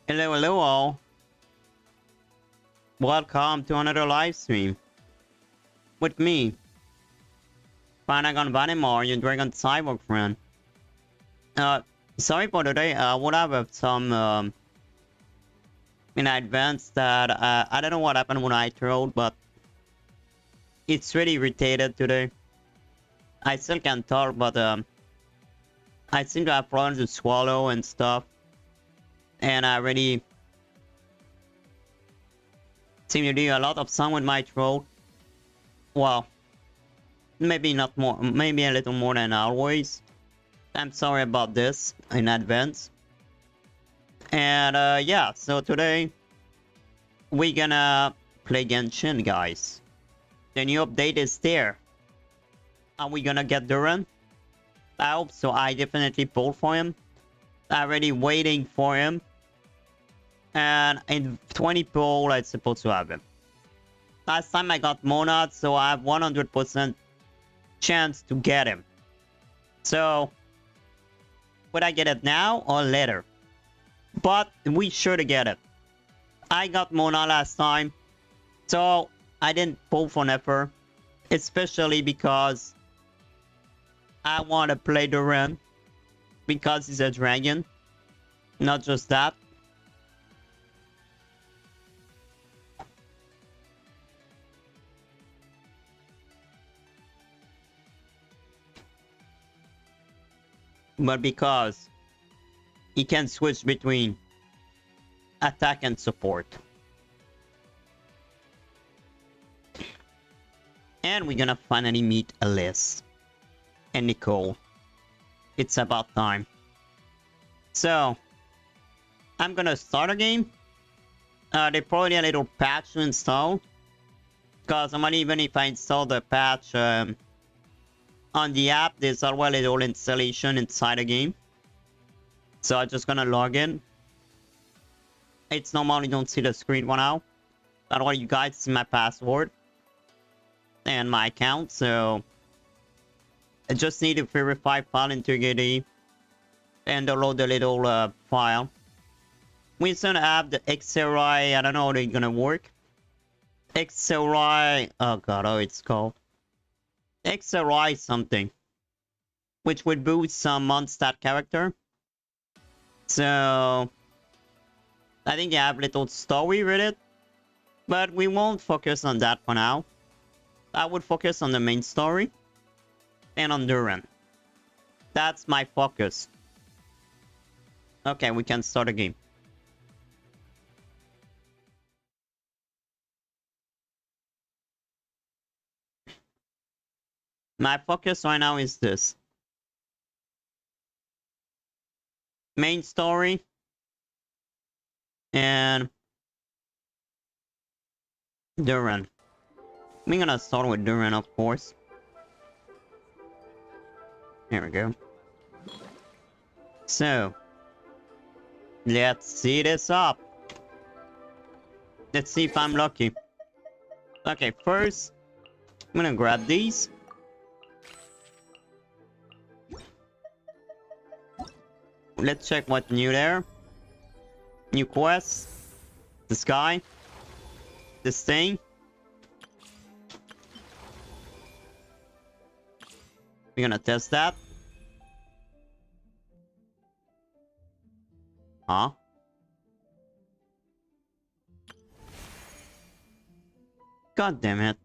Hello, hello all. Welcome to another live stream. With me, Panagon Vanimore, your Dragon Cyborg friend. Sorry for today, I would have some in advance that I don't know what happened when I trolled, but it's really irritated today. I still can talk, but I seem to have problems to swallow and stuff. And I really seem to do a lot of sound with my throat. Well, maybe not more, maybe a little more than always. I'm sorry about this in advance. And yeah, so today we're gonna play Genshin, guys. The new update is there. Are we gonna get Durin? I hope so. I definitely pulled for him. I'm already waiting for him. And in 20 pull, I'm supposed to have him. Last time I got Monad, so I have 100% chance to get him. So, would I get it now or later? But we sure to get it. I got Monad last time, so I didn't pull for Nefer. Especially because I want to play Durin. Because he's a dragon. Not just that. But because he can switch between attack and support. And we're gonna finally meet Alice and Nicole. It's about time. So, I'm gonna start a game. They probably need a little patch to install. Because even if I install the patch on the app, there's already a little installation inside the game. So I'm just gonna log in. It's normal you don't see the screen right now. Otherwise you guys see my password and my account. So I just need to verify file integrity and download the little file. We're gonna have the XRI. I don't know how they're gonna work. XRI. Oh god, oh it's called XRI something, which would boost some Mondstadt character. So I think they have a little story with it, but we won't focus on that for now. I would focus on the main story and on Durin. That's my focus. Okay, we can start a game. My focus right now is this. Main story. And Durin. We're gonna start with Durin, of course. There we go. So, let's see this up. Let's see if I'm lucky. Okay, first, I'm gonna grab these. Let's check what's new there. New quest. This guy. This thing. We're gonna test that. Huh? God damn it.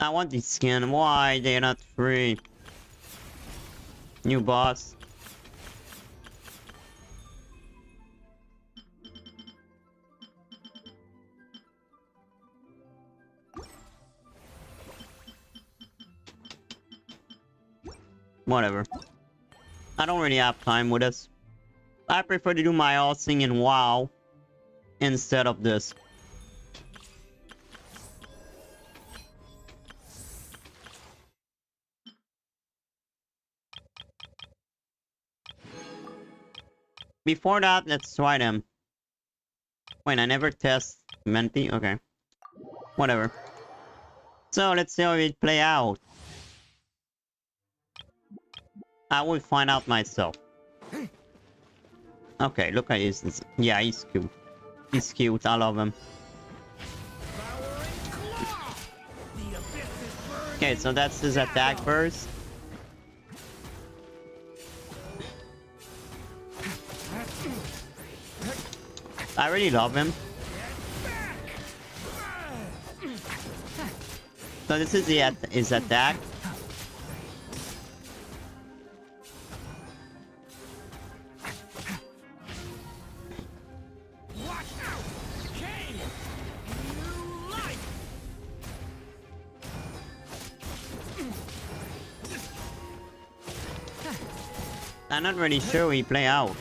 I want this skin. Why they're not free? New boss. Whatever. I don't really have time with this. I prefer to do my all thing in WoW instead of this. Before that, let's try them. Wait, I never test Menti? Okay. Whatever. So, let's see how it play out. I will find out myself. Okay, look at his. Yeah, he's cute. He's cute. I love him. Okay, so that's his attack first. I really love him. So this is his attack. I'm not really sure he play out.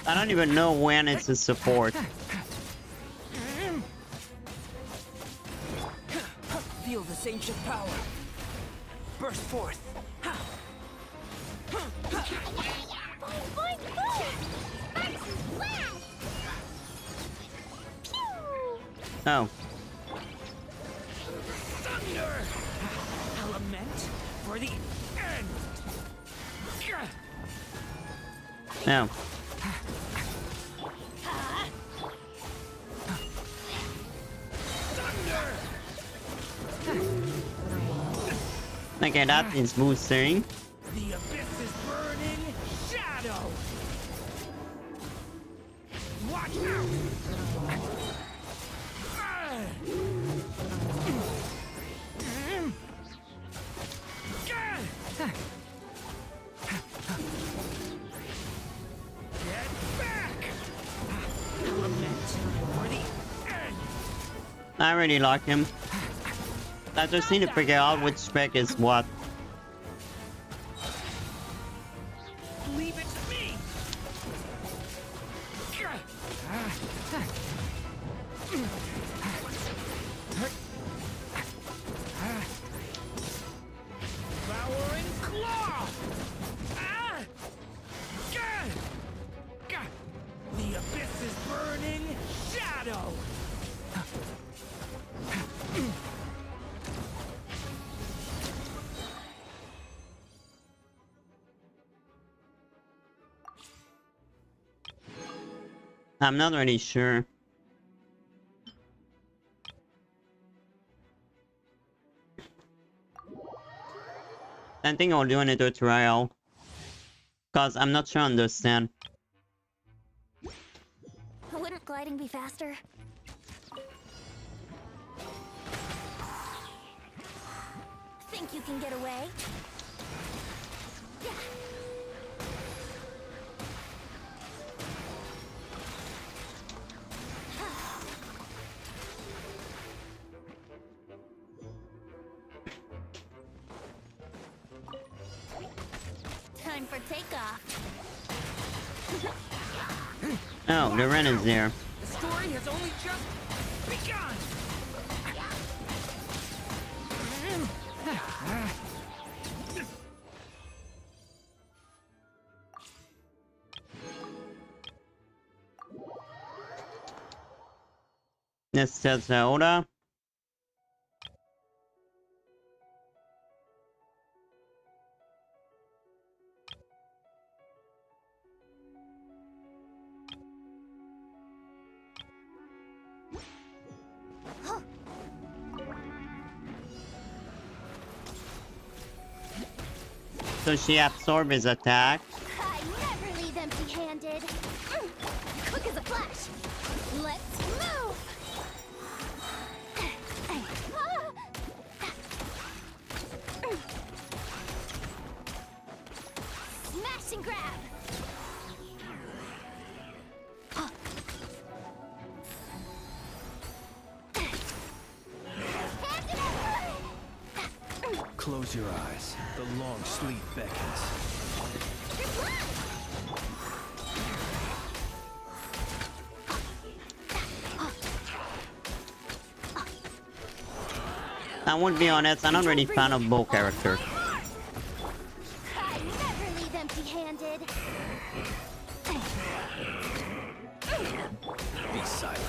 I don't even know when it's a support. Feel this ancient power. Burst forth. Oh. Thunder! Element for the end. No. Okay, that is boosting. The abyss is burning. Shadow. Watch out! Get back! Element for the end. I really like him. I just need to figure out which spec is what. Leave it to me. Devouring claw. The abyss is burning. Shadow. I'm not really sure. I think I'll do a tutorial. Cause I'm not sure I understand. Wouldn't gliding be faster? Think you can get away? Time for takeoff. Oh, Durin is there. The story has only just begun. This is Zelda. So she absorbs his attack. I never leave empty-handed. Quick as a flash. Let's move. Smash and grab. Close your eyes. The long sleep beckons. I won't be honest, I'm not really fan of both characters. I never leave empty-handed. Be silent.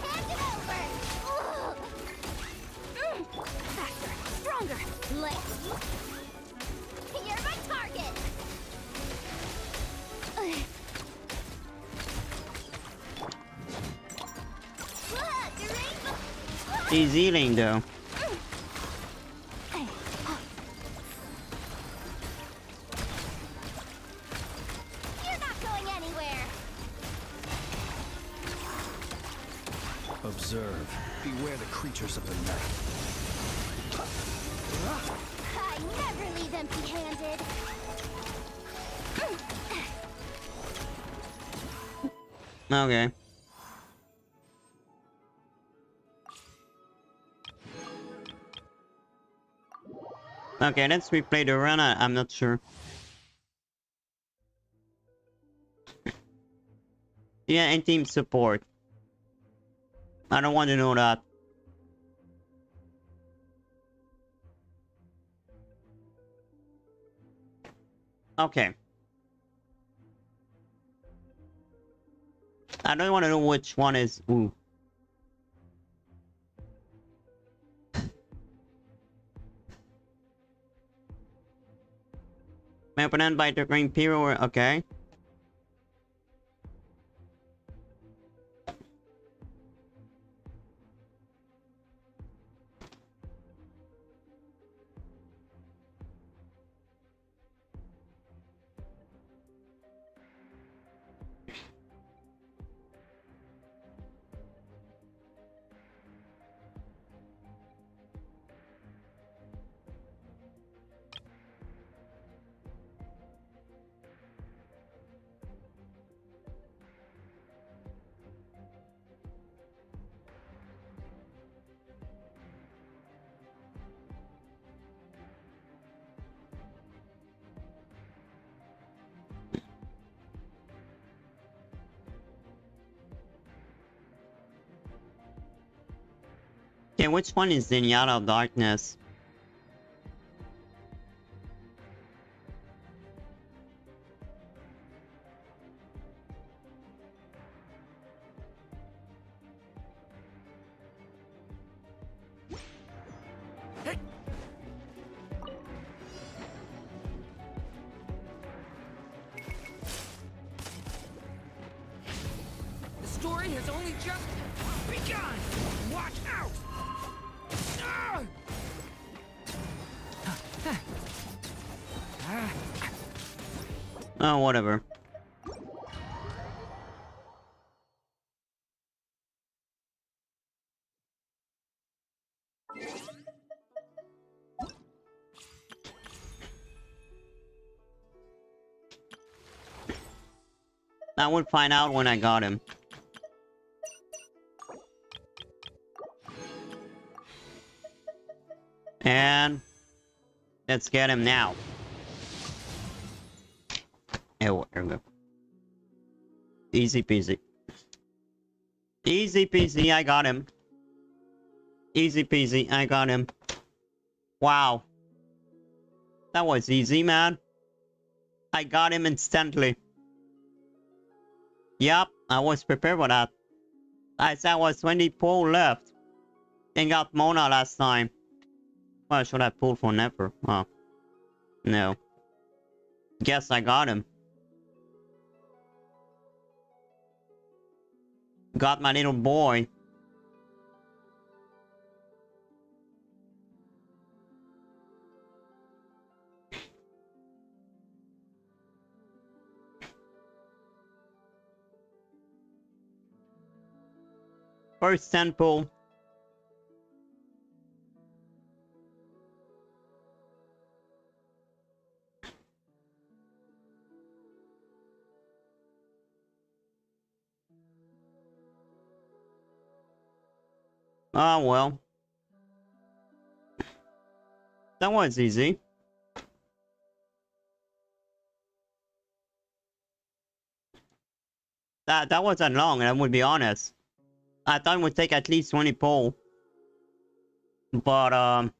Hand it over. Faster, stronger. Let's. You're my target. He's healing though. You're not going anywhere. Observe. Beware the creatures of the night. I never leave empty-handed. Okay. Okay, let's replay the run. I'm not sure. Yeah, and team support. I don't want to know that. Okay. I don't want to know which one is who. My opponent by the Green Hero, okay. Okay, which one is Zenyatta of Darkness? The story has only just begun. Watch out! Oh, whatever. I will find out when I got him. And let's get him now. Oh, there we go. Easy peasy. Easy peasy, I got him. Easy peasy, I got him. Wow. That was easy, man. I got him instantly. Yup, I was prepared for that. I said I was 24 left. And got Mona last time. Well, should I pull for Never? Oh. No. Guess I got him. Got my little boy. First temple. Oh well. that was easy. That wasn't long, I would be honest. I thought it would take at least 20 pull. But,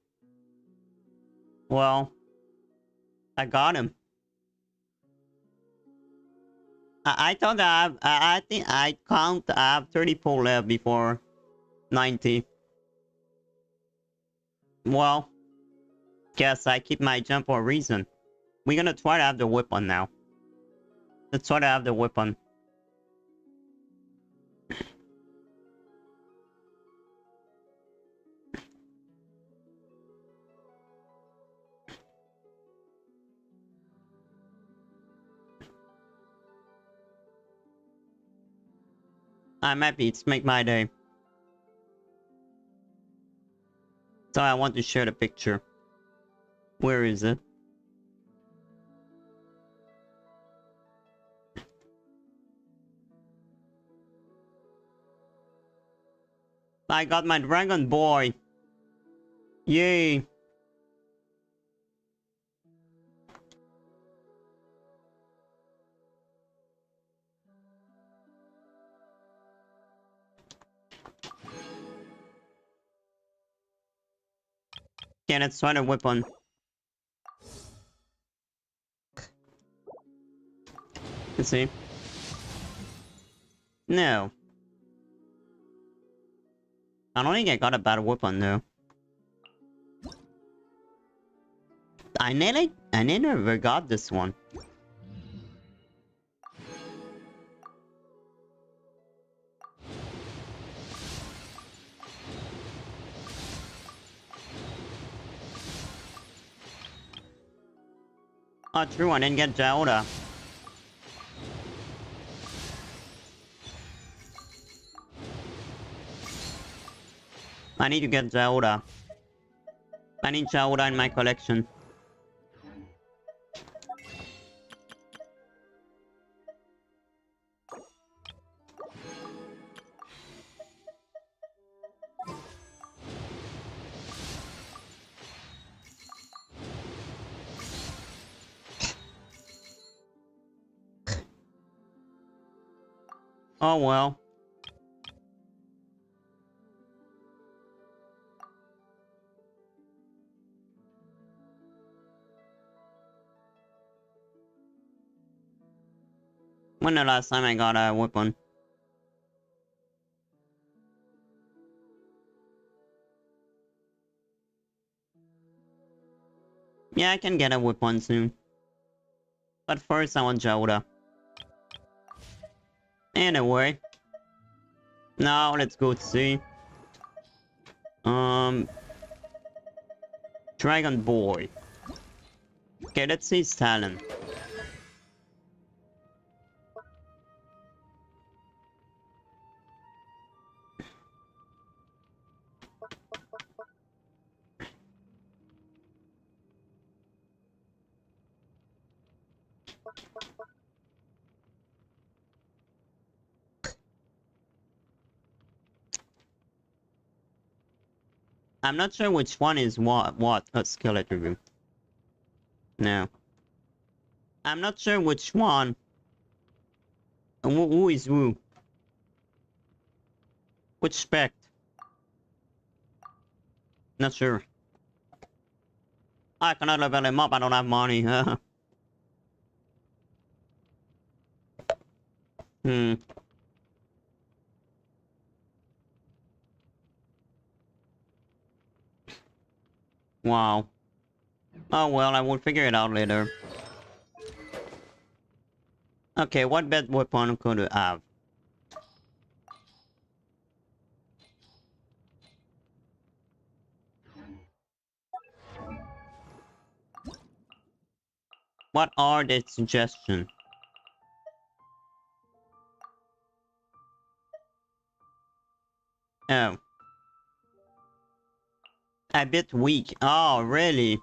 well, I got him. I thought that I think I have 30 pull left before 90. Well, guess I keep my jump for a reason. We're gonna try to have the weapon now. Let's try to have the weapon. I'm happy, it's make my day. So I want to share the picture. Where is it? I got my dragon boy. Yay. Okay, let's try the weapon. Let's see. No. I don't think I got a bad weapon though. I never got this one. Oh, true, I didn't get Zelda. I need to get Zelda. I need Zelda in my collection. Oh well. When the last time I got a weapon? Yeah, I can get a weapon soon. But first I want Zelda. Anyway. Now let's go see. Dragon Boy. Okay, let's see his talent. I'm not sure which one is what a skill attribute. No. I'm not sure which one. Who is who? Which spec? Not sure. I cannot level him up, I don't have money. Wow. Oh well, I will figure it out later. Okay, what bad weapon could I have? What are the suggestions? Oh. A bit weak. Oh, really?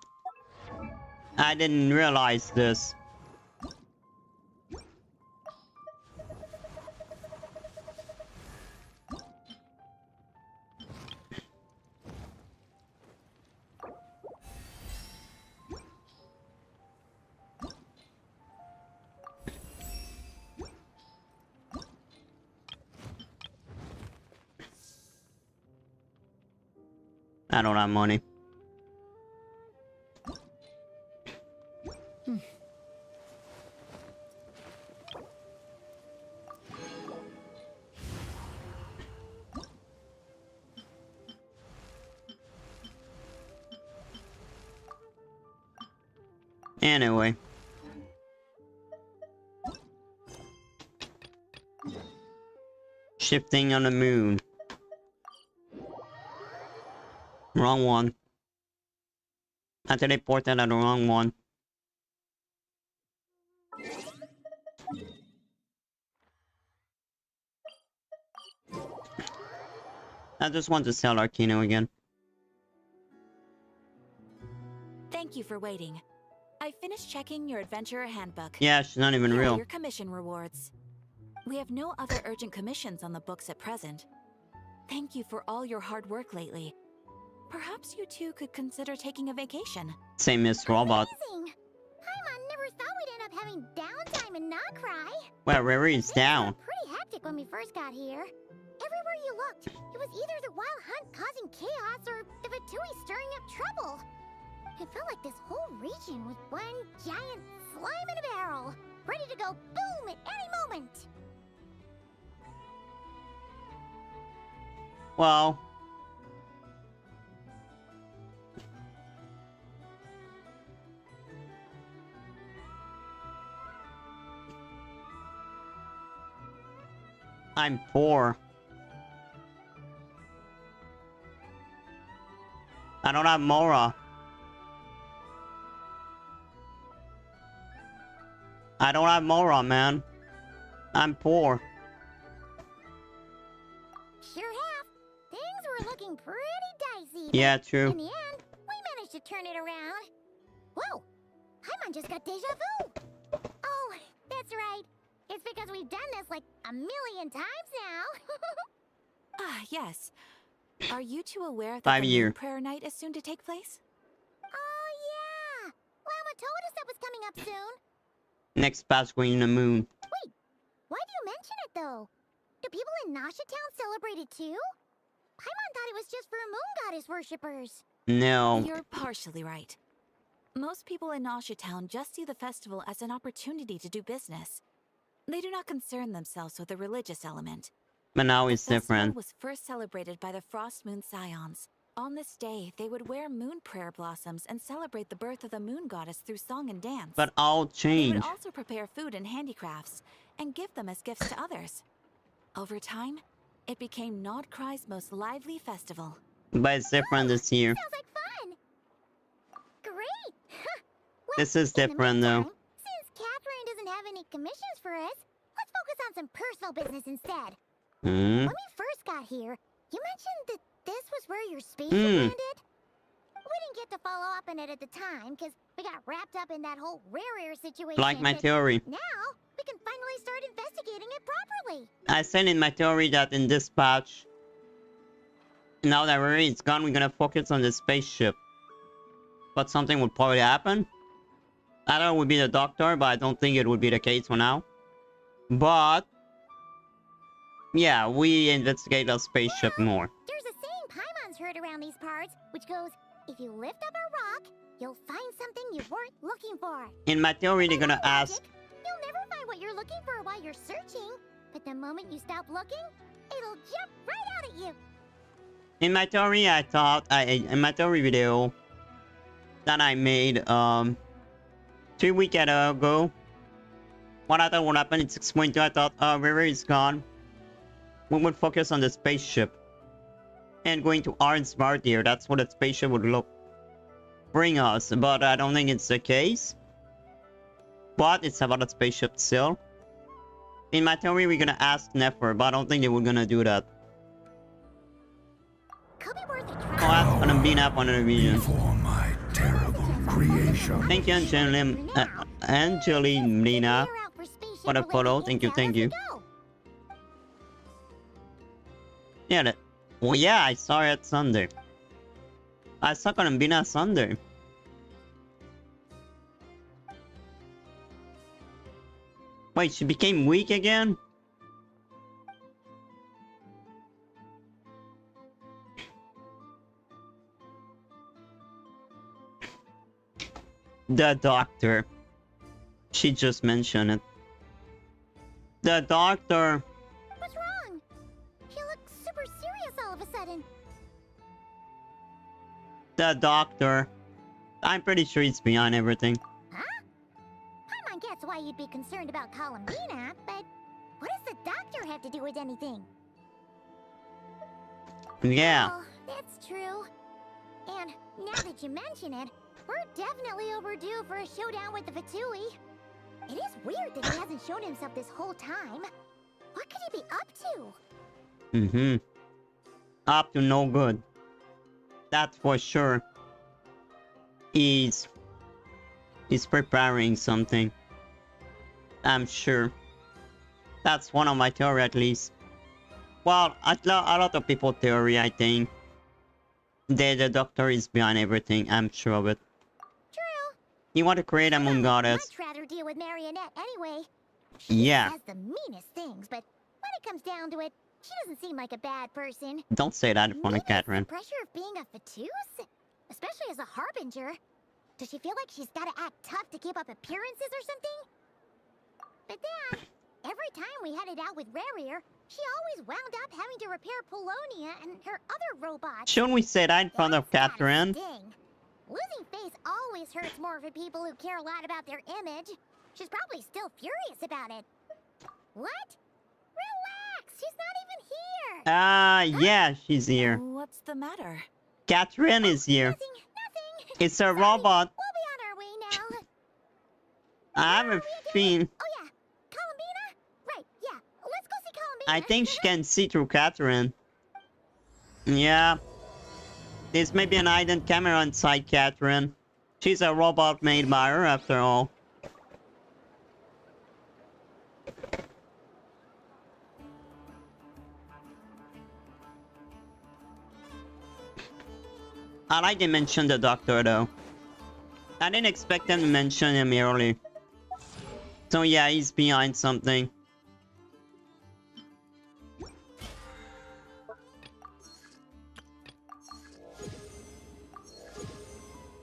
I didn't realize this. I don't have money. Anyway. Shifting on the moon. Wrong one. I teleported at the wrong one. I just want to sell Arcano again. Thank you for waiting. I finished checking your adventurer handbook. Yeah, she's not even Here are real. your commission rewards. We have no other urgent commissions on the books at present. Thank you for all your hard work lately. Perhaps you two could consider taking a vacation. Same as Robot. Amazing! Paimon never thought we'd end up having downtime in Nod-krai. Well, Riri is Things down. were pretty hectic when we first got here. Everywhere you looked, it was either the wild hunt causing chaos or the Fatui stirring up trouble. It felt like this whole region was one giant slime in a barrel, ready to go boom at any moment. Well, I'm poor. I don't have Mora. I don't have Mora, man. I'm poor. Sure have. Things were looking pretty dicey. Yeah, but true. in the end, we managed to turn it around. Whoa! Paimon just got deja vu. Oh, that's right. It's because we've done this like a million times now. Ah, yes. Are you two aware that 5 the year. Moon Prayer Night is soon to take place? Oh, yeah. Llama told us that was coming up soon. Next patch going to the moon. Wait, why do you mention it, though? Do people in Nasha Town celebrate it, too? Paimon thought it was just for moon goddess worshippers. No. You're partially right. Most people in Nausea Town just see the festival as an opportunity to do business. They do not concern themselves with the religious element. But now The it's festival different. was first celebrated by the Frost Moon Scions. On this day, they would wear moon prayer blossoms and celebrate the birth of the moon goddess through song and dance. But all They would change. also prepare food and handicrafts and give them as gifts to others. Over time, it became Nod-krai's most lively festival. But it's different this year. Sounds like fun. Great. Well, This is in the different though. meantime, since Catherine doesn't have any commissions for us, let's focus on some personal business instead. Hmm? When we first got here, you mentioned that this was where your spaceship Hmm. landed. We didn't get to follow up on it at the time because we got wrapped up in that whole rare situation. Like my but theory. Now we can finally start investigating it properly. I said in my theory that in this patch, now that Riri is gone, we're gonna focus on the spaceship. But something would probably happen. I thought it would be the doctor, but I don't think it would be the case for now. But yeah, we investigate the spaceship more. There's a saying Paimon's heard around these parts, which goes, if you lift up a rock, you'll find something you weren't looking for. In my theory, they're By gonna that ask. logic, you'll never find what you're looking for while you're searching, but the moment you stop looking, it'll jump right out at you. In my theory, I thought in my theory video that I made 2 weeks ago. What I thought would happen in 6.2, I thought Riri is gone. We would focus on the spaceship. And going to Orange Smart here, that's what a spaceship would bring us. But I don't think it's the case. But it's about a spaceship still. In my theory, we're gonna ask Nefer, but I don't think they were gonna do that. Could be worth a Oh, try. that's gonna be up on the region. Before my terrible creation. Thank you, Angelina, for the photo. Thank you. Yeah, that. Well, yeah, I saw it Sunday. I saw Colombina Sunday. Wait, she became weak again? The doctor. She just mentioned it. The doctor. What's wrong? He looks super serious all of a sudden. The doctor. I'm pretty sure he's behind everything. Huh? I might guess why you'd be concerned about Columbina, but what does the doctor have to do with anything? Yeah. Well, that's true. And now that you mention it, we're definitely overdue for a showdown with the Fatui. It is weird that he hasn't shown himself this whole time. What could he be up to? Mm-hmm. Up to no good. That's for sure. He's preparing something. I'm sure. That's one of my theory at least. Well, a lot of people theory, I think. That the doctor is behind everything, I'm sure of it. True. You want to create a moon I'd goddess. much rather deal with Marionette anyway. She Yeah. has the meanest things, but when it comes down to it, she doesn't seem like a bad person. Don't say that in front of Maybe it's Catherine. the pressure of being a Fatus? Especially as a harbinger. Does she feel like she's gotta act tough to keep up appearances or something? But then, every time we headed out with Rarier, she always wound up having to repair Polonia and her other robots. Shouldn't we say that in front of That's gotta Catherine? sting. Losing face always hurts more for people who care a lot about their image. She's probably still furious about it. What? Relax, she's not even here. Yeah, she's here. What's the matter? Catherine is here. Nothing. It's a Sorry, robot. We'll be on our way now. I have Where a are we feeling. again? Oh yeah, Columbina? Right, yeah. Let's go see Columbina. I think she can see through Catherine. Yeah. There's maybe an hidden camera inside Catherine. She's a robot made by her after all. I like they mentioned the doctor though. I didn't expect them to mention him early. So yeah, he's behind something.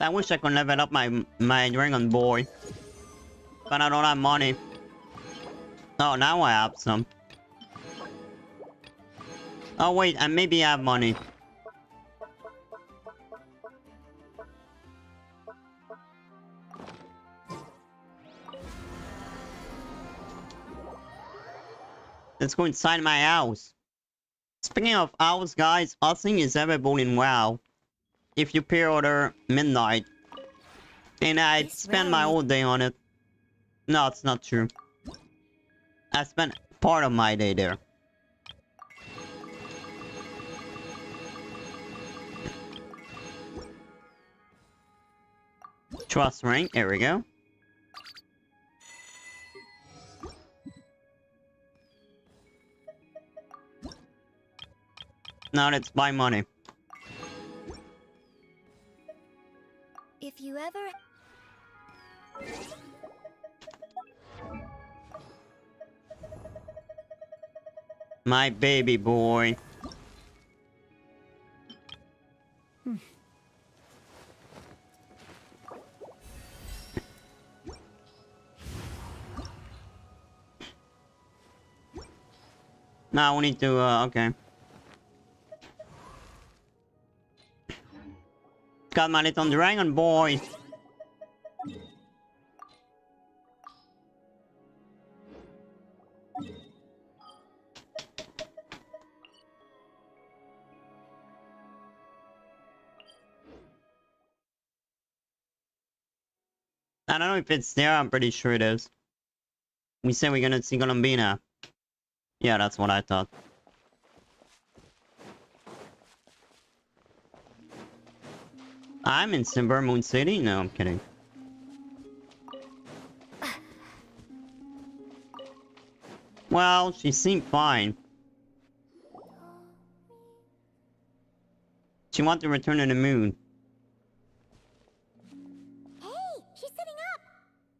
I wish I could level up my Dragon Boy. But I don't have money. Oh, now I have some. Oh wait, I maybe have money. Let's go inside my house. Speaking of house, guys, housing is available in WoW. If you pre-order Midnight. And I spend my whole day on it. No, it's not true. I spent part of my day there. Trust rank, there we go. Now let's buy money. If you ever... My baby boy. Now we need to, okay. Got my little dragon boy. I don't know if it's there, I'm pretty sure it is. We said we're gonna see Columbina. Yeah, that's what I thought. I'm in Silver Moon City? No, I'm kidding. Well, she seemed fine. She wants to return to the moon. Hey, she's sitting up.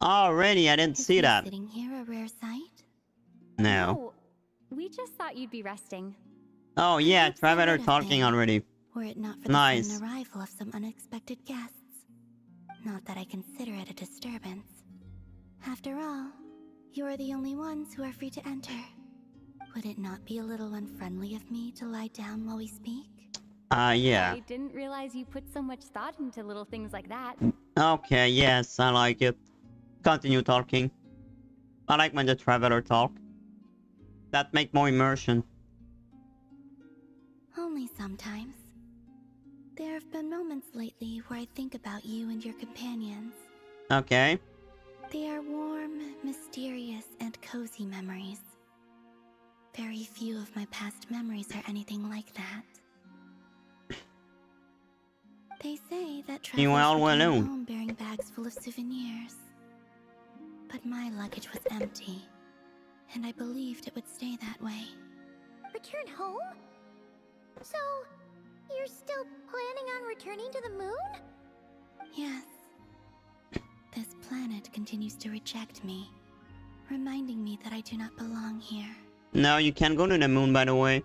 Already, I didn't see that. Sitting here a rare sight? No. We just thought you'd be resting. Oh yeah, Perhaps try better would have talking been, already. Were it not for Nice. the sudden arrival of some unexpected guests. Not that I consider it a disturbance. After all, you are the only ones who are free to enter. Would it not be a little unfriendly of me to lie down while we speak? Yeah. I didn't realize you put so much thought into little things like that. Okay, yes, I like it. Continue talking. I like when the traveler talk. That make more immersion. Only sometimes. There have been moments lately where I think about you and your companions. Okay. They are warm, mysterious, and cozy memories. Very few of my past memories are anything like that. They say that You are all travelers return alone. home bearing bags full of souvenirs. But my luggage was empty, and I believed it would stay that way. Return home? So, you're still planning on returning to the moon? Yes. This planet continues to reject me, reminding me that I do not belong here. No, you can't go to the moon, by the way.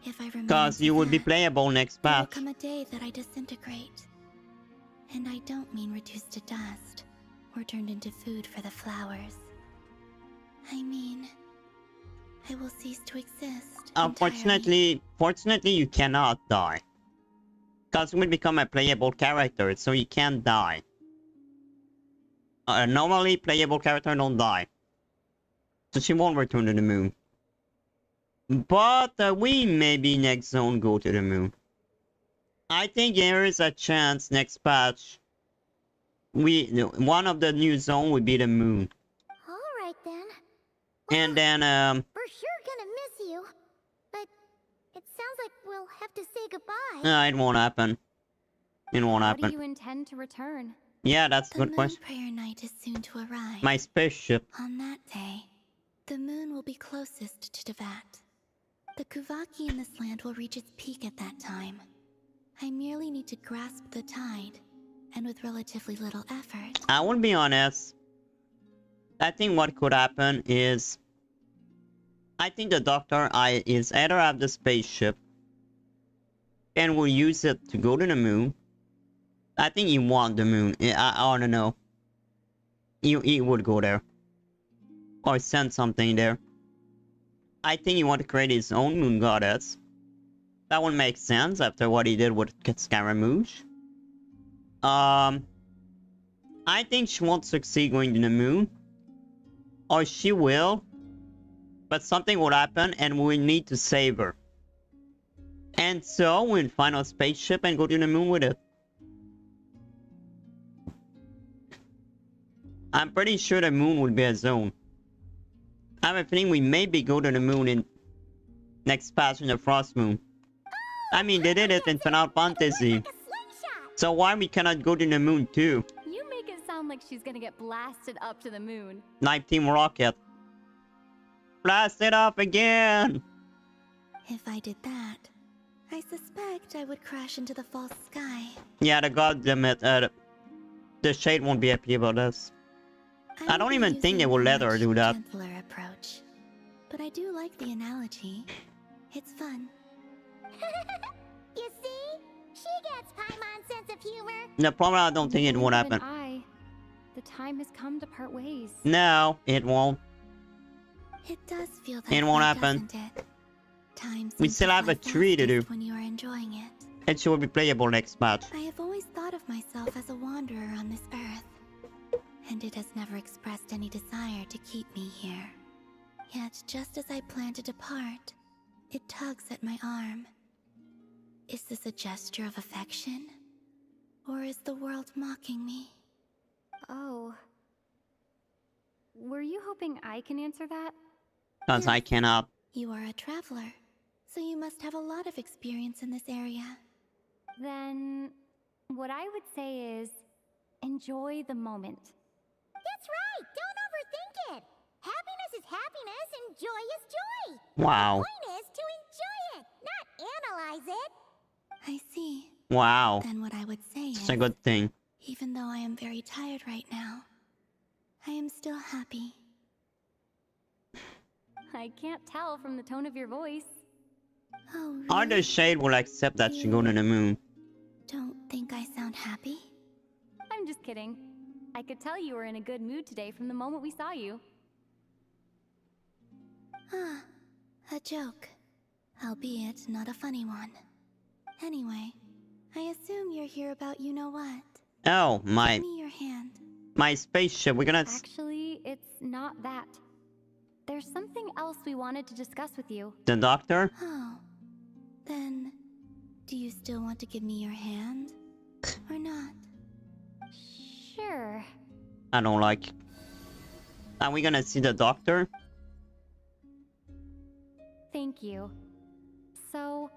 If I remain Because you will be that, playable next there will patch. come a day that I disintegrate. And I don't mean reduced to dust, or turned into food for the flowers. I mean, I will cease to exist entirely. Fortunately, you cannot die. Because you will become a playable character, so you can't die. Normally, playable character don't die. So she won't return to the moon. But we maybe next zone go to the moon. I think there is a chance next patch one of the new zone would be the moon. Alright then. And then For sure gonna miss you. But it sounds like we'll have to say goodbye. it won't happen. It won't How do happen. you intend to return? Yeah, that's a The good moon question. prayer night is soon to arrive. My spaceship. On that day, the moon will be closest to Devat. The Kuvaki in this land will reach its peak at that time. I merely need to grasp the tide, and with relatively little effort. I will be honest. I think what could happen is I think the doctor is either have the spaceship and will use it to go to the moon. I think he want the moon. I don't know. He would go there. Or send something there. I think he want to create his own moon goddess. That would make sense after what he did with Scaramouche. I think she won't succeed going to the moon. Or she will. But something will happen and we need to save her. And so we'll find a spaceship and go to the moon with it. I'm pretty sure the moon will be a zone. I have a feeling we maybe go to the moon in next patch in the Frost Moon. I mean, they did it in Final Fantasy. So why we cannot go to the moon too? You make it sound like she's gonna get blasted up to the moon. Night Team Rocket. Blast it up again! If I did that, I suspect I would crash into the false sky. Yeah, the goddamn the Shade won't be happy about this. I don't would be even think they using will a let her much do that. gentler approach. But I do like the analogy. It's fun. You see? She gets Paimon's sense of humor. The problem, I don't think it won't Even happen. The time has come to part ways. No, it won't. It does feel that It won't way, happen. doesn't it? Time We seems still to have a fly tree to do. fastest when you are enjoying it. And she will be playable next match. I have always thought of myself as a wanderer on this earth, and it has never expressed any desire to keep me here. Yet, just as I plan to depart, it tugs at my arm. Is this a gesture of affection? Or is the world mocking me? Oh. Were you hoping I can answer that? Because I cannot. You are a traveler, so you must have a lot of experience in this area. Then, what I would say is, enjoy the moment. That's right! Don't overthink it! Happiness is happiness and joy is joy! Wow. The point is to enjoy it, not analyze it! I see. Wow. Then what I would say It's is, a good thing. even though I am very tired right now, I am still happy. I can't tell from the tone of your voice. Oh, really? Or the Shade will accept that she go to the moon. Don't think I sound happy? I'm I'm just kidding. I could tell you were in a good mood today from the moment we saw you. Ah, a joke. Albeit not a funny one. Anyway, I assume you're here about you-know-what. Oh, Give me your hand. my spaceship. We're gonna... Actually, it's not that. There's something else we wanted to discuss with you. The doctor? Oh. Then, do you still want to give me your hand? Or not? Sure. I don't like... Are we gonna see the doctor? Thank you. So,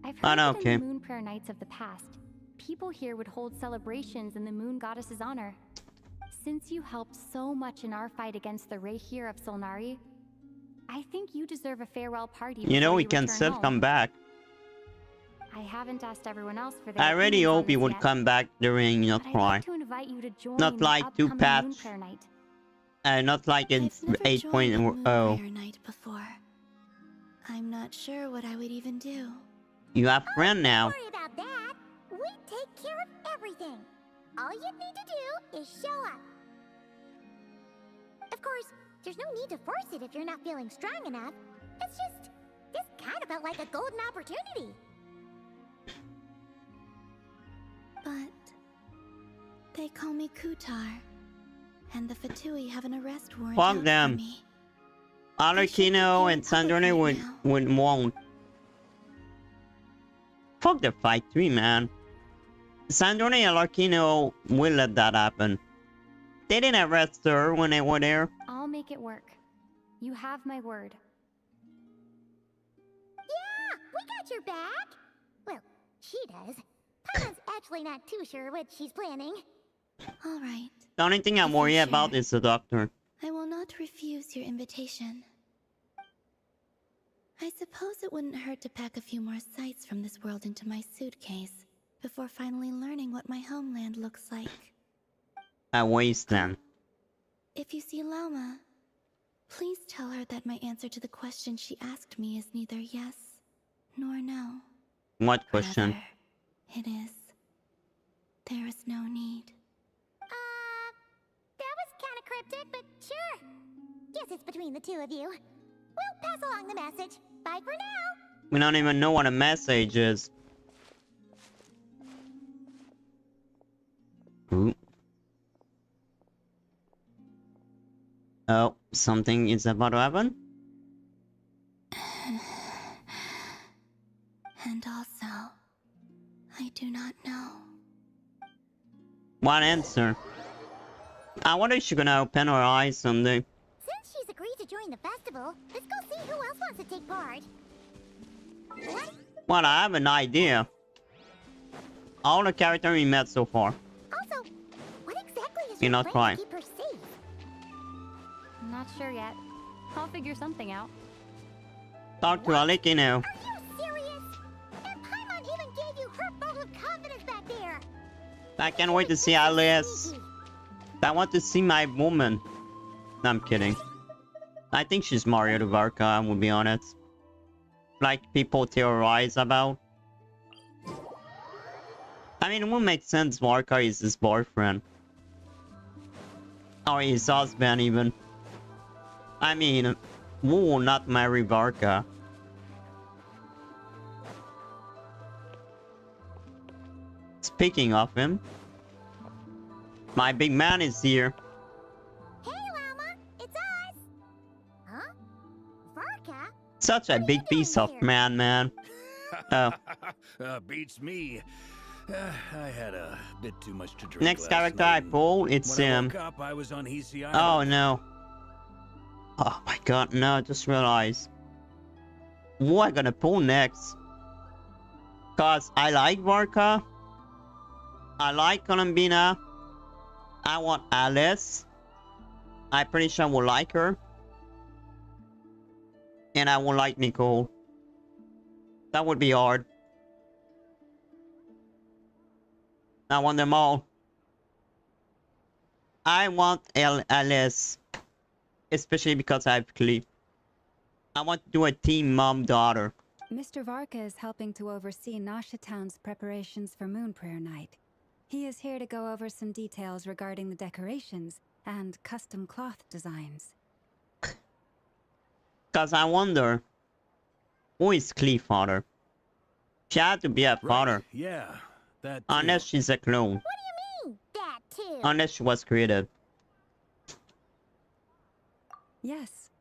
I've Oh, heard no, that okay. in the Moon Prayer Nights of the past, people here would hold celebrations in the Moon Goddess's honor. Since you helped so much in our fight against the Reihir of Solnari, I think you deserve a farewell party. You know before we can return still home. come back. I haven't asked everyone else for their I really opinions on hope he this would yet, come back during but I'd Nod-krai. like to invite you to join Not the like two upcoming Moon patch. Prayer Night. Not like in I've never joined a Moon 8.0. Prayer Night before. I'm not sure what I would even do. You have friend now. Don't worry about that. We take care of everything. All you need to do is show up. Of course, there's no need to force it if you're not feeling strong enough. It's just, this kind of felt like a golden opportunity. But they call me Kutar, and the Fatui have an arrest warrant Fuck out them. for me. Alarkino and Sandrone won't. Fuck the fight 3, man. Sandrone and Alarkino will let that happen. They didn't arrest her when they were there. I'll make it work. You have my word. Yeah, we got your back. Well, she does. Paimon's actually not too sure what she's planning. All right, The only thing I'm worried about is the doctor. I will not refuse your invitation. I suppose it wouldn't hurt to pack a few more sights from this world into my suitcase before finally learning what my homeland looks like. I waste them. If you see Lauma, please tell her that my answer to the question she asked me is neither yes nor no. What question? Rather, it is, there is no need. That was kind of cryptic, but sure. Guess it's between the two of you. We'll pass along the message. Bye for now. We don't even know what a message is. Ooh. Oh, something is about to happen? And also, I do not know. What answer? I wonder if she's gonna open her eyes someday. Since she's agreed to join the festival, let's go see who else wants to take part. What? Well, I have an idea. All the characters we met so far. Also, what exactly is You're your not plan crying. to keep her safe? Not sure yet. I'll figure something out. Talk to Alec, you know. Are you serious? And Paimon even gave you her vote of confidence back there. I can't wait to see Alice. I want to see my woman. No, I'm kidding. I think she's Mario to Varka, I will be honest. Like people theorize about. I mean, it would make sense Varka is his boyfriend. Or his husband even. I mean, who will not marry Varka? Speaking of him, my big man is here. Hey, Llama, it's us. Huh? Varka? Such a big piece of man. Oh. Beats me. I had a bit too much to drink. Next last character I night. pull, it's When I him. woke up, I was on Hisi Oh Island. no. Oh my god, no, I just realized. What I gonna pull next? Cause I like Varka. I like Columbina. I want Alice. I'm pretty sure I will like her. And I will like Nicole. That would be hard. I want them all. I want Alice. Especially because I have Clip. I want to do a team mom-daughter. Mr. Varka is helping to oversee Nasha Town's preparations for Moon Prayer Night. He is here to go over some details regarding the decorations and custom cloth designs. Cause I wonder, who is Clee's father? She had to be a father. Right. Yeah, that too. Unless she's a clone. What do you mean, that too? Unless she was created. Yes,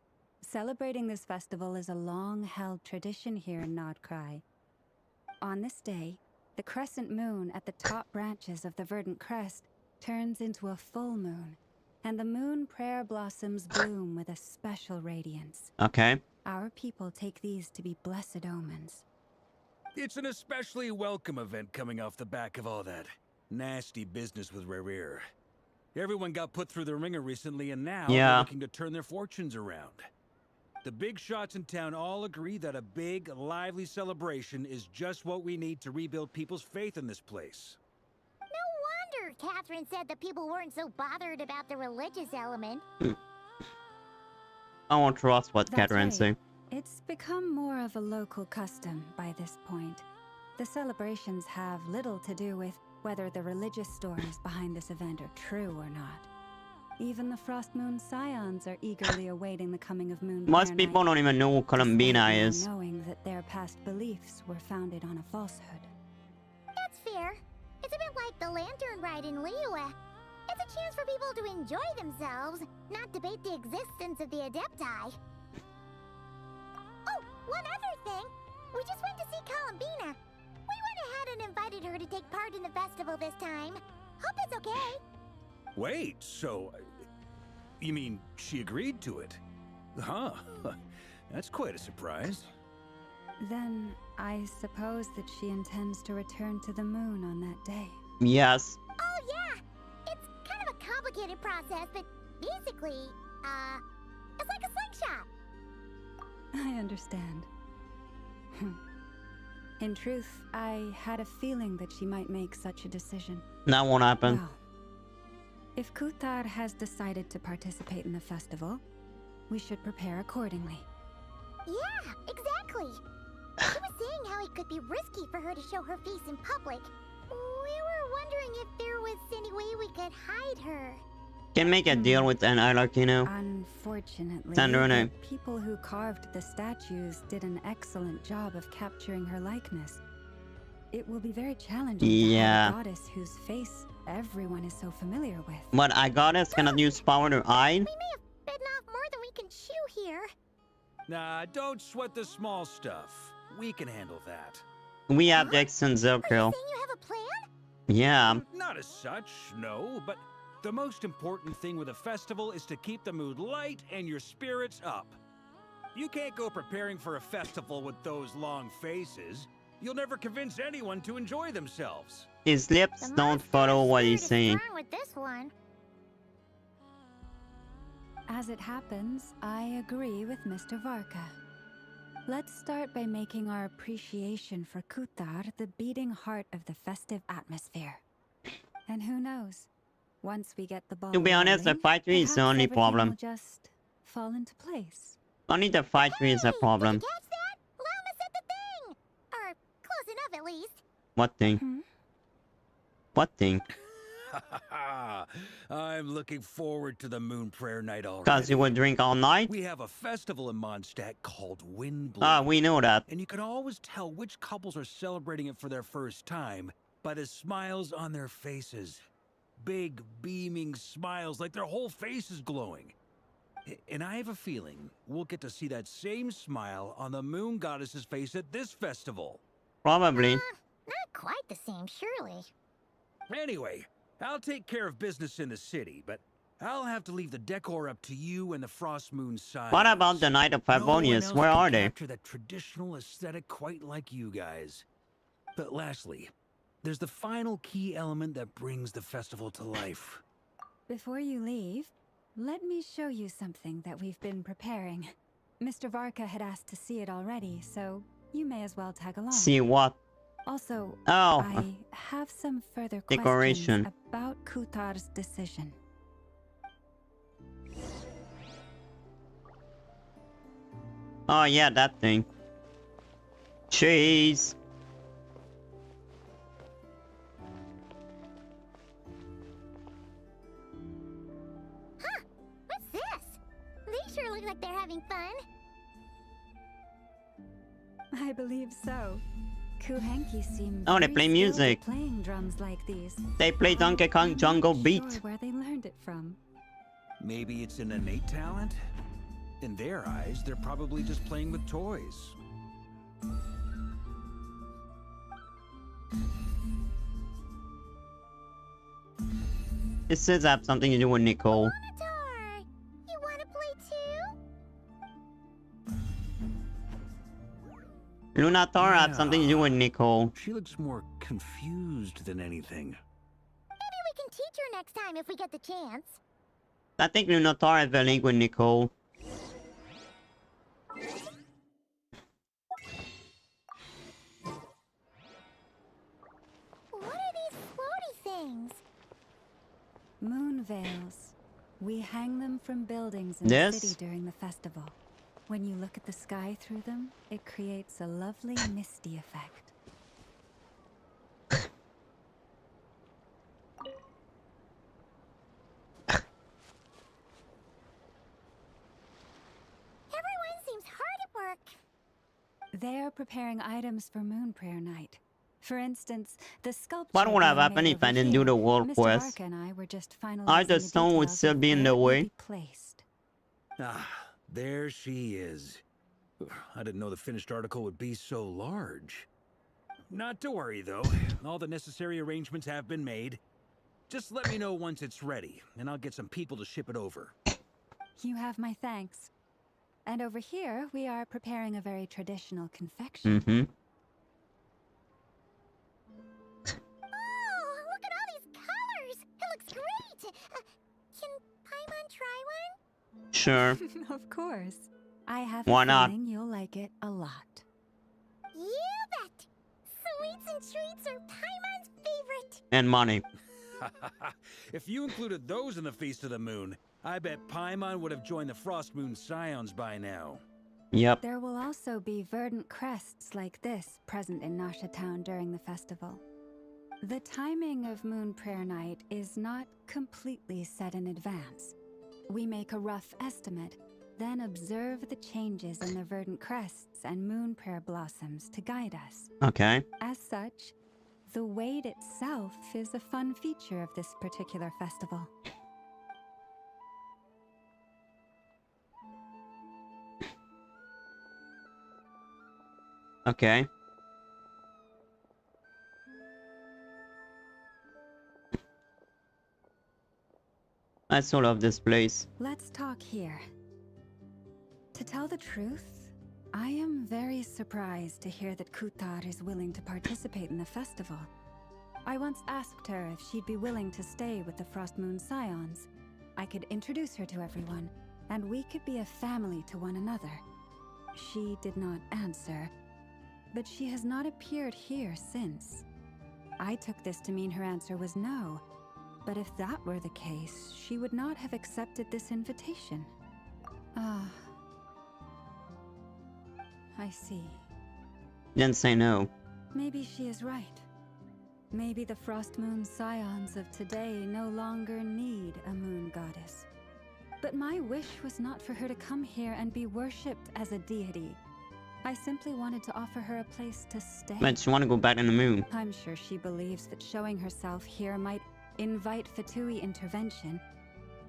celebrating this festival is a long-held tradition here in Nod-krai. On this day, the crescent moon at the top branches of the verdant crest turns into a full moon, and the moon prayer blossoms bloom with a special radiance. Okay. Our people take these to be blessed omens. It's an especially welcome event coming off the back of all that nasty business with Rare. Everyone got put through the ringer recently, and now they're looking to turn their fortunes around. The big shots in town all agree that a big, lively celebration is just what we need to rebuild people's faith in this place. No wonder Catherine said the people weren't so bothered about the religious element. I won't trust what That's Catherine right. say. It's become more of a local custom by this point. The celebrations have little to do with whether the religious stories behind this event are true or not. Even the Frost Moon Scions are eagerly awaiting the coming of Moon Most Prayer people Night, don't even know who Columbina despite not is. knowing that their past beliefs were founded on a falsehood. That's fair. It's a bit like the lantern ride in Liyue. It's a chance for people to enjoy themselves, not debate the existence of the Adepti. Oh, one other thing. We just went to see Columbina. We went ahead and invited her to take part in the festival this time. Hope it's okay. Wait, so... you mean she agreed to it? Huh. That's quite a surprise. Then I suppose that she intends to return to the moon on that day. Yes. Oh, yeah. It's kind of a complicated process, but basically, it's like a slingshot. I understand. In truth, I had a feeling that she might make such a decision. That won't happen. Well, if Kuthar has decided to participate in the festival, we should prepare accordingly. Yeah, exactly. She was saying how it could be risky for her to show her face in public. We were wondering if there was any way we could hide her. Can make a deal with an Arlecchino. Unfortunately, Sandrone. the people who carved the statues did an excellent job of capturing her likeness. It will be very challenging to hide a goddess whose face everyone is so familiar with. But a goddess cannot use power to hide? We may have bitten off more than we can chew here. Nah, don't sweat the small stuff. We can handle that. We have Jackson Are you saying Zirkel. you have a plan? Yeah. Not as such, no, but the most important thing with a festival is to keep the mood light and your spirits up. You can't go preparing for a festival with those long faces. You'll never convince anyone to enjoy themselves. His lips don't follow what he's saying. Strong with this one. As it happens, I agree with Mr. Varka. Let's start by making our appreciation for Kuthar the beating heart of the festive atmosphere. And who knows? Once we get the ball To be honest, the rolling, fight tree is the perhaps only everything problem. will just fall into place. Only the fight tree is a problem. Did you catch that? Llama said the thing! Or close enough, at least. What thing? What thing? I'm looking forward to the Moon Prayer Night already. Cause you would drink all night? We have a festival in Mondstadt called Windbloom. Ah, we know that. And you can always tell which couples are celebrating it for their first time by the smiles on their faces. Big, beaming smiles like their whole face is glowing. And I have a feeling we'll get to see that same smile on the Moon Goddess's face at this festival. Probably. Not quite the same, surely. Anyway, I'll take care of business in the city, but I'll have to leave the decor up to you and the Frost Moon Scions. What about the Knight of Favonius? Where are they? Capture that traditional aesthetic quite like you guys. But lastly, there's the final key element that brings the festival to life. Before you leave, let me show you something that we've been preparing. Mr. Varka had asked to see it already, so you may as well tag along. See what? Also, Oh. I have some further Decoration. questions about Kuthar's decision. Oh yeah, that thing. Cheese. sure look like they're having fun. I believe so. Kuhenki seems Oh, they play music. Playing drums like these. They play Donkey Kong Jungle Beat. Sure where they learned it from. Maybe it's an innate talent? In their eyes, they're probably just playing with toys. This does have something to do with Nicole. Lunatar, you wanna play too? Lunatar have something to do with Nicole. She looks more confused than anything. Maybe we can teach her next time if we get the chance. I think Lunatar has a link with Nicole. What are these floaty things? Moon veils. We hang them from buildings in Yes? the city during the festival. When you look at the sky through them, it creates a lovely misty effect. Everyone seems hard at work. They're preparing items for Moon Prayer Night. For instance, the sculpture. What would have being happened made if I over didn't do here, the world Mr. quest? Barker and I were just finalizing Either the stone would details still of be in where the it will way. be placed. Ah, there she is. I didn't know the finished article would be so large. Not to worry, though. All the necessary arrangements have been made. Just let me know once it's ready, and I'll get some people to ship it over. You have my thanks. And over here, we are preparing a very traditional confection. Mm-hmm. Oh, look at all these colors! It looks great! Can Paimon try one? Sure. Of course. I have Why a not? feeling you'll like it a lot. You bet! Sweets and treats are Paimon's favorite! And money. If you included those in the Feast of the Moon, I bet Paimon would have joined the Frost Moon Scions by now. Yep. There will also be verdant crests like this present in Nasha Town during the festival. The timing of Moon Prayer Night is not completely set in advance. We make a rough estimate, then observe the changes in the verdant crests and Moon Prayer blossoms to guide us. Okay. As such, the wait itself is a fun feature of this particular festival. Okay. I so love this place. Let's talk here. To tell the truth, I am very surprised to hear that Kutar is willing to participate in the festival. I once asked her if she'd be willing to stay with the Frost Moon Scions. I could introduce her to everyone, and we could be a family to one another. She did not answer, but she has not appeared here since. I took this to mean her answer was no, but if that were the case, she would not have accepted this invitation. Ah. I see. Didn't say no. Maybe she is right. Maybe the Frost Moon Scions of today no longer need a moon goddess. But my wish was not for her to come here and be worshipped as a deity. I simply wanted to offer her a place to stay. But she want to go back in the moon. I'm sure she believes that showing herself here might invite Fatui intervention,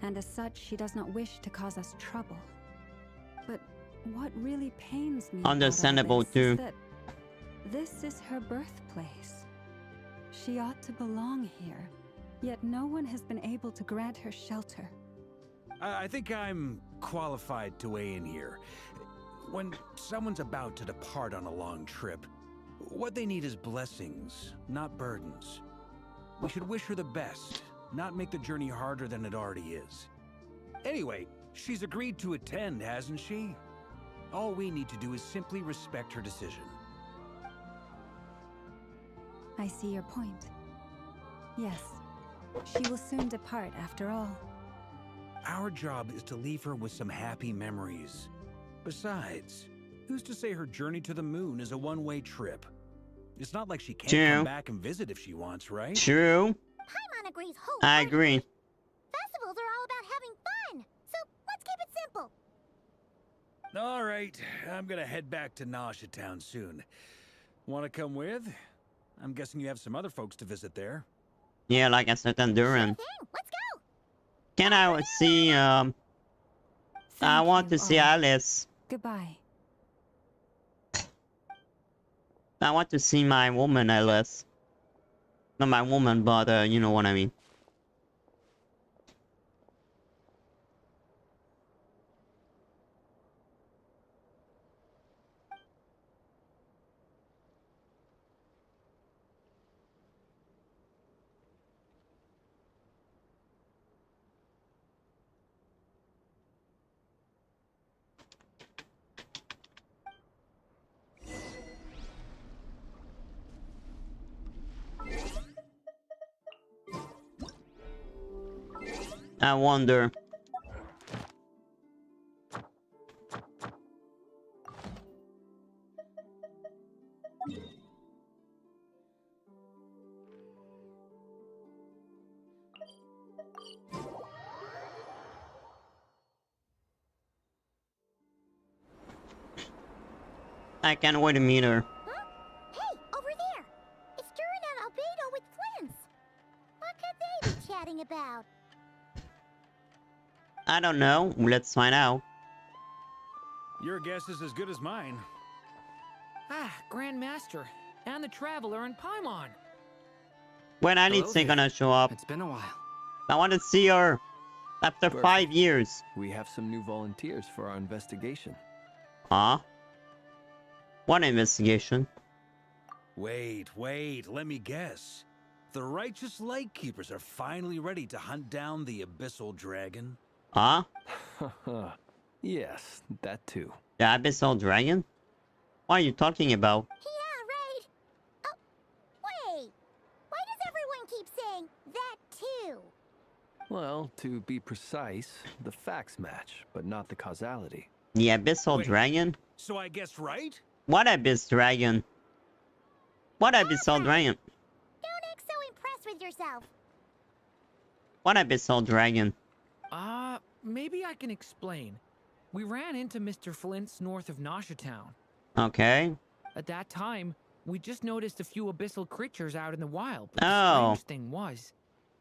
and as such, she does not wish to cause us trouble. But what really pains me Understandable about all this too. is that this is her birthplace. She ought to belong here, yet no one has been able to grant her shelter. I think I'm qualified to weigh in here. When someone's about to depart on a long trip, what they need is blessings, not burdens. We should wish her the best, not make the journey harder than it already is. Anyway, she's agreed to attend, hasn't she? All we need to do is simply respect her decision. I see your point. Yes, she will soon depart after all. Our job is to leave her with some happy memories. Besides, who's to say her journey to the moon is a one-way trip? It's not like she can't True. come back and visit if she wants, right? True. Paimon agrees I wholeheartedly. agree. Festivals are all about having fun, so let's keep it simple. All right, I'm gonna head back to Nausea Town soon. Want to come with? I'm guessing you have some other folks to visit there. Yeah, like a certain Durin. Let's go. Can I see, I want to see Alice. Goodbye. I want to see my woman, Alice. Not my woman, but, you know what I mean. I wonder. I can't wait to meet her. Huh? Hey, over there! It's Durin and Albedo with twins! What could they be chatting about? I don't know. Let's find out. Your guess is as good as mine. Ah, Grandmaster. And the Traveler and Paimon. When Hello Alice there. gonna show up? It's been a while. I want to see her. After Perfect. 5 years. We have some new volunteers for our investigation. Huh? What investigation? Wait, let me guess. The righteous Lightkeepers are finally ready to hunt down the Abyssal Dragon? Huh? Yes, that too. The Abyssal Dragon? What are you talking about? Yeah, right! Oh, wait! Why does everyone keep saying that too? Well, to be precise, the facts match, but not the causality. The Abyssal Wait. Dragon? So I guessed right? What Abyss Dragon? What Abyssal Dragon? Don't act so impressed with yourself. What Abyssal Dragon? Maybe I can explain. We ran into Mr. Flint's north of Nausea Town. Okay. At that time, we just noticed a few abyssal creatures out in the wild. But Oh. the strange thing was,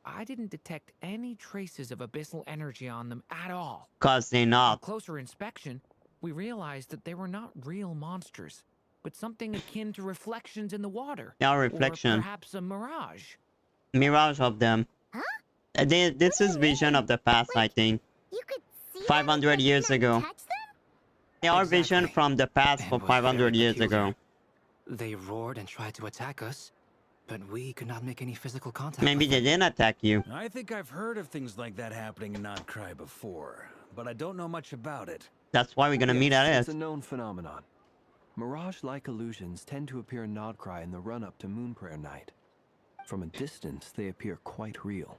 I didn't detect any traces of abyssal energy on them at all. Cause they On not. closer inspection, we realized that they were not real monsters, but something akin to reflections in the water. Yeah, Or reflection. perhaps a mirage. Mirage of them. Huh? This is vision of the past, I think. You could see 500 them, but years not ago. touch them? They are vision Exactly. from the past And for was 500 very years peculiar. ago. They roared and tried to attack us, but we could not make any physical contact. Maybe with they them. didn't attack you. I think I've heard of things like that happening in Nod-krai before, but I don't know much about it. That's why we're gonna meet Yes, Alice. it's a known phenomenon. Mirage-like illusions tend to appear in Nod-krai in the run-up to Moon Prayer Night. From a distance, they appear quite real.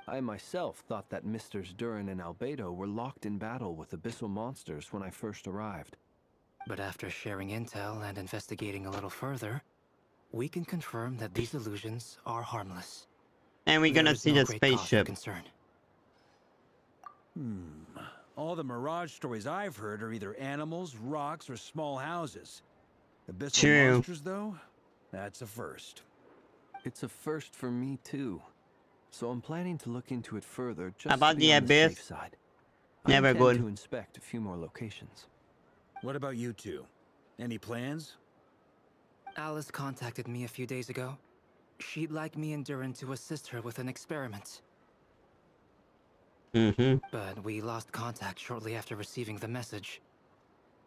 I myself thought that Misters Durin and Albedo were locked in battle with abyssal monsters when I first arrived. But after sharing intel and investigating a little further, we can confirm that these illusions are harmless. And we're There gonna is see no the great cause for spaceship. concern. All the Mirage stories I've heard are either animals, rocks, or small houses. Abyssal True. monsters, though? That's a first. It's a first for me too. So I'm planning to look into it further just About to be the on the abyss? safe side. Never I intend good. to inspect a few more locations. What about you two? Any plans? Alice contacted me a few days ago. She'd like me and Durin to assist her with an experiment. Mm-hmm. But we lost contact shortly after receiving the message.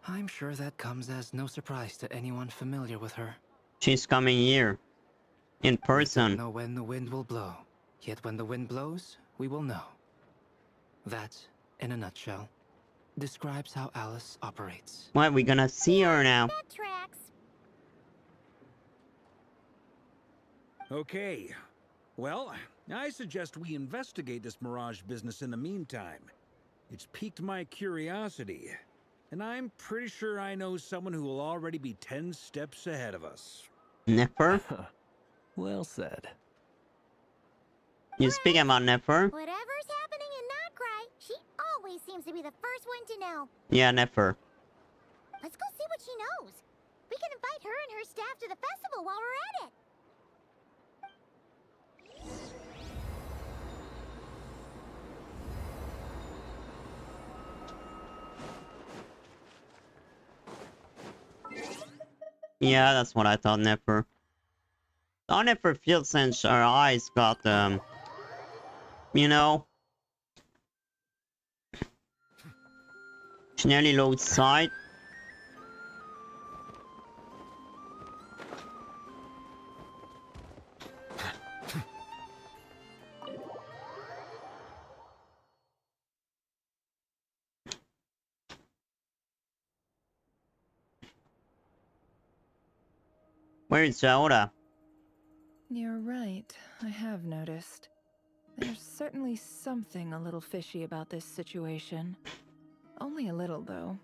I'm sure that comes as no surprise to anyone familiar with her. She's coming here. In We person. don't know when the wind will blow. Yet when the wind blows, we will know. That, in a nutshell, describes how Alice operates. Well, we're gonna see her now. That tracks. Okay. Well, I suggest we investigate this Mirage business in the meantime. It's piqued my curiosity, and I'm pretty sure I know someone who will already be 10 steps ahead of us. Never? Well said. You speaking about Nefer? Whatever's happening in Nod-krai, she always seems to be the first one to know. Yeah, Nefer. Let's go see what she knows. We can invite her and her staff to the festival while we're at it. Yeah, that's what I thought, Nefer. I never feel since her eyes got, you know, she nearly loads sight. Where is Zelda? You're right, I have noticed. There's certainly something a little fishy about this situation. Only a little, though.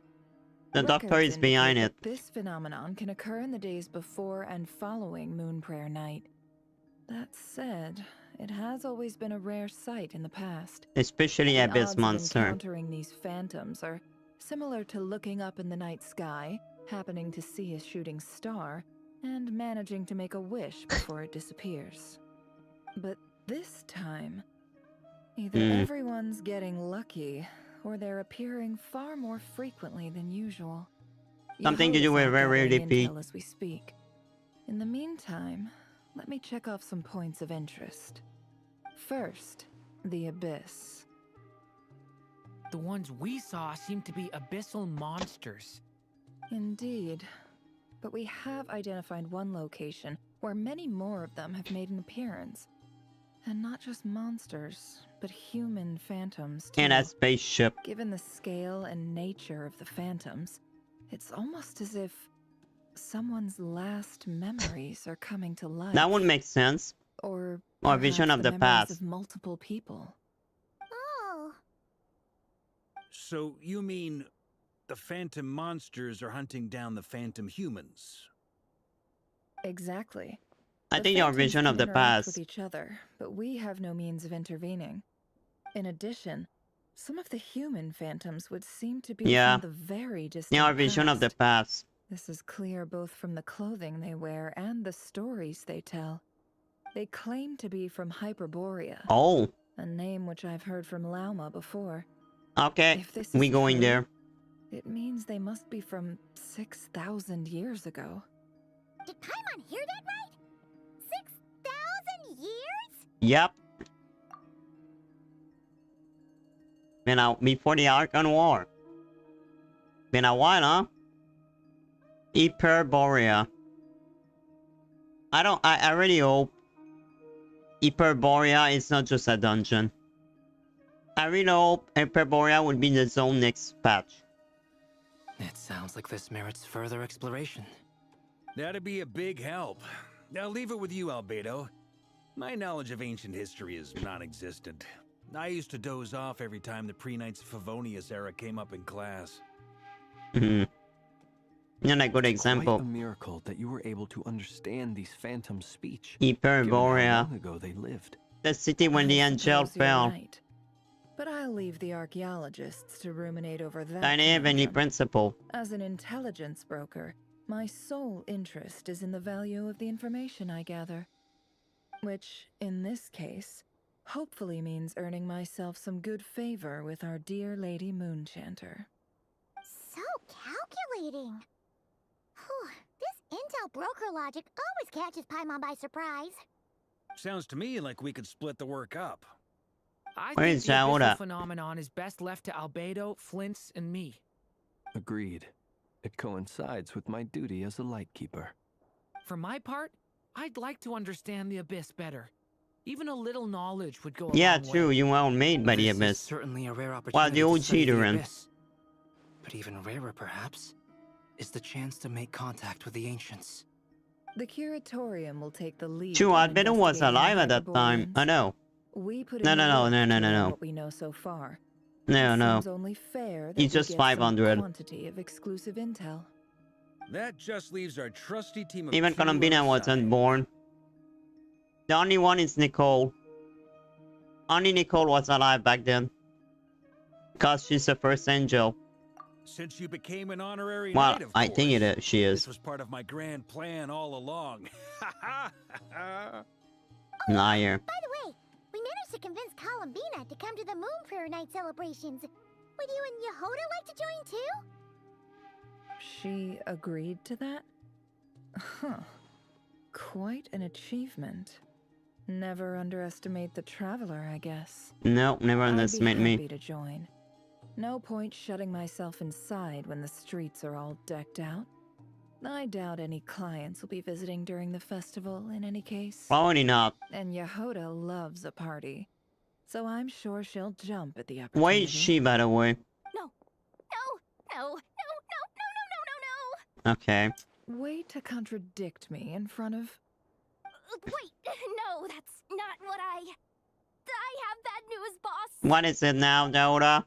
The doctor is behind it. This phenomenon can occur in the days before and following Moon Prayer Night. That said, it has always been a rare sight in the past. Especially Abyss Monster. Monster. Encountering these phantoms are similar to looking up in the night sky, happening to see a shooting star, and managing to make a wish before it disappears. But this time, either everyone's getting lucky, or they're appearing far more frequently than usual. Something to do with very repeat. As we speak. In the meantime, let me check off some points of interest. First, the Abyss. The ones we saw seem to be abyssal monsters. Indeed. But we have identified one location where many more of them have made an appearance. And not just monsters, but human phantoms too. And a spaceship. Given the scale and nature of the phantoms, it's almost as if someone's last memories are coming to life. That would make sense. Or a vision of the past. Of multiple people. Oh. So you mean the phantom monsters are hunting down the phantom humans? Exactly. I think your vision of the past. With each other, but we have no means of intervening. In addition, some of the human phantoms would seem to be from the very distant our vision of the past. This is clear both from the clothing they wear and the stories they tell. They claim to be from Hyperborea. Oh. A name which I've heard from Lauma before. Okay, we going there. It means they must be from 6,000 years ago. Did Paimon hear that right? 6,000 years? Yep. Been out before the Archon War. Been a while, huh? Hyperborea. I really hope Hyperborea is not just a dungeon. I really hope Hyperborea will be the zone next patch. It sounds like this merits further exploration. That'd be a big help. I'll leave it with you, Albedo. My knowledge of ancient history is non-existent. I used to doze off every time the pre-Knights of Favonius era came up in class. And a good example. Quite a miracle that you were able to understand these phantoms' speech. Hyperborea. How long ago they lived. The city when the angel fell. Right. But I'll leave the archaeologists to ruminate over that. Dynamic principle. As an intelligence broker, my sole interest is in the value of the information I gather. Which, in this case, hopefully means earning myself some good favor with our dear Lady Moonchanter. So calculating. Whew, this intel broker logic always catches Paimon by surprise. Sounds to me like we could split the work up. I think the abyssal phenomenon is best left to Albedo, Flint's, and me. Agreed. It coincides with my duty as a lightkeeper. For my part, I'd like to understand the Abyss better. Even a little knowledge would go a Yeah, long true. way. You were made by the This Abyss. is certainly a rare opportunity. Well, the old to study the Durin. Abyss. But even rarer, perhaps, is the chance to make contact with the ancients. The curatorium will take the lead. True, Albedo was alive at that time. I know. We put No. What we know so far. No. Seems only fair that He's we just get 500. some quantity of exclusive intel. That just leaves our trusty team of Even two on Colombina our wasn't side. born. The only one is Nicole. Only Nicole was alive back then. Because she's the first angel. Since you became an honorary Well, knight, of I course. think it is. She is. This was part of my grand plan all along. Liar. By the way, we managed to convince Columbina to come to the Moon Prayer Night celebrations. Would you and Yehoda like to join too? She agreed to that? Huh. Quite an achievement. Never underestimate the traveler, I guess. No, never underestimate me. I'd be happy to join. No point shutting myself inside when the streets are all decked out. I doubt any clients will be visiting during the festival in any case. Probably not. And Yehoda loves a party. So I'm sure she'll jump at the opportunity. Where is she, by the way? No. No. Okay. Way to contradict me in front of... Wait, no, that's not what I have bad news, boss. What is it now, Yoda?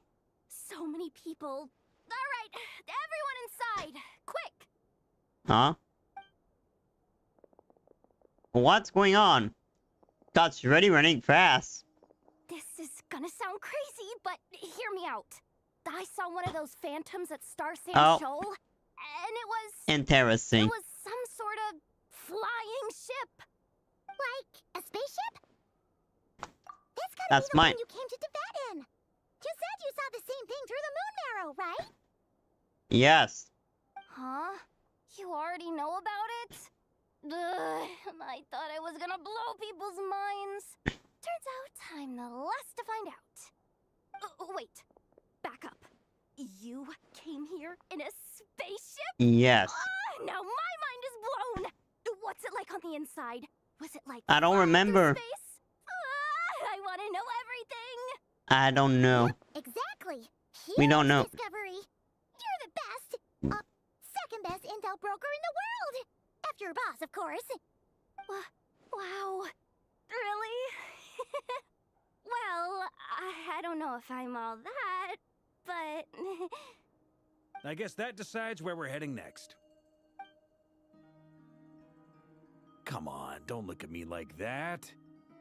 So many people. All right, everyone inside, quick. Huh? What's going on? God, she's already running fast. This is gonna sound crazy, but hear me out. I saw one of those phantoms at Star Sand Shoal, and it was... Interesting. It was some sort of flying ship. Like a spaceship? That's mine. One you came to Tibet in. You said you saw the same thing through the moon marrow, right? Yes. Huh? You already know about it? I thought I was gonna blow people's minds. Turns out I'm the last to find out. Wait. Back up. You came here in a spaceship? Yes. Now my mind is blown. What's it like on the inside? Was it like I don't remember. space? I want to know everything. I don't know. Exactly. We don't know. Discovery. You're the best. Second best intel broker in the world. After your boss, of course. Wow. Really? Well, I don't know if I'm all that, but... I guess that decides where we're heading next. Come on, don't look at me like that.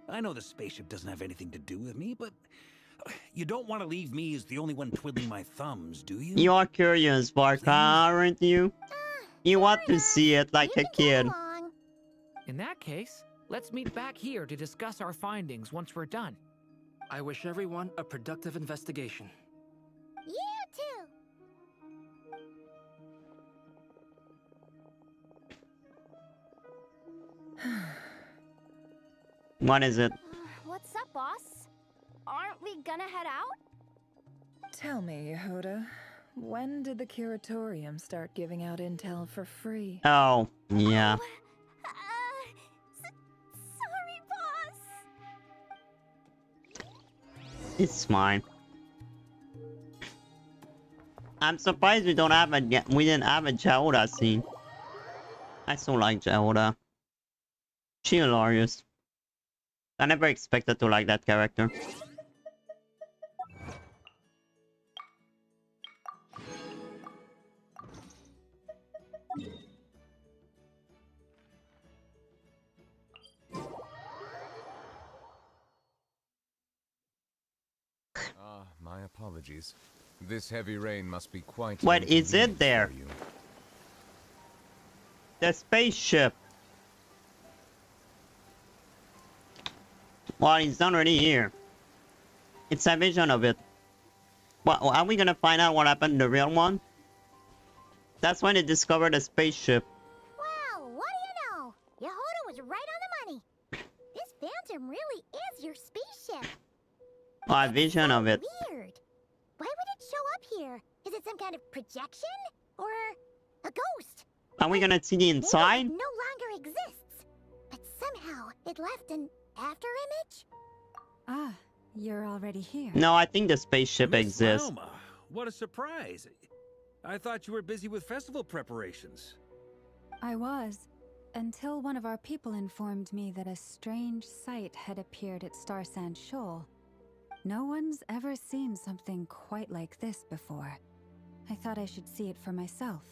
I know the spaceship doesn't have anything to do with me, but you don't want to leave me as the only one twiddling my thumbs, do you? You are curious, Barca, aren't you? You want to see it like a kid. In that case, let's meet back here to discuss our findings once we're done. I wish everyone a productive investigation. You too. What is it? What's up, boss? Aren't we gonna head out? Tell me, Yehoda, when did the curatorium start giving out intel for free? Oh, yeah. Sorry, boss. It's fine. I'm surprised we don't have a we didn't have a Yehoda scene. I still like Yehoda. She's hilarious. I never expected to like that character. My apologies. This heavy rain must be quite... What is it there? The spaceship. Well, it's not already here. It's a vision of it. What, are we gonna find out what happened to the real one? That's when they discovered the spaceship. Well, what do you know? Yehoda was right on the money. This phantom really is your spaceship. Oh, a vision of it. Weird. Why would it show up here? Is it some kind of projection? Or a ghost? Are we gonna see the inside? Maybe it no longer exists. But somehow it left an after image? Ah, you're already here. No, I think the spaceship Miss exists. Lauma, what a surprise. I thought you were busy with festival preparations. I was, until one of our people informed me that a strange sight had appeared at Star Sand Shoal. No one's ever seen something quite like this before. I thought I should see it for myself.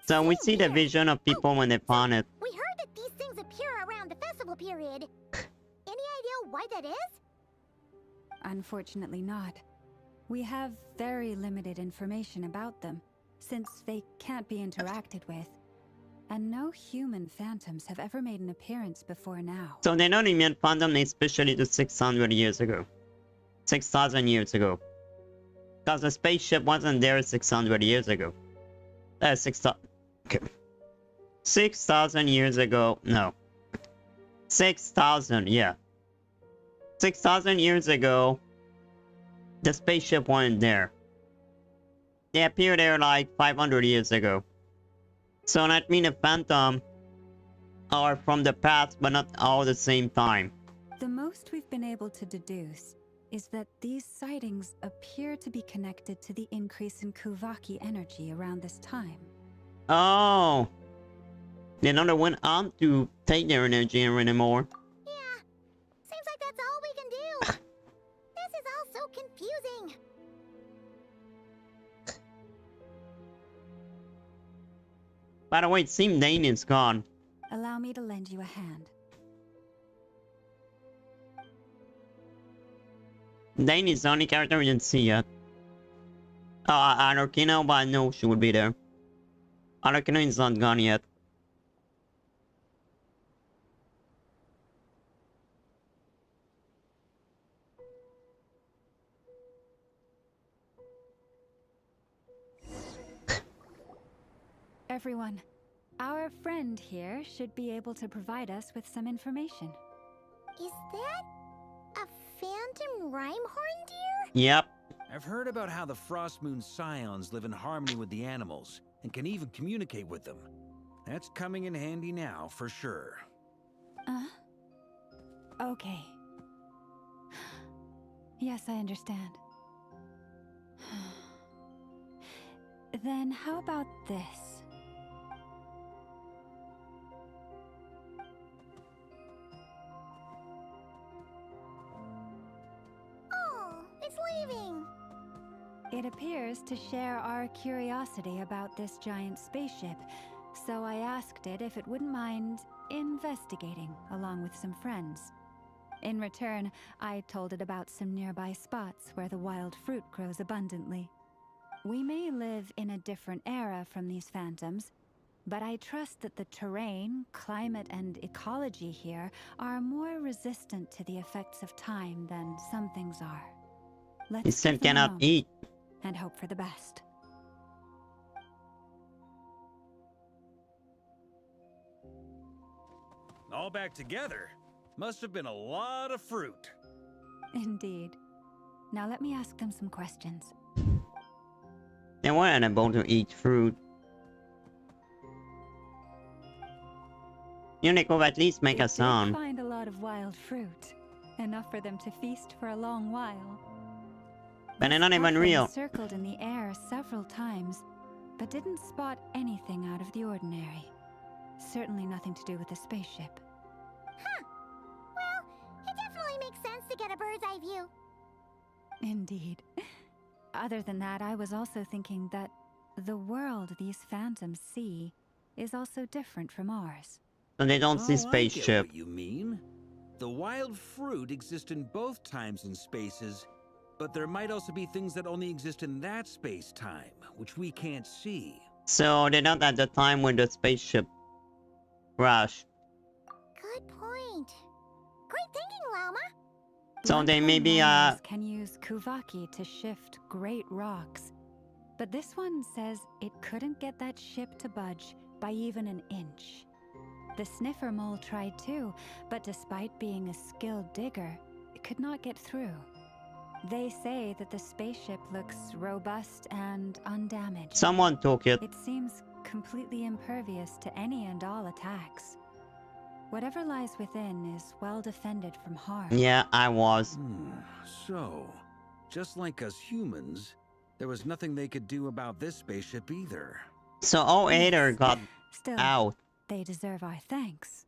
So we see the vision of people when they found it. We heard that these things appear around the festival period. Any idea why that is? unfortunately not. We have very limited information about them, since they can't be interacted with. And no human phantoms have ever made an appearance before now. So they're not even phantom, especially to 600 years ago. 6,000 years ago. Because the spaceship wasn't there 600 years ago. 6,000... Okay. 6,000 years ago... No. 6,000, yeah. 6,000 years ago, the spaceship wasn't there. They appeared there like 500 years ago. So that means the phantom are from the past, but not all the same time. The most we've been able to deduce is that these sightings appear to be connected to the increase in Kuvaki energy around this time. Oh! They never went on to take their energy anymore. Yeah, seems like that's all we can do. This is all so confusing. By the way, it seems Dane is gone. Allow me to lend you a hand. Dane is the only character we didn't see yet. Oh, Arokino, but I know she would be there. Arokino is not gone yet. Everyone, our friend here should be able to provide us with some information. Is that a phantom Rhyhorn deer? Yep. I've heard about how the Frost Moon Scions live in harmony with the animals and can even communicate with them. That's coming in handy now, for sure. Okay. Yes, I understand. Then how about this? It appears to share our curiosity about this giant spaceship, so I asked it if it wouldn't mind investigating along with some friends. In return, I told it about some nearby spots where the wild fruit grows abundantly. We may live in a different era from these phantoms, but I trust that the terrain, climate, and ecology here are more resistant to the effects of time than some things are. He still cannot eat. And hope for the best. All back together? Must have been a lot of fruit. Indeed. Now let me ask them some questions. They weren't able to eat fruit. You could at least make a sound. They find a lot of wild fruit. Enough for them to feast for a long while. But they're not even real. Circled in the air several times, but didn't spot anything out of the ordinary. Certainly nothing to do with the spaceship. Huh. Well, it definitely makes sense to get a bird's eye view. Indeed. Other than that, I was also thinking that the world these phantoms see is also different from ours. So they don't see spaceship. I get what you mean. The wild fruit exist in both times and spaces. But there might also be things that only exist in that space-time, which we can't see. So they're not at the time when the spaceship crashed. Good point. Great thinking, Lauma. So they maybe can use Kuvaki to shift great rocks. But this one says it couldn't get that ship to budge by even an inch. The sniffer mole tried too, but despite being a skilled digger, it could not get through. They say that the spaceship looks robust and undamaged. Someone took it. It seems completely impervious to any and all attacks. Whatever lies within is well defended from harm. Yeah, I was. So, just like us humans, there was nothing they could do about this spaceship either. So all Aether got out. They deserve our thanks.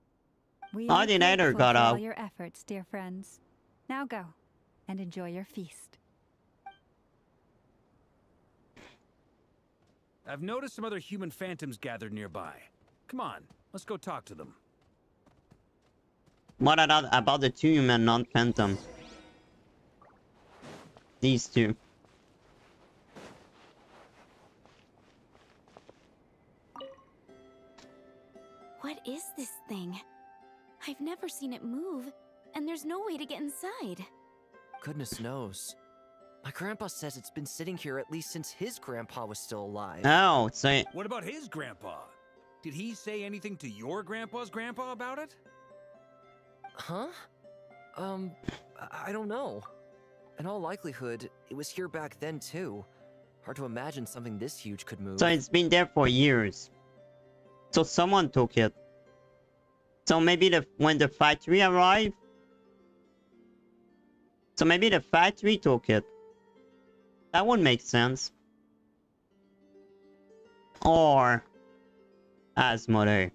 We All are the Aether grateful got for all out. your efforts, dear friends. Now go and enjoy your feast. I've noticed some other human phantoms gathered nearby. Come on, let's go talk to them. What about the two human non-phantom? These two. What is this thing? I've never seen it move, and there's no way to get inside. Goodness knows. My grandpa says it's been sitting here at least since his grandpa was still alive. Oh, so... What about his grandpa? Did he say anything to your grandpa's grandpa about it? Huh? I don't know. In all likelihood, it was here back then too. Hard to imagine something this huge could move. So it's been there for years. So someone took it. So maybe when the factory arrived. So maybe the factory took it. That would make sense. Or Asmodee.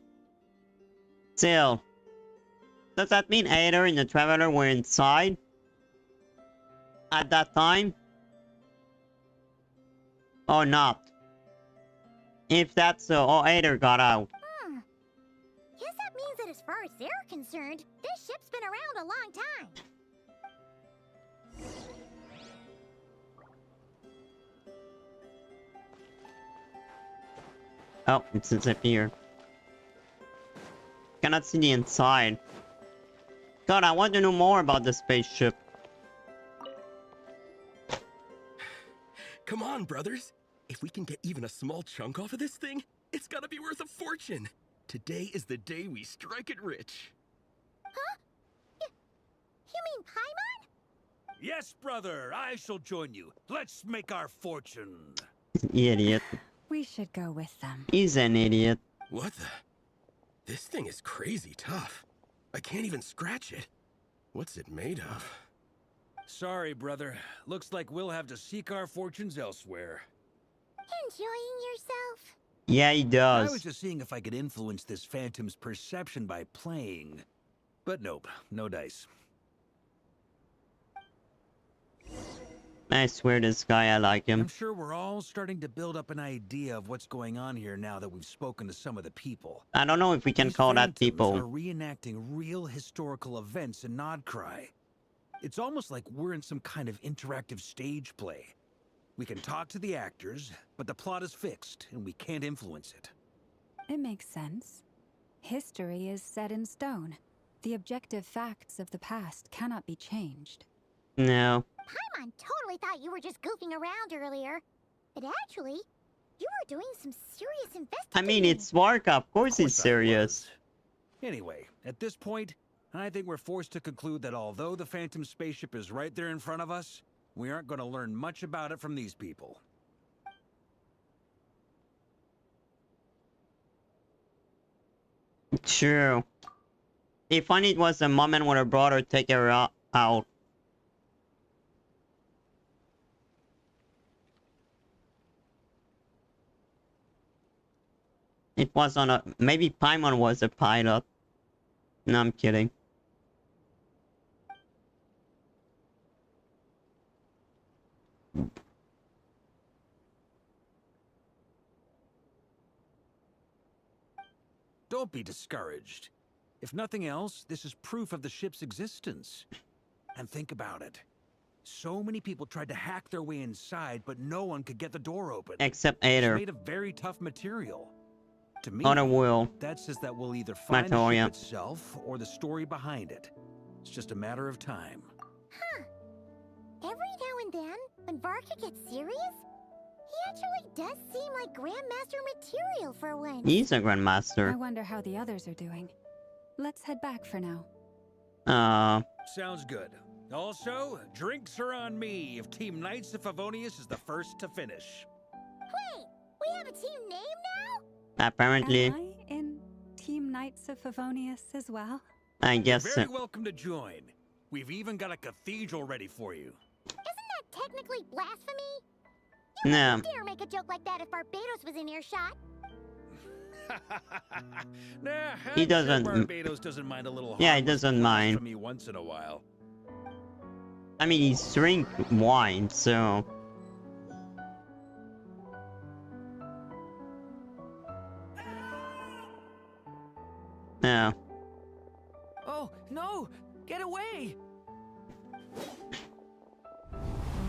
Still, does that mean Aether and the Traveler were inside at that time? Or not? If that's so, or Aether got out. Guess that means that as far as they're concerned, this ship's been around a long time. Oh, it's disappeared. Cannot see the inside. God, I want to know more about the spaceship. Come on, brothers. If we can get even a small chunk off of this thing, it's gotta be worth a fortune. Today is the day we strike it rich. Huh? You mean Paimon? Yes, brother. I shall join you. Let's make our fortune. Idiot. We should go with them. He's an idiot. What the? This thing is crazy tough. I can't even scratch it. What's it made of? Sorry, brother. Looks like we'll have to seek our fortunes elsewhere. Enjoying yourself? Yeah, he does. I was just seeing if I could influence this phantom's perception by playing. But nope, no dice. I swear this guy, I like him. I'm sure we're all starting to build up an idea of what's going on here now that we've spoken to some of the people. I don't know if we can These call that phantoms people. are reenacting real historical events in Nod-krai. It's almost like we're in some kind of interactive stage play. We can talk to the actors, but the plot is fixed, and we can't influence it. It makes sense. History is set in stone. The objective facts of the past cannot be changed. No. Paimon totally thought you were just goofing around earlier. But actually, you were doing some serious investigating. I mean, it's Varka. Of course he's serious. Anyway, at this point, I think we're forced to conclude that although the Phantom spaceship is right there in front of us, we aren't going to learn much about it from these people. True. If only it was the moment when her brother take her out. It was on a... Maybe Paimon was a pilot. No, I'm kidding. Don't be discouraged. If nothing else, this is proof of the ship's existence. And think about it. So many people tried to hack their way inside, but no one could get the door open. Except Aether. It's made of very tough material. To me, On a wheel. that says that we'll either find the Material. ship itself or the story behind it. It's just a matter of time. Huh. Every now and then, when Varka gets serious, he actually does seem like Grandmaster material for once. He's a I Grandmaster. wonder how the others are doing. Let's head back for now. Sounds good. Also, drinks are on me if Team Knights of Favonius is the first to finish. Wait, we have a team name now? Apparently. Am I in Team Knights of Favonius as well? I guess You're so. very welcome to join. We've even got a cathedral ready for you. Isn't that technically blasphemy? You No. wouldn't dare make a joke like that if Barbados was in earshot. Nah, He I'm doesn't- Sure Barbados doesn't mind a little. Yeah, he harmless doesn't mind. blasphemy once in a while. I mean, he's drink wine, so... No. Oh, no! Get away!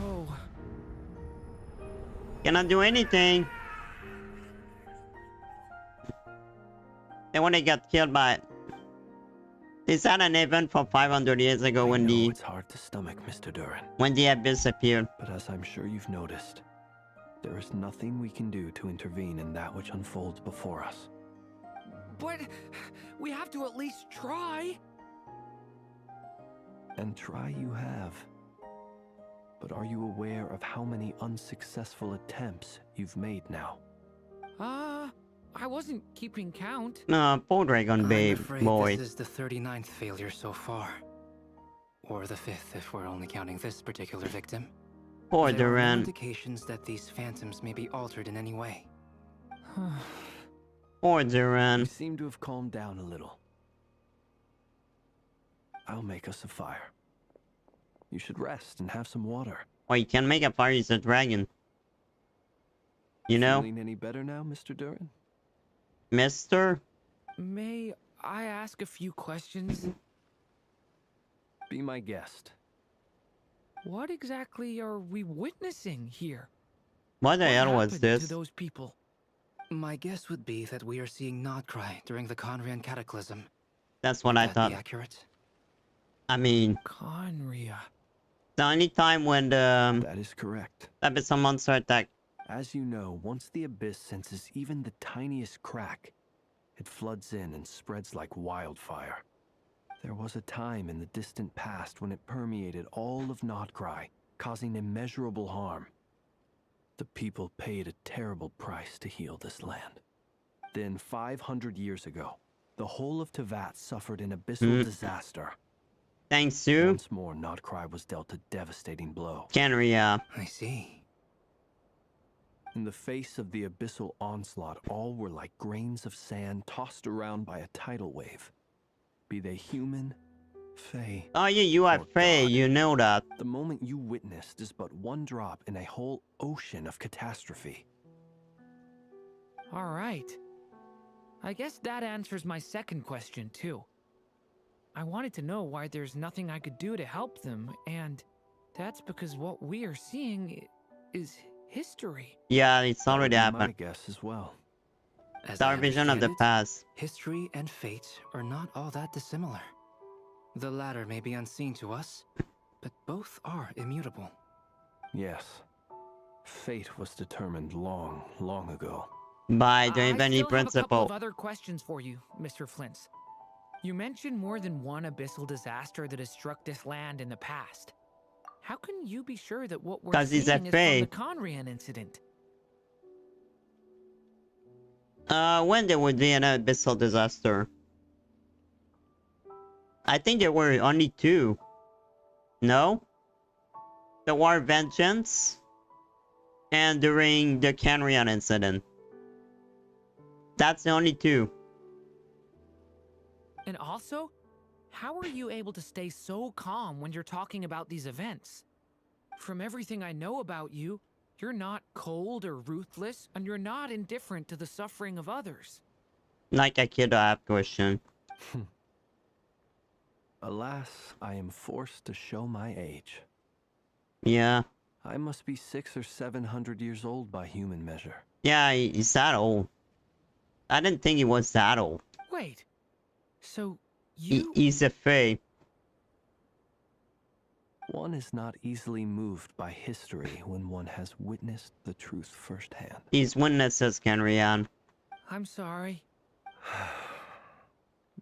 Oh, Cannot do anything. And when they got killed by... Is that an event from 500 years ago when the... It's hard to stomach, Mr. Durin. When the abyss appeared. But as I'm sure you've noticed, there is nothing we can do to intervene in that which unfolds before us. But we have to at least try. And try you have. But are you aware of how many unsuccessful attempts you've made now? I wasn't keeping count. No, poor Dragon Babe, boy. This is the 39th failure so far. Or the 5th if we're only counting this particular victim. Poor There are no Durin. indications that these phantoms may be altered in any way. Poor Durin. You seem to have calmed down a little. I'll make us a fire. You should rest and have some water. Oh, you can make a fire, he's a dragon. You know? Feeling any better now, Mr. Durin? Mister? May I ask a few questions? Be my guest. What exactly are we witnessing here? What the hell was happened this? to those people? My guess would be that we are seeing Nod-krai during the Conrian cataclysm. That's what I Would that thought. be accurate? I mean... Conria. The only time when the... That is correct. Abyss monster attack. As you know, once the abyss senses even the tiniest crack, it floods in and spreads like wildfire. There was a time in the distant past when it permeated all of Nod-krai, causing immeasurable harm. The people paid a terrible price to heal this land. Then 500 years ago, the whole of Teyvat suffered an abyssal disaster. Thanks to... Once more, Nod-krai was dealt a devastating blow. Canria. I see. In the face of the abyssal onslaught, all were like grains of sand tossed around by a tidal wave. Be they human, fae... Oh yeah, you are fae, you know that. The moment you witnessed is but one drop in a whole ocean of catastrophe. Alright. I guess that answers my second question, too. I wanted to know why there's nothing I could do to help them, and that's because what we are seeing is history. Yeah, it's already happened. My guess as well. As It's our I vision of the understand it, past. history and fate are not all that dissimilar. The latter may be unseen to us, but both are immutable. Yes. Fate was determined long, long ago. By the I Infinity still have a couple Principle. of other questions for you, Mr. Flint's. You mentioned more than one abyssal disaster that has struck this land in the past. How can you be sure that what we're 'Cause he's seeing a is fae. from the Conrian incident? When there would be an abyssal disaster? I think there were only two. No? The War Vengeance and during the Canrian incident. That's the only two. And also, how are you able to stay so calm when you're talking about these events? From everything I know about you, you're not cold or ruthless, and you're not indifferent to the suffering of others. Like a kid I have question. Alas, I am forced to show my age. Yeah. I must be 600 or 700 years old by human measure. Yeah, he's that old. I didn't think he was that old. Wait. So, you... He's a fae. One is not easily moved by history when one has witnessed the truth firsthand. He's witnesses, Canrian. I'm sorry.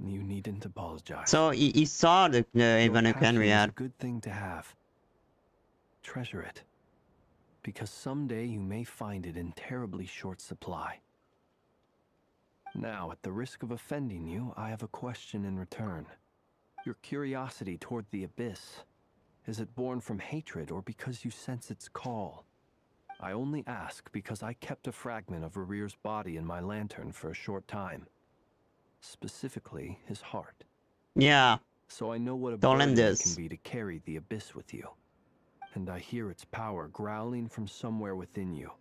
You needn't apologize. So he saw the even a Passion is a Canrian. good thing to have. Treasure it. Because someday you may find it in terribly short supply. Now, at the risk of offending you, I have a question in return. Your curiosity toward the abyss, is it born from hatred or because you sense its call? I only ask because I kept a fragment of Rarir's body in my lantern for a short time. Specifically, his heart. Yeah. So I know what a Don't end burden it this. can be to carry the abyss with you. And I hear its power growling from somewhere within you.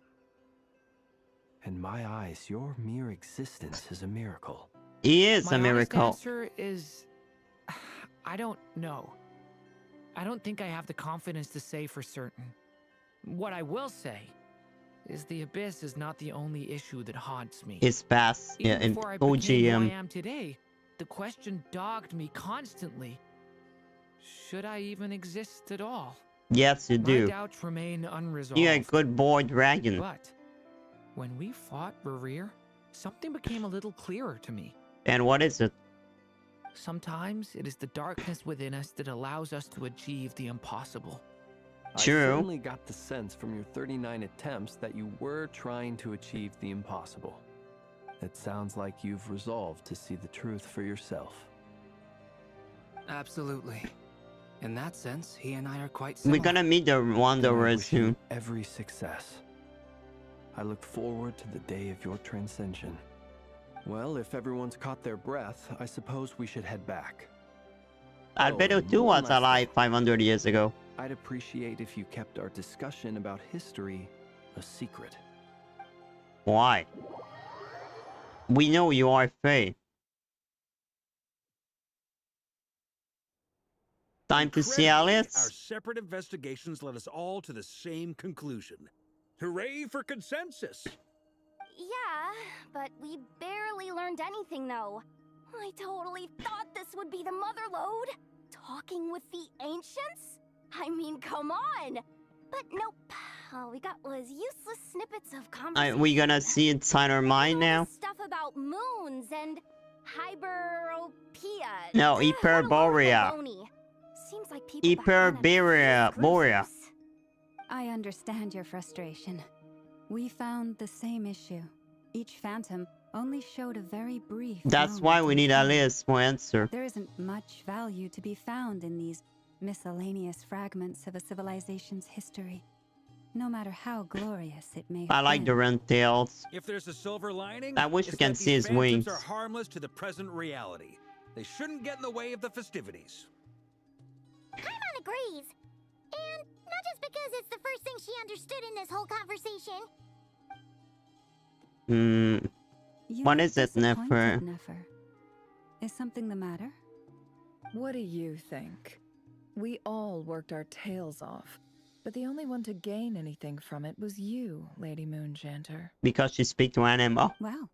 In my eyes, your mere existence is a miracle. He is My a miracle. honest answer is... I don't know. I don't think I have the confidence to say for certain. What I will say is the Abyss is not the only issue that haunts me. His past, yeah, Even in before I became who I OGM. am today, the question dogged me constantly. Should I even exist at all? Yes, you do. My doubts remain unresolved. You're a good boy, Dragon. But when we fought Rerir, something became a little clearer to me. And what is it? Sometimes it is the darkness within us that allows us to achieve the impossible. True. I certainly got the sense from your 39 attempts that you were trying to achieve the impossible. It sounds like you've resolved to see the truth for yourself. Absolutely. In that sense, he and I are quite similar. We're gonna meet the Wanderer soon. Every success. I look forward to the day of your transcension. Well, if everyone's caught their breath, I suppose we should head back. Albedo 2 was alive 500 years ago. I'd appreciate if you kept our discussion about history a secret. Why? We know you are Faye. Time to see Alice? Our separate investigations led us all to the same conclusion. Hooray for consensus! Yeah, but we barely learned anything, though. I totally thought this would be the mother lode. Talking with the ancients? I mean, come on! But nope. All we got was useless snippets of conversation. We gonna see inside her mind now? Stuff about moons and hyperopia. No, Hyperborea. Seems like people Hyperborea. I understand your frustration. We found the same issue. Each phantom only showed a very brief That's why we need Alice for answer. There isn't much value to be found in these miscellaneous fragments of a civilization's history, no matter how glorious it may I have like been. the Ren tails. If there's a silver lining, I wish we it's can that see these his wings. phantoms are harmless to the present reality. They shouldn't get in the way of the festivities. Paimon agrees. And not just because it's the first thing she understood in this whole conversation. What is it, Nefer? Nefer? Is something the matter? What do you think? We all worked our tails off, but the only one to gain anything from it was you, Lady Moonjanter. Because she speak to animal. Well,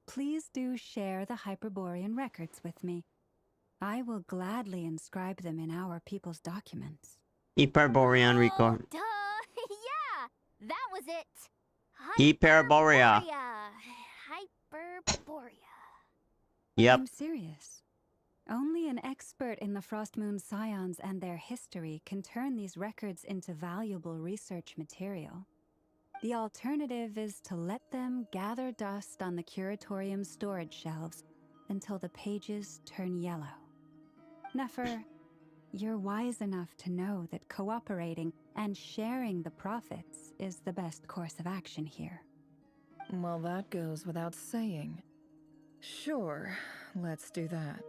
please do share the Hyperborean records with me. I will gladly inscribe them in our people's documents. Hyperborean record. Duh! Yeah! That was it! Hyperborea. Hyperborea. Yep. I'm serious. Only an expert in the Frost Moon Scions and their history can turn these records into valuable research material. The alternative is to let them gather dust on the Curatorium's storage shelves until the pages turn yellow. Nefer, you're wise enough to know that cooperating and sharing the profits is the best course of action here. Well, that goes without saying. Sure, let's do that.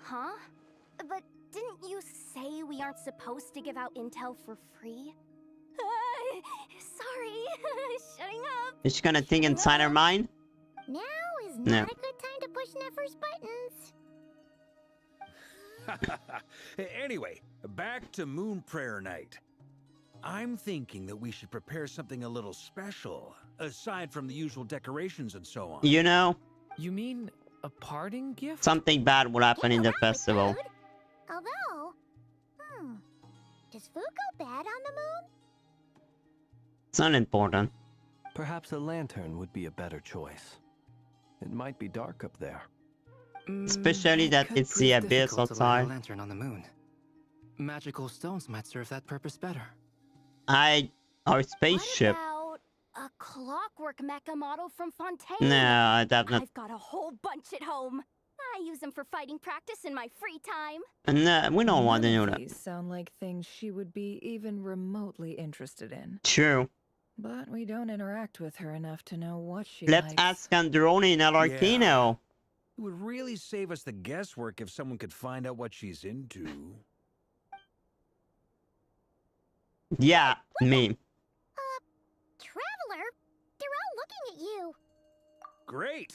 Huh? But didn't you say we aren't supposed to give out intel for free? Sorry, shutting up. Is she gonna think inside her mind? Now is No. not a good time to push Nefer's buttons. Anyway, back to Moon Prayer Night. I'm thinking that we should prepare something a little special, aside from the usual decorations and so on. You know, You mean a parting gift? something bad will happen in the festival. Although, does food go bad on the moon? It's not important. Perhaps a lantern would be a better choice. It might be dark up there. Especially It that could it's the prove abyss difficult to light a outside. lantern on the moon. Magical stones might serve that purpose better. Our spaceship. What about a clockwork mecha model from Fontaine? No, that's not. I've got a whole bunch at home. I use them for fighting practice in my free time. No, we don't want to know that. These sound like things she would be even remotely interested in. True. But we don't interact with her enough to know what she Let's likes. ask Androni and Alarcino. It would really save us the guesswork if someone could find out what she's into. Yeah, me. Traveler, they're all looking at you. Great!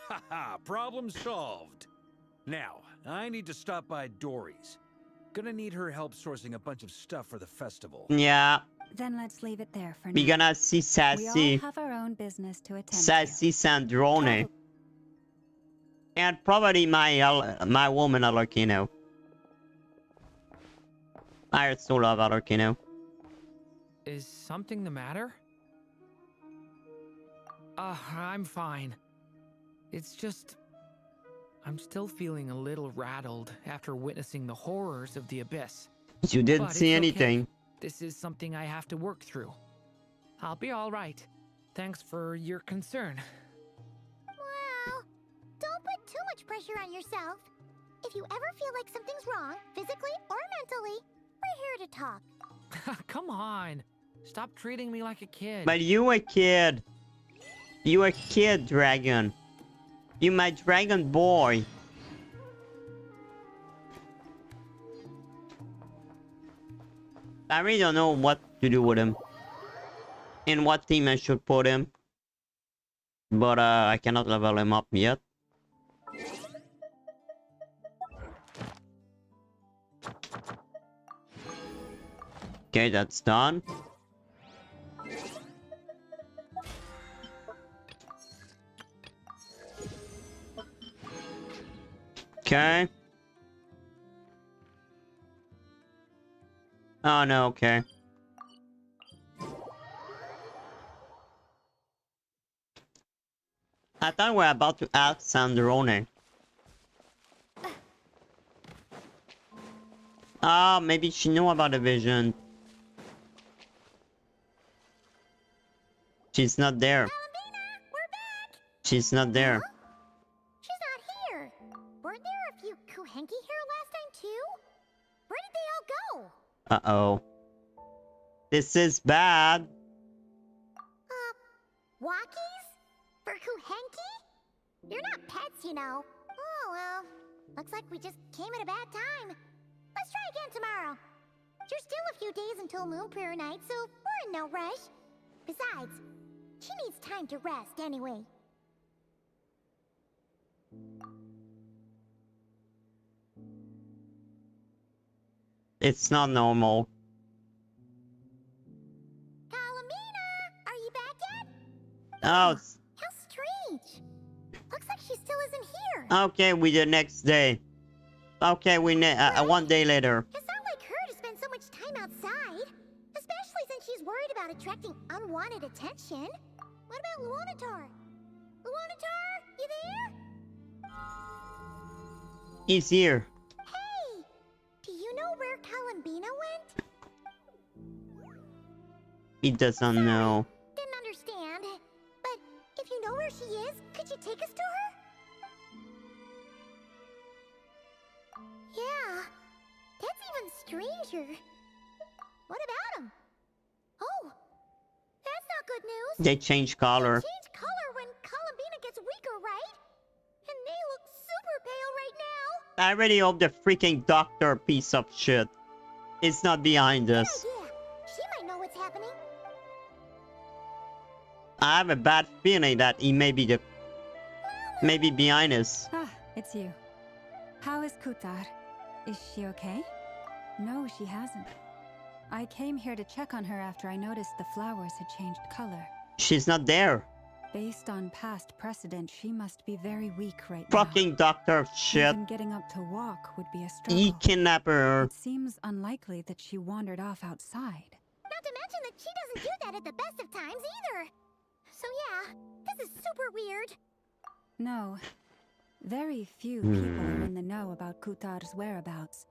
Haha, problem solved. Now, I need to stop by Dory's. Gonna need her help sourcing a bunch of stuff for the festival. Yeah, Then let's leave it there for now. We're gonna see We Sassy. all have our own business to attend Sassy Sandrone. And probably my woman Alarkino. I still love Alarkino. Is something the matter? I'm fine. It's just... I'm still feeling a little rattled after witnessing the horrors of the Abyss. You didn't But see it's anything. okay. This is something I have to work through. I'll be alright. Thanks for your concern. Well, don't put too much pressure on yourself. If you ever feel like something's wrong, physically or mentally, we're here to talk. Come on. Stop treating me like a kid. But you a kid. You a kid, Dragon. You my dragon boy. I really don't know what to do with him. In what team I should put him. But I cannot level him up yet. Okay, that's done. Okay. Oh no, okay. I thought we were about to ask Sandrone. Ah, maybe she knew about the vision. She's not there. She's not there. She's not here. Weren't there a few Kuhenki here last time too? Where did they all go? Uh-oh. This is bad. Walkies? For Kuhenki? You're not pets, you know. Oh, well. Looks like we just came at a bad time. Let's try again tomorrow. There's still a few days until Moon Prayer Night, so we're in no rush. Besides, she needs time to rest anyway. It's not normal. Kalamina, are you back yet? Oh, How strange. Looks like she still isn't here. okay, we the next day. Okay, we one day later. It's not like her to spend so much time outside. Especially since she's worried about attracting unwanted attention. What about Luonatar? Luonatar, you there? He's here. Hey! Do you know where Kalambina went? He doesn't know. Didn't understand. But if you know where she is, could you take us to her? Yeah, that's even stranger. What about him? Oh, that's not good news. They change color. They change color when Kalambina gets weaker, right? And they look super pale right now. I really hope the freaking doctor piece of shit is not behind us. Yeah, she might know what's happening. I have a bad feeling that he may be behind us. Ah, it's you. How is Kutar? Is she okay? No, she hasn't. I came here to check on her after I noticed the flowers had changed color. She's not there. Based on past precedent, she must be very weak right now. Fucking doctor of shit. Even getting up to walk would be a struggle. He kidnapped her. It seems unlikely that she wandered off outside. Not to mention that she doesn't do that at the best of times either. So yeah, this is super weird. No. Very few people are in the know about Kutar's whereabouts.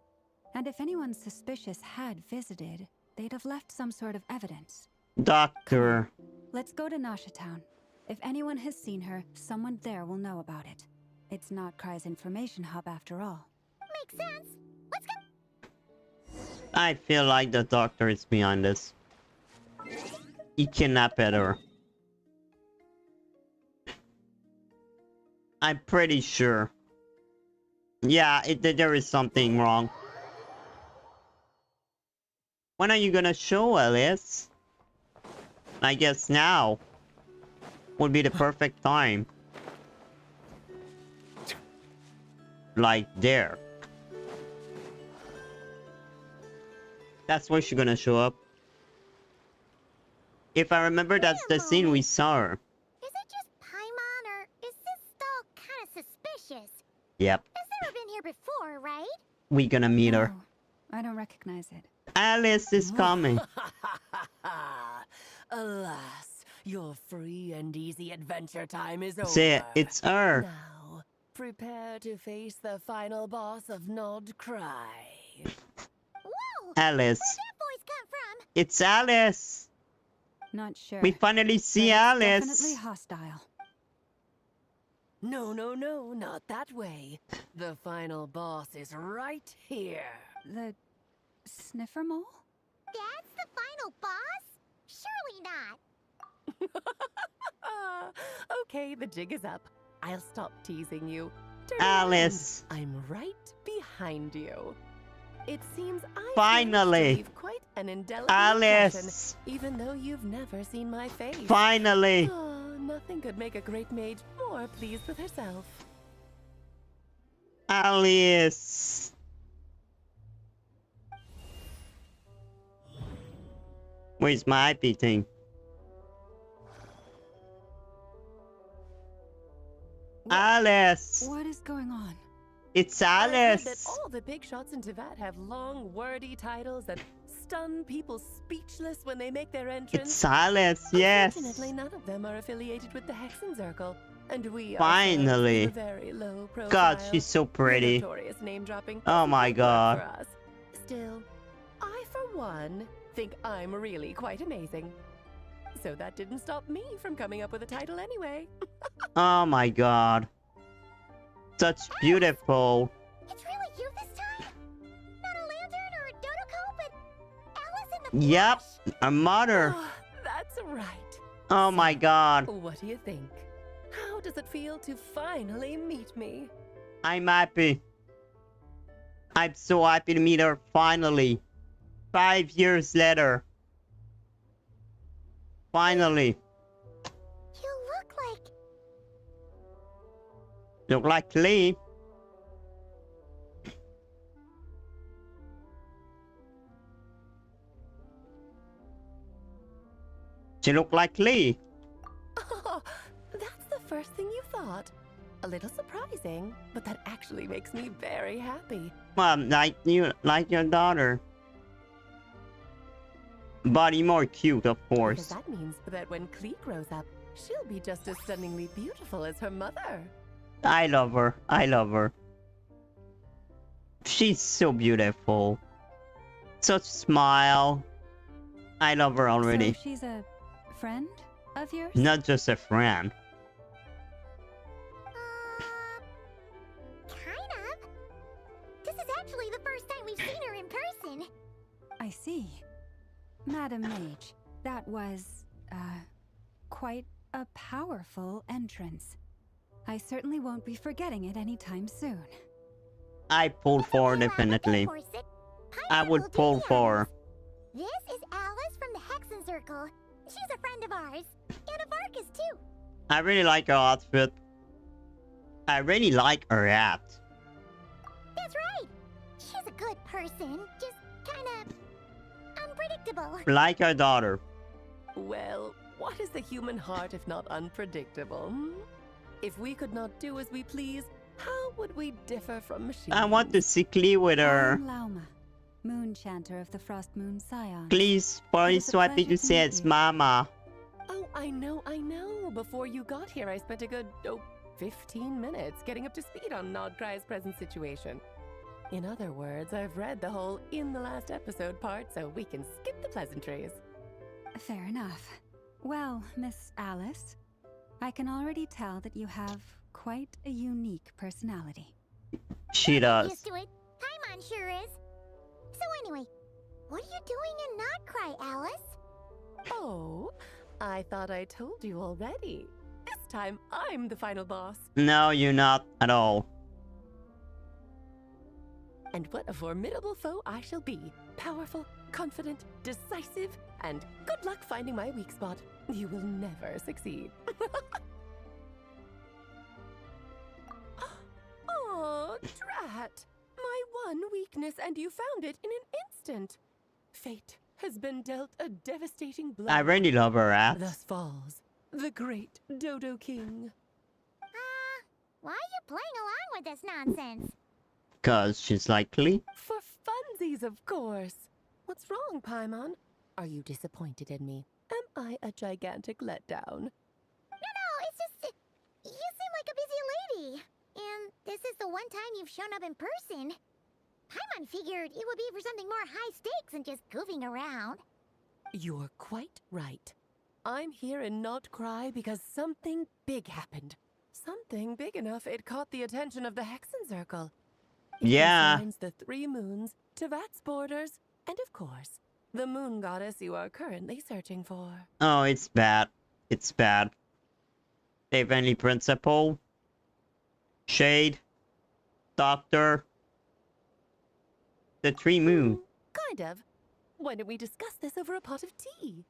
And if anyone suspicious had visited, they'd have left some sort of evidence. Doctor. Let's go to Nasha Town. If anyone has seen her, someone there will know about it. It's Nod-krai's information hub after all. Makes sense. Let's go. I feel like the doctor is behind this. He kidnapped her. I'm pretty sure. Yeah, there is something wrong. When are you gonna show Alice? I guess now would be the perfect time. Like there. That's where she's gonna show up. If I remember, that's the scene we saw. Is it just Paimon, or is this stall kind of suspicious? Yep. It's never been here before, right? We gonna meet her. No, I don't recognize it. Alice is coming. Alas, your free and easy adventure time is over. See, it's her. Now, prepare to face the final boss of Nod-krai. Whoa! Alice. Where'd that voice come from? It's Alice. Not sure. We finally see But Alice. it's definitely hostile. No, not that way. The final boss is right here. The sniffer mole? That's the final boss? Surely not. Okay, the jig is up. I'll stop teasing you. Turn Alice. around. I'm right behind you. It seems I Finally. leave quite an indelible Alice. impression, even though you've never seen my face. Finally. Oh, nothing could make a great mage more pleased with herself. Alice. Where's my IP thing? Alice. What is going on? It's I've heard Alice. that all the big shots in Teyvat have long, wordy titles that stun people speechless when they make their entrance. It's Alice, yes. Unfortunately, none of them are affiliated with the Hexen and we Finally. are very low profile. God, she's so pretty. Notorious name dropping. Oh my God. For us. Still, I for one think I'm really quite amazing. So that didn't stop me from coming up with a title anyway. Oh my God. Such beautiful. It's really you this time? Not a lantern or a Dodoko, but Alice in the Yep, our mother. Oh, that's right. Oh my God. What do you think? How does it feel to finally meet me? I'm happy. I'm so happy to meet her finally. 5 years later. Finally. You look like... Look like Lee. She look like Lee. Oh, that's the first thing you thought. A little surprising, but that actually makes me very happy. Well, like your daughter. Body more cute, of Because course. that means that when Klee grows up, she'll be just as stunningly beautiful as her mother. I love her. I love her. She's so beautiful. Such smile. I love her already. So she's a friend of yours? Not just a friend. Kind of. This is actually the first time we've seen her in person. I see. Madam Mage, that was, quite a powerful entrance. I certainly won't be forgetting it anytime soon. I pull for her, definitely. I would pull for her. This is Alice from the Hexen Circle. She's a friend of ours. And of Arcus, too. I really like her outfit. I really like her hat. That's right. She's a good person. Just kind of unpredictable. Like her daughter. Well, what is the human heart if not unpredictable? If we could not do as we please, how would we differ from machines? I want to see Klee with her. I'm Lauma, Moon Chanter of the Frost Moon Scion. Please, boy, so happy to say it's Mama. Oh, I know. Before you got here, I spent a good, 15 minutes getting up to speed on Nod-krai's present situation. In other words, I've read the whole in the last episode part, so we can skip the pleasantries. Fair enough. Well, Miss Alice, I can already tell that you have quite a unique personality. She does. Used to it. Paimon sure is. So anyway, what are you doing in Nod-krai, Alice? Oh, I thought I told you already. This time, I'm the final boss. No, you're not at all. And what a formidable foe I shall be. Powerful, confident, decisive, and good luck finding my weak spot. You will never succeed. Oh, drat! My one weakness, and you found it in an instant. Fate has been dealt a devastating blow. I really love her ass. Thus falls the great Dodo King. Why are you playing along with this nonsense? Cause she's likely. For funsies, of course. What's wrong, Paimon? Are you disappointed in me? Am I a gigantic letdown? No, it's just... you seem like a busy lady. And this is the one time you've shown up in person. Paimon figured it would be for something more high stakes than just goofing around. You're quite right. I'm here in Nod-krai because something big happened. Something big enough it caught the attention of the Hexen Circle. It concerns the 3 moons, Tevat's borders, and of course, the moon goddess you are currently searching for. Oh, it's bad. It's bad. They've any principal? Shade? Doctor? The 3 moon. Kind of. Why don't we discuss this over a pot of tea?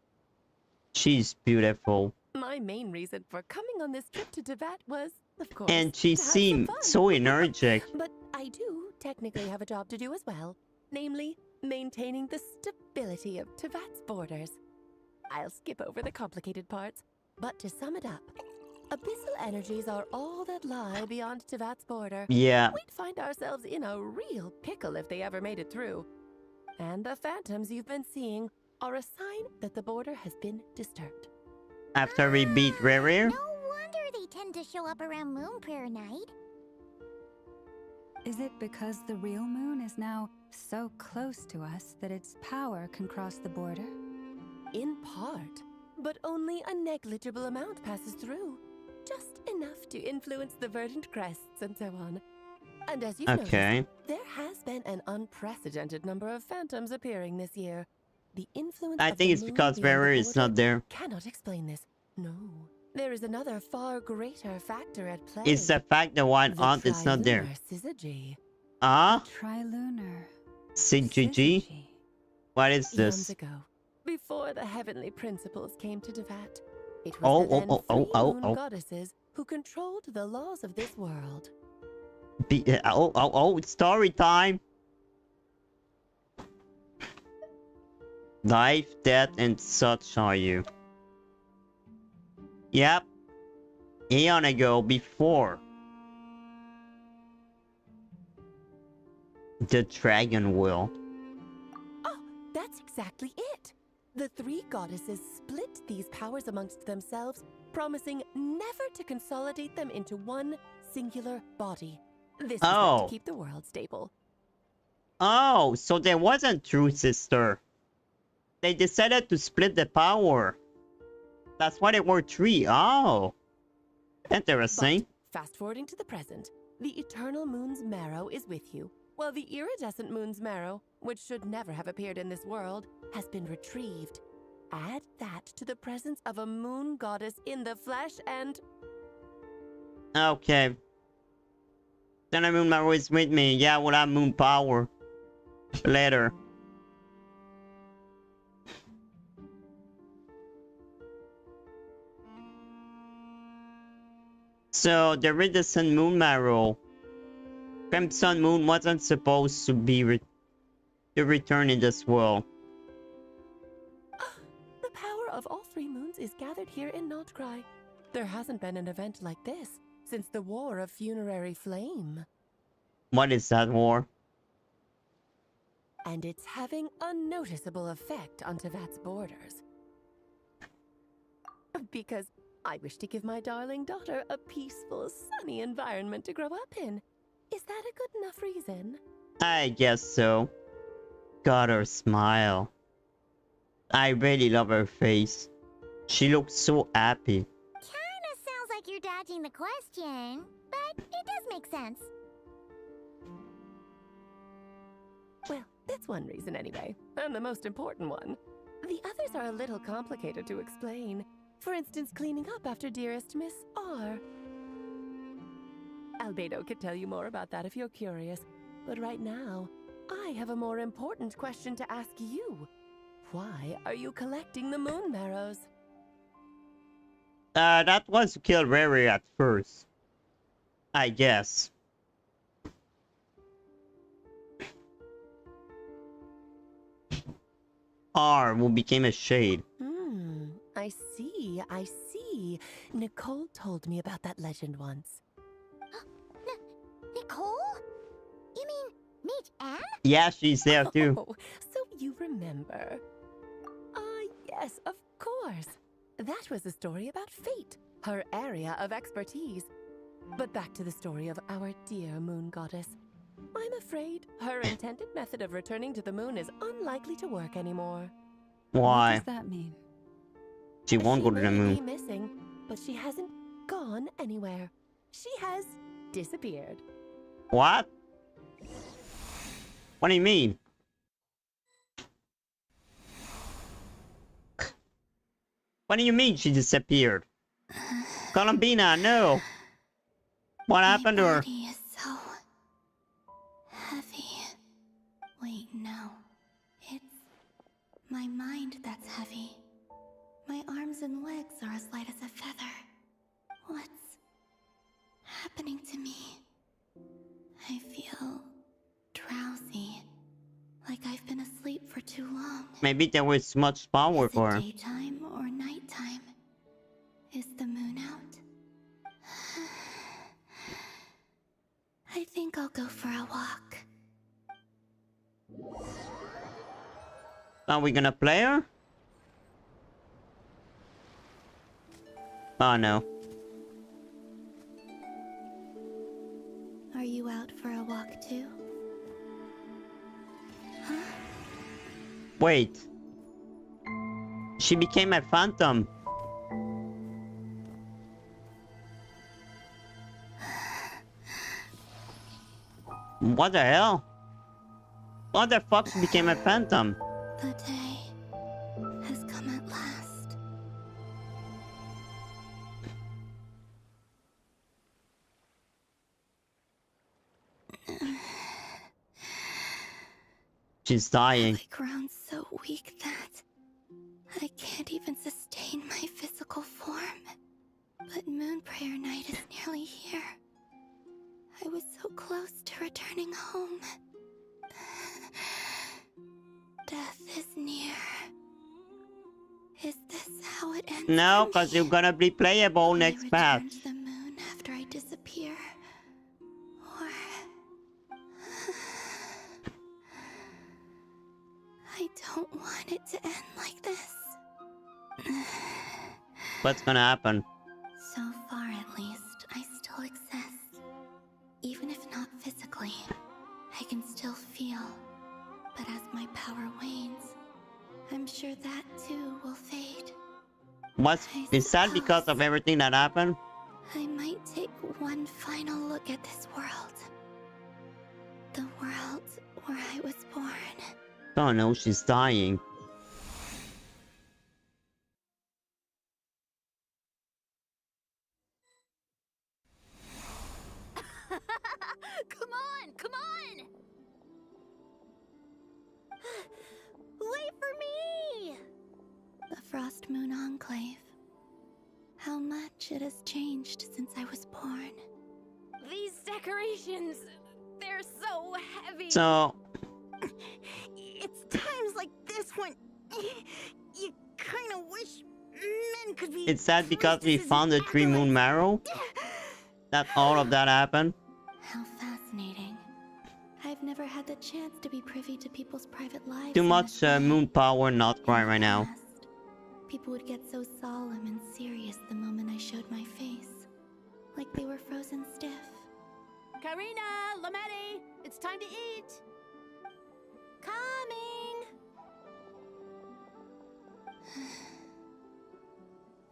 She's beautiful. My main reason for coming on this trip to Tevat was, of course, and she seemed so energetic. But I do technically have a job to do as well. Namely, maintaining the stability of Tevat's borders. I'll skip over the complicated parts, but to sum it up, abyssal energies are all that lie beyond Tevat's border. Yeah. We'd find ourselves in a real pickle if they ever made it through. And the phantoms you've been seeing are a sign that the border has been disturbed. After we beat Rare? No wonder they tend to show up around Moon Prayer Night. Is it because the real moon is now so close to us that its power can cross the border? In part, but only a negligible amount passes through. Just enough to influence the verdant crests and so on. And as you've noticed, there has been an unprecedented number of phantoms appearing this year. The influence I think it's because Rare is not there. Cannot explain this. No. There is another far greater factor at play. It's the fact that one aunt is not there. Ah? Trilunar. Syzygy? What is this? Eons ago, before the heavenly principles came to Tevat, it was the then three moon goddesses who controlled the laws of this world. It's story time. Life, death, and such are you. Yep. Eon ago, before the dragon will. Oh, that's exactly it. The 3 goddesses split these powers amongst themselves, promising never to consolidate them into one singular body. This is meant to keep the world stable. Oh, so there wasn't true sister. They decided to split the power. That's why there were 3. Oh. Interesting. But, fast forwarding to the present, the eternal moon's marrow is with you, while the iridescent moon's marrow, which should never have appeared in this world, has been retrieved. Add that to the presence of a moon goddess in the flesh and... Okay. Then the moon marrow is with me. Yeah, we'll have moon power. Later. So, the iridescent moon marrow. Crimson Moon wasn't supposed to be to return in this world. The power of all 3 moons is gathered here in Nod-krai. There hasn't been an event like this since the War of Funerary Flame. What is that war? And it's having a noticeable effect on Tevat's borders. Because I wish to give my darling daughter a peaceful, sunny environment to grow up in. Is that a good enough reason? I guess so. Got her smile. I really love her face. She looks so happy. Kinda sounds like you're dodging the question, but it does make sense. Well, that's one reason anyway, and the most important one. The others are a little complicated to explain. For instance, cleaning up after dearest Miss R. Albedo could tell you more about that if you're curious, but right now, I have a more important question to ask you. Why are you collecting the moon marrows? That was to kill Rary at first. I guess. R who became a shade. I see, I see. Nicole told me about that legend once. Nicole? You mean Mage Anne? Yeah, she's there too. Oh, so you remember. Yes, of course. That was a story about fate, her area of expertise. But back to the story of our dear moon goddess. I'm afraid her intended method of returning to the moon is unlikely to work anymore. Why? What does that mean? She won't go to the She may moon. be missing, but she hasn't gone anywhere. She has disappeared. What? What do you mean? What do you mean she disappeared? Columbina, no! What happened to her? My body is so heavy. Wait, no. It's my mind that's heavy. My arms and legs are as light as a feather. What's happening to me? I feel drowsy, like I've been asleep for too long. Maybe there was much power for her. Daytime or nighttime? Is the moon out? I think I'll go for a walk. Are we gonna play her? Oh no. Are you out for a walk too? Huh? Wait. She became a phantom. What the hell? What the fuck, she became a phantom? The day has come at last. She's dying. I've grown so weak that I can't even sustain my physical form. But Moon Prayer Night is nearly here. I was so close to returning home. Death is near. Is this how it ends? No, because you're gonna be playable next patch. To the moon after I disappear, or I don't want it to end like this. What's gonna happen? So far, at least, I still exist. Even if not physically, I can still feel. But as my power wanes, I'm sure that too will fade. Is that because of everything that happened? I might take one final look at this world. The world where I was born. Oh no, she's dying. Come on, come on! Wait for me! The Frost Moon Enclave. How much it has changed since I was born. These decorations, they're so heavy. So... It's times like this when you kind of wish men could be... Is that because we found the 3 moon marrow? That all of that happened? How fascinating. I've never had the chance to be privy to people's private lives. Too much moon power, Nod-krai right now. People would get so solemn and serious the moment I showed my face. Like they were frozen stiff. Karina, Lametti, it's time to eat. Coming!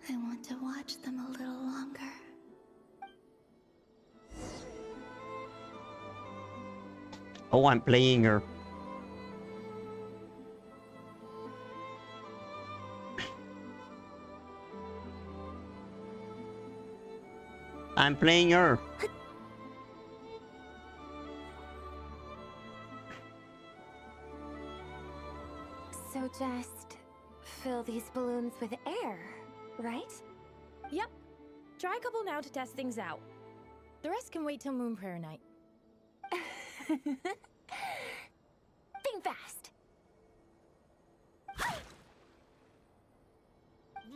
I want to watch them a little longer. Oh, I'm playing her. I'm playing her. So just fill these balloons with air, right? Yep. Try a couple now to test things out. The rest can wait till Moon Prayer Night. Think fast.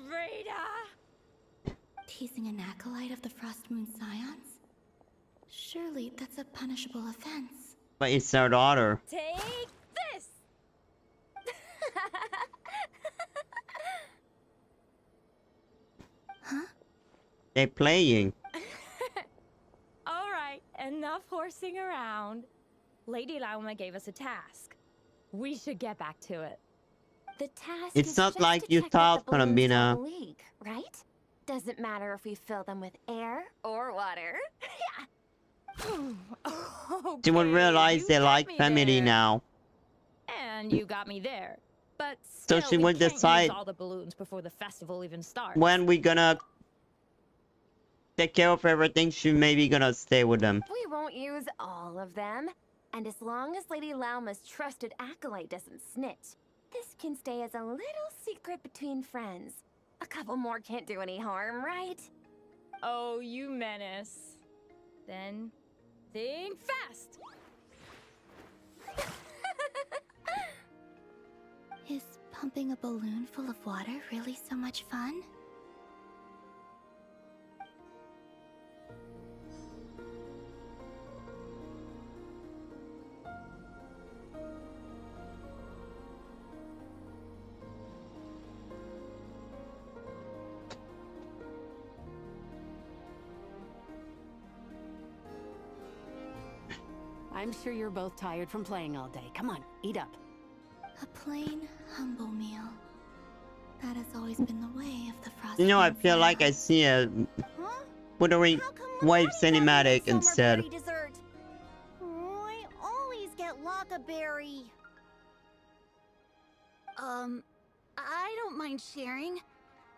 Rita! Teasing an acolyte of the Frost Moon Scions? Surely that's a punishable offense. But it's their daughter. Take this! Huh? They're playing. Alright, enough horsing around. Lady Lauma gave us a task. We should get back to it. The task It's is not just like to you check that thought, the balloons Colombina. don't leak, right? Doesn't matter if we fill them with air or water. She would realize they like family now. And you got me there. But So still, she we would can't decide use all the balloons before the festival even starts. when we gonna take care of everything. She maybe gonna stay with them. We won't use all of them. And as long as Lady Lauma's trusted acolyte doesn't snitch, this can stay as a little secret between friends. A couple more can't do any harm, right? Oh, you menace. Then, think fast! Is pumping a balloon full of water really so much fun? I'm sure you're both tired from playing all day. Come on, eat up. A plain, humble meal. That has always been the way of the Frost. You know, I Moon feel like I see a Wuthering Wave cinematic instead. Dessert. Oh, I always get Lockaberry. I don't mind sharing.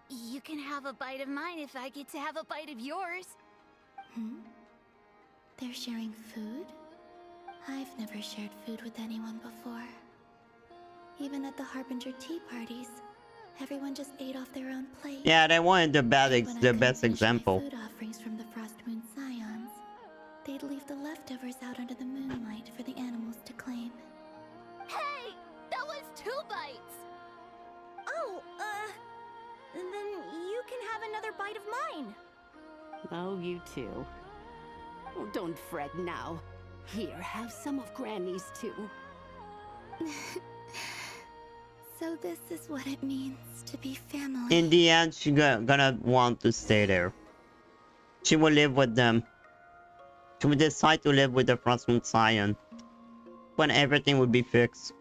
You can have a bite of mine if I get to have a bite of yours. Hmm? They're sharing food? I've never shared food with anyone before. Even at the Harbinger tea parties, everyone just ate off their own plate. Yeah, they wanted the best example. Food offerings from the Frost Moon Scions. They'd leave the leftovers out under the moonlight for the animals to claim. Hey! That was 2 bites! Oh, then you can have another bite of mine. Oh, you too. Oh, don't fret now. Here, have some of Granny's too. So this is what it means to be family. In the end, she gonna want to stay there. She will live with them. She will decide to live with the Frost Moon Scion when everything will be fixed.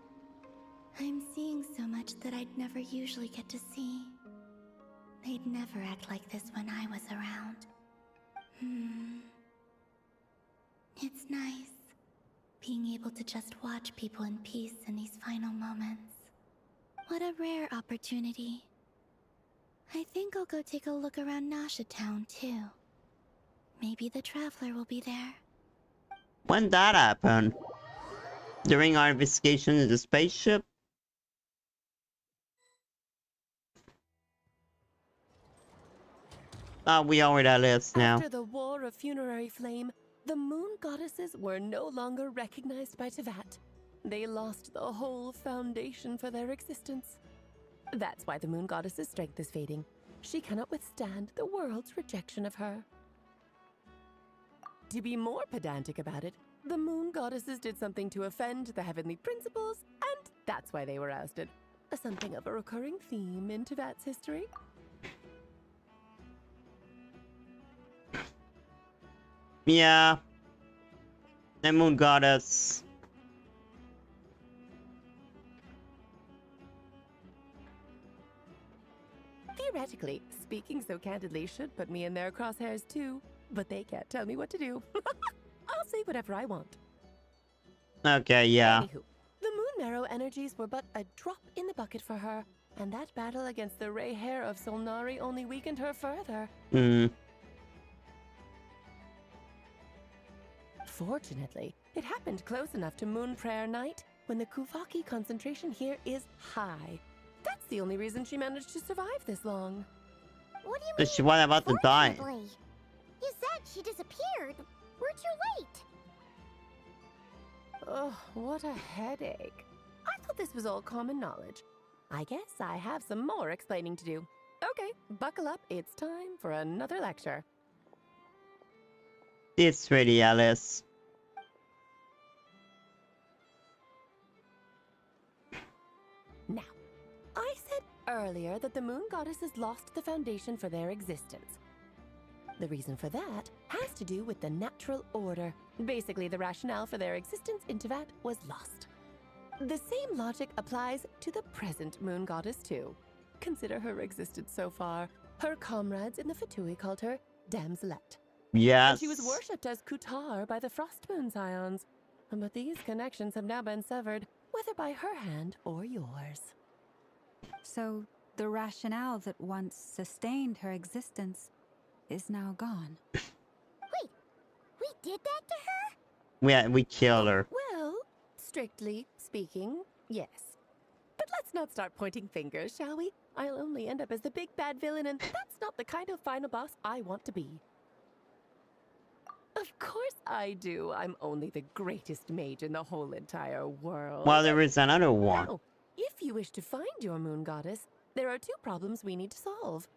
I'm seeing so much that I'd never usually get to see. They'd never act like this when I was around. It's nice, being able to just watch people in peace in these final moments. What a rare opportunity. I think I'll go take a look around Nasha Town, too. Maybe the Traveler will be there. When that happened? During our investigation in the spaceship? We are with Alice now. After the War of Funerary Flame, the Moon Goddesses were no longer recognized by Teyvat. They lost the whole foundation for their existence. That's why the Moon Goddess's strength is fading. She cannot withstand the world's rejection of her. To be more pedantic about it, the Moon Goddesses did something to offend the heavenly principles, and that's why they were ousted. Something of a recurring theme in Teyvat's history. Yeah. The Moon Goddess. Theoretically, speaking so candidly should put me in their crosshairs too, but they can't tell me what to do. I'll say whatever I want. Okay, yeah. Anywho, the Moon Marrow energies were but a drop in the bucket for her, and that battle against the Ray Hair of Solnari only weakened her further. Fortunately, it happened close enough to Moon Prayer Night when the Kuvaki concentration here is high. That's the only reason she managed to survive this long. What do you But she was about to die. mean? You said she disappeared. We're too late. Oh, what a headache. I thought this was all common knowledge. I guess I have some more explaining to do. Okay, buckle up. It's time for another lecture. It's ready, Alice. Now, I said earlier that the moon goddesses lost the foundation for their existence. The reason for that has to do with the natural order. Basically, the rationale for their existence in Teyvat was lost. The same logic applies to the present moon goddess too. Consider her existence so far. Her comrades in the Fatui called her Damselette. Yes. And she was worshipped as Kutar by the Frost Moon Scions. But these connections have now been severed, whether by her hand or yours. So, the rationale that once sustained her existence is now gone. Wait, we did that to her? Yeah, we killed her. Well, strictly speaking, yes. But let's not start pointing fingers, shall we? I'll only end up as the big bad villain, and that's not the kind of final boss I want to be. Of course I do. I'm only the greatest mage in the whole entire world. Well, there is another one. Now, if you wish to find your moon goddess, there are two problems we need to solve.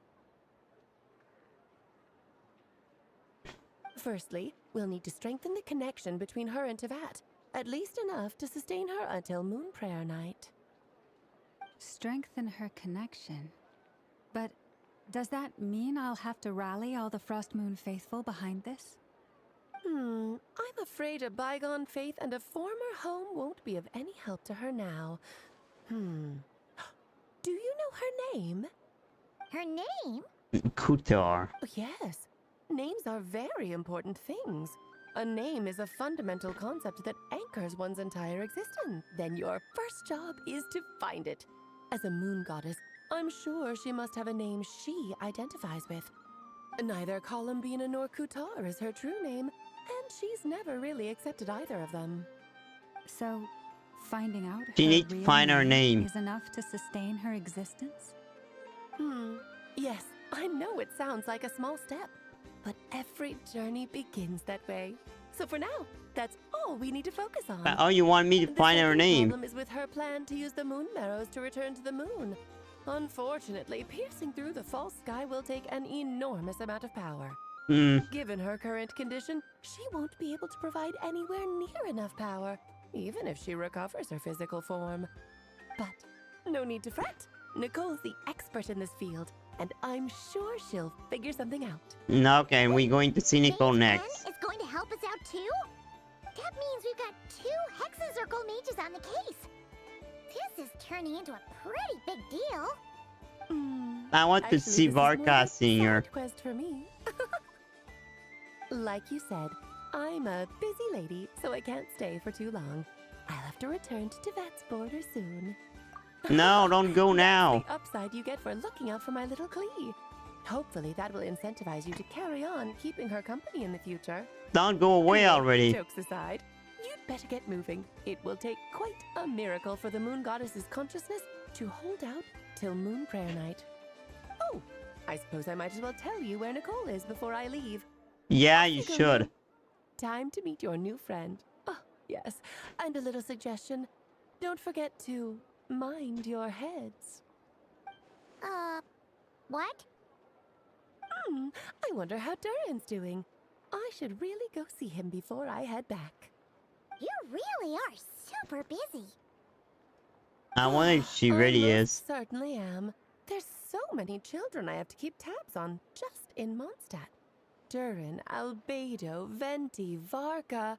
Firstly, we'll need to strengthen the connection between her and Teyvat, at least enough to sustain her until Moon Prayer Night. Strengthen her connection? But does that mean I'll have to rally all the Frost Moon faithful behind this? I'm afraid a bygone faith and a former home won't be of any help to her now. Do you know her name? Her name? Kutar. Oh, yes. Names are very important things. A name is a fundamental concept that anchors one's entire existence. Then your first job is to find it. As a moon goddess, I'm sure she must have a name she identifies with. Neither Columbina nor Kutar is her true name, and she's never really accepted either of them. So, finding out She her needs to real find her name. is enough to sustain her existence? Yes, I know it sounds like a small step, but every journey begins that way. So for now, that's all we need to focus on. Oh, you want me to find her name? The problem is with her plan to use the moon marrows to return to the moon. Unfortunately, piercing through the false sky will take an enormous amount of power. Given her current condition, she won't be able to provide anywhere near enough power, even if she recovers her physical form. But no need to fret. Nicole's the expert in this field, and I'm sure she'll figure something out. Okay, we're going to see Nicole next. Is going to help us out too? That means we've got 2 Hexacircle mages on the case. This is turning into a pretty big deal. I want to see Varka Senior. Quest for me. Like you said, I'm a busy lady, so I can't stay for too long. I'll have to return to Teyvat's border soon. No, don't go now. The upside you get for looking out for my little Klee. Hopefully that will incentivize you to carry on keeping her company in the future. Don't go away already. Jokes aside, you'd better get moving. It will take quite a miracle for the moon goddess's consciousness to hold out till Moon Prayer Night. Oh, I suppose I might as well tell you where Nicole is before I leave. Yeah, you should. Time to meet your new friend. Oh, yes. And a little suggestion. Don't forget to mind your heads. What? I wonder how Durin's doing. I should really go see him before I head back. You really are super busy. I wonder if she really is. Certainly am. There's so many children I have to keep tabs on just in Mondstadt. Durin, Albedo, Venti, Varka.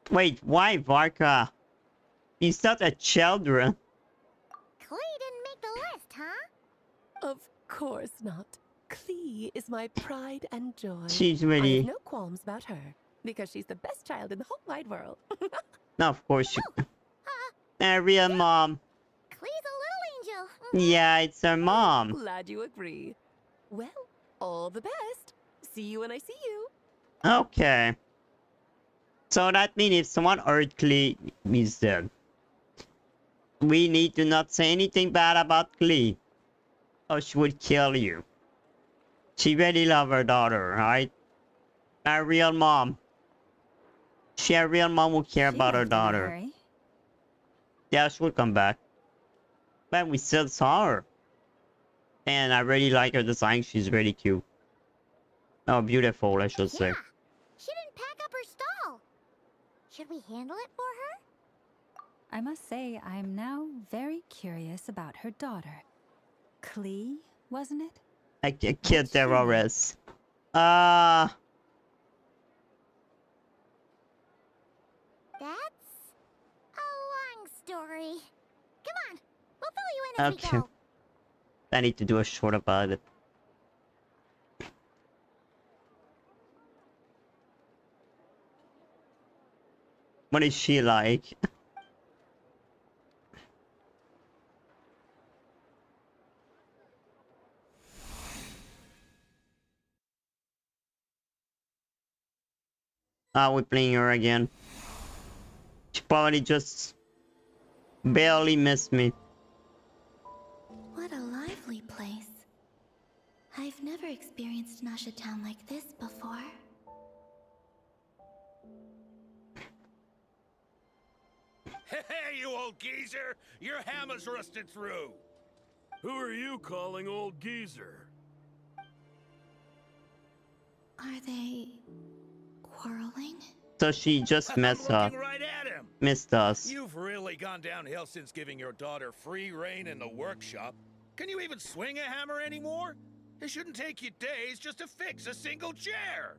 Wait, why Varka? He's such a children. Klee didn't make the list, huh? Of course not. Klee is my pride and joy. She's I really... have no qualms about her, because she's the best child in the whole wide world. No, of course she... A real mom. Klee's a little angel. Yeah, it's her mom. Glad you agree. Well, all the best. See you when I see you. Okay. So that means if someone earthly is dead, we need to not say anything bad about Klee, or she would kill you. She really loves her daughter, right? A real mom. She a real mom who care about her daughter. Yeah, she will come back. But we still saw her. And I really like her design. She's really cute. Oh, beautiful, I should say. She didn't pack up her stall. Should we handle it for her? I must say, I'm now very curious about her daughter. Klee, wasn't it? A kid terrorist. That's a long story. Come on, we'll fill you in as we Okay. go. I need to do a short about it. What is she like? Ah, we're playing her again. She probably just barely missed me. What a lively place. I've never experienced Nasha Town like this before. Hey, you old geezer! Your hammer's rusted through! Who are you calling old geezer? Are they quarreling? So she just missed us. Right at him. Missed us. You've really gone downhill since giving your daughter free reign in the workshop. Can you even swing a hammer anymore? It shouldn't take you days just to fix a single chair.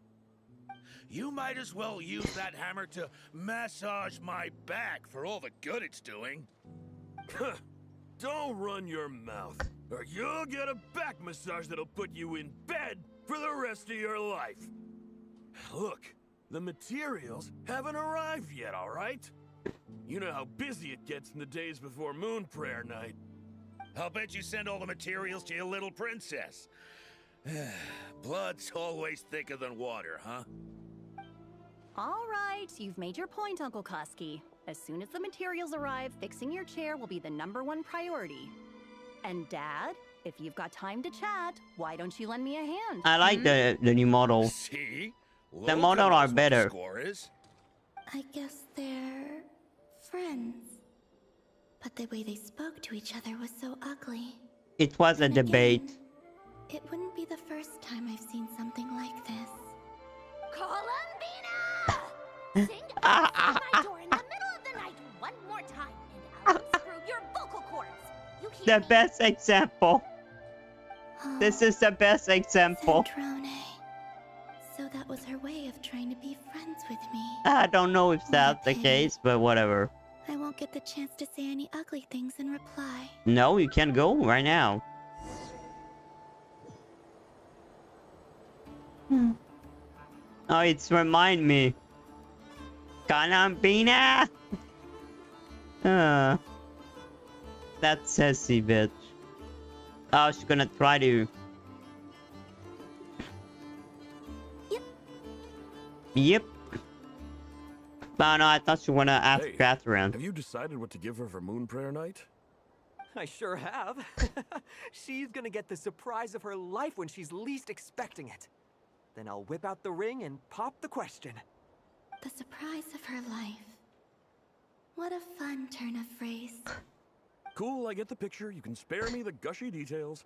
You might as well use that hammer to massage my back for all the good it's doing. Don't run your mouth, or you'll get a back massage that'll put you in bed for the rest of your life. Look, the materials haven't arrived yet, all right? You know how busy it gets in the days before Moon Prayer Night. I'll bet you send all the materials to your little princess. Blood's always thicker than water, huh? All right, you've made your point, Uncle Koski. As soon as the materials arrive, fixing your chair will be the #1 priority. And Dad, if you've got time to chat, why don't you lend me a hand? I like the new model. See? The model are better. I guess they're friends. But the way they spoke to each other was so ugly. It was a debate. It wouldn't be the first time I've seen something like this. Columbina! Sing outside my door in the middle of the night one more time, and I'll unscrew your vocal cords. You hear The best example. This is the best example. So that was her way of trying to be friends with me. I don't know if that's the case, but whatever. I won't get the chance to say any ugly things in reply. No, you can go right now. Oh, it's remind me. Columbina! That sassy bitch. Oh, she's gonna try to... Yep. Oh, no, I thought you wanna ask Hey, Catherine. Have you decided what to give her for Moon Prayer Night? I sure have. She's gonna get the surprise of her life when she's least expecting it. Then I'll whip out the ring and pop the question. The surprise of her life. What a fun turn of phrase. Cool, I get the picture. You can spare me the gushy details.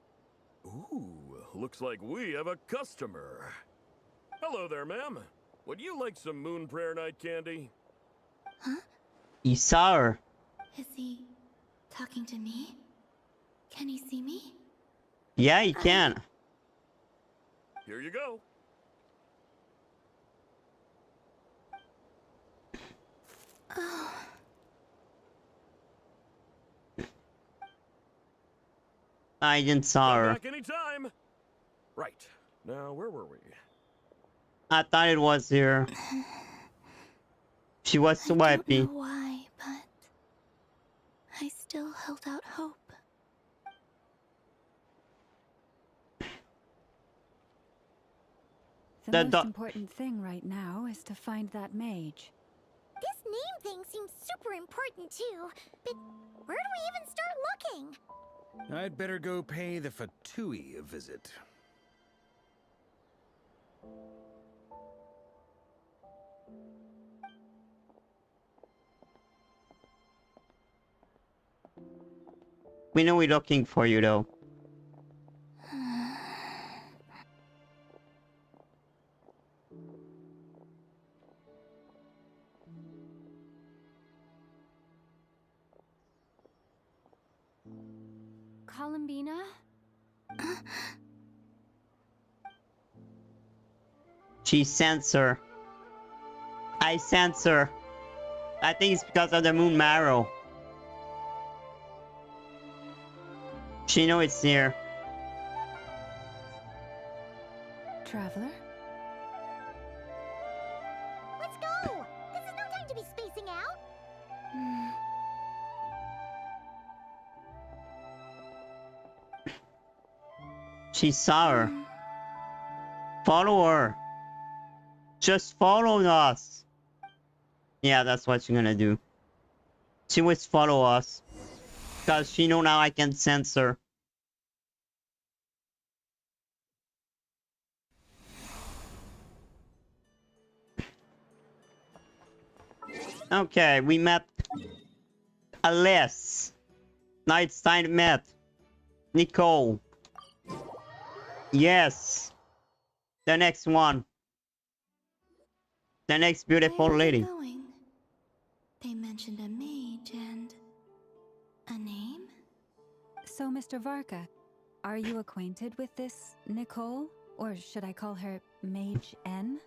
Ooh, looks like we have a customer. Hello there, ma'am. Would you like some Moon Prayer Night candy? You saw her. Is he talking to me? Can he see me? Yeah, you can. Here you go. Oh. I didn't saw her. Back anytime. Right. Now, where were we? I thought it was here. She was so happy. I don't know why, but I still held out hope. The most important thing right now is to find that mage. This name thing seems super important too, but where do we even start looking? I'd better go pay the Fatui a visit. We know we're looking for you though. Columbina? She senses her. I sense her. I think it's because of the moon marrow. She knows it's here. Traveler? Let's go! This is no time to be spacing out! She saw her. Follow her. Just follow us. Yeah, that's what she's gonna do. She will follow us. Because she know now I can sense her. Okay, we met Alice. Now it's time to meet Nicole. Yes. The next one. The next beautiful Where are lady. they going? They mentioned a mage and a name? So, Mr. Varka, are you acquainted with this Nicole? Or should I call her Mage N?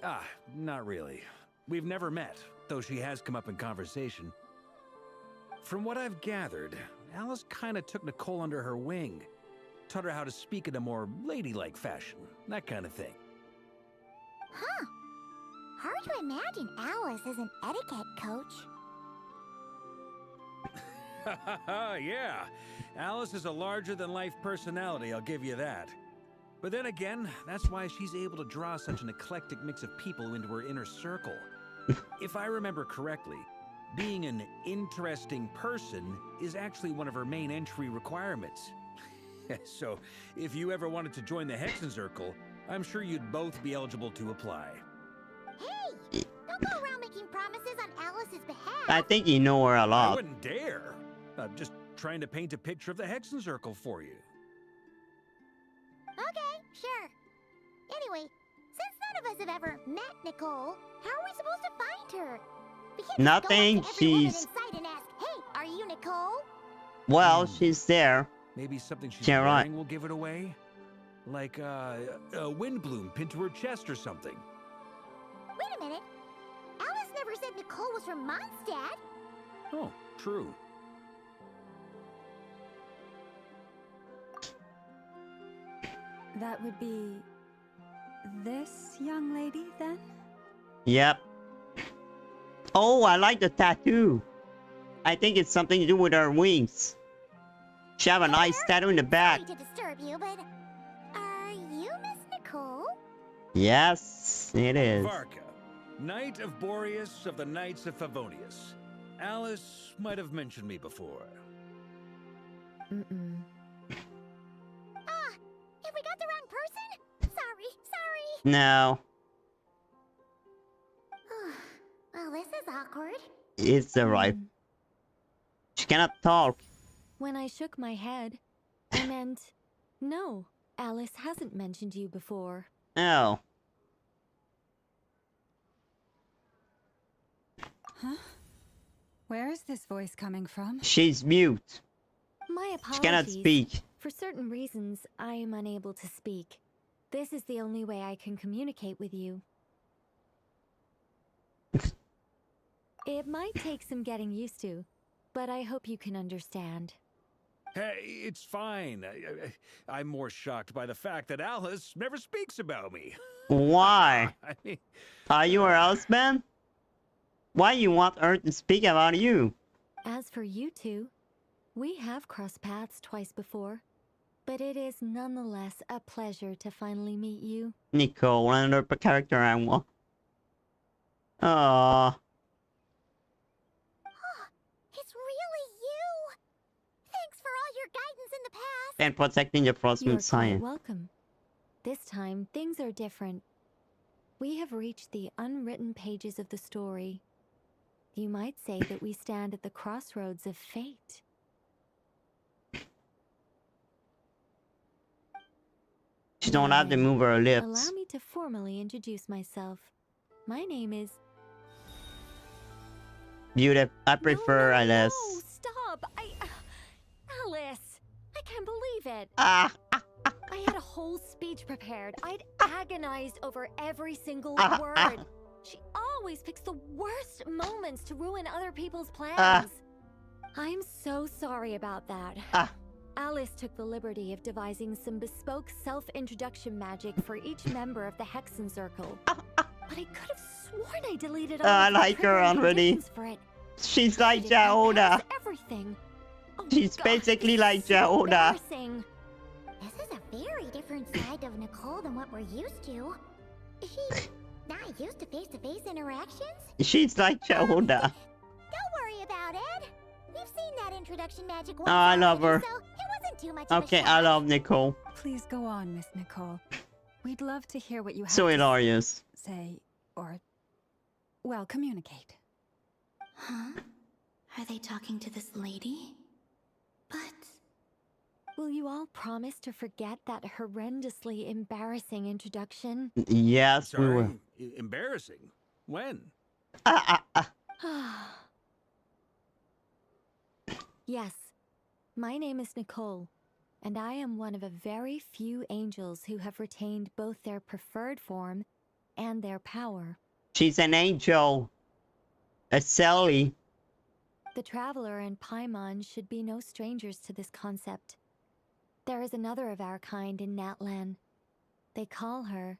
Ah, not really. We've never met, though she has come up in conversation. From what I've gathered, Alice kinda took Nicole under her wing. Taught her how to speak in a more ladylike fashion, that kind of thing. Huh. Hard to imagine Alice as an etiquette coach. Yeah, Alice is a larger-than-life personality, I'll give you that. But then again, that's why she's able to draw such an eclectic mix of people into her inner circle. If I remember correctly, being an interesting person is actually one of her main entry requirements. So, if you ever wanted to join the Hexenzirkel, I'm sure you'd both be eligible to apply. Hey! Don't go around making promises on Alice's behalf! I think you know her a I lot. wouldn't dare. I'm just trying to paint a picture of the Hexenzirkel for you. Okay, sure. Anyway, since none of us have ever met Nicole, how are we supposed to find her? We can't Nothing, just go up to every woman she's... in sight and ask, hey, are you Nicole? Well, she's there. Maybe something she's Yeah, right. wearing will give it away? Like, a windbloom pinned to her chest or something. Wait a minute. Alice never said Nicole was from Mondstadt. Oh, true. That would be this young lady, then? Yep. Oh, I like the tattoo. I think it's something to do with her wings. She have a nice tattoo in the back. Sorry to disturb you, but are you Miss Nicole? Yes, it is. Varka, Knight of Boreas of the Knights of Favonius. Alice might have mentioned me before. Mm-mm. Ah, have we got the wrong person? Sorry. No, Well, this is awkward. it's the right. She cannot talk. When I shook my head, I meant, no, Alice hasn't mentioned you before. Oh. Huh? Where is this voice coming from? She's mute. My apologies. She cannot speak. For certain reasons, I am unable to speak. This is the only way I can communicate with you. It might take some getting used to, but I hope you can understand. Hey, it's fine. I'm more shocked by the fact that Alice never speaks about me. Why? I mean, Are you her husband? Why you want her to speak about you? As for you two, we have crossed paths twice before, but it is nonetheless a pleasure to finally meet you. Nicole, another character I want. Aww. It's really you! Thanks for all your guidance in the past! And protecting the You're Frostmoon quite Science. welcome. This time, things are different. We have reached the unwritten pages of the story. You might say that we stand at the crossroads of fate. She don't have to move her lips. Allow me to formally introduce myself. My name is... Beautiful. I prefer Alice. No, stop! Alice! can't believe it. Ah. I had a whole speech prepared. I'd agonized over every single word. She always picks the worst moments to ruin other people's plans. I'm so sorry about that. Alice took the liberty of devising some bespoke self-introduction magic for each member of the Hexen Circle. But I could have sworn I deleted all I of the like her triggering already. conditions for it. She's like Jaoda. Everything. She's basically like Jaoda. Embarrassing. This is a very different side of Nicole than what we're used to. She's not used to face-to-face interactions. She's like Jaoda. Don't worry about it. We've seen that introduction magic once. Oh, I love her. So it wasn't too much Okay, of a I shock. love Nicole. Please go on, Miss Nicole. We'd love to hear what you have So to hilarious. say, or, well, communicate. Huh? Are they talking to this lady? But... Will you all promise to forget that horrendously embarrassing introduction? Yes, we will. Embarrassing? When? Yes, my name is Nicole, and I am one of a very few angels who have retained both their preferred form and their power. She's an angel. A Sally. The Traveler and Paimon should be no strangers to this concept. There is another of our kind in Natlan. They call her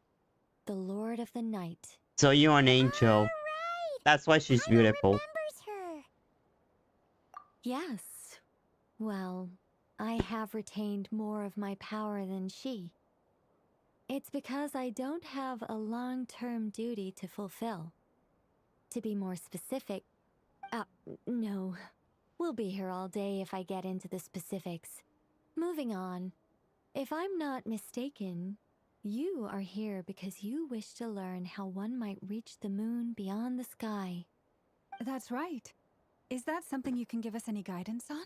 the Lord of the Night. So you're an angel. That's why she's beautiful. Yes. Well, I have retained more of my power than she. It's because I don't have a long-term duty to fulfill. To be more specific, no. We'll be here all day if I get into the specifics. Moving on. If I'm not mistaken, you are here because you wish to learn how one might reach the moon beyond the sky. That's right. Is that something you can give us any guidance on?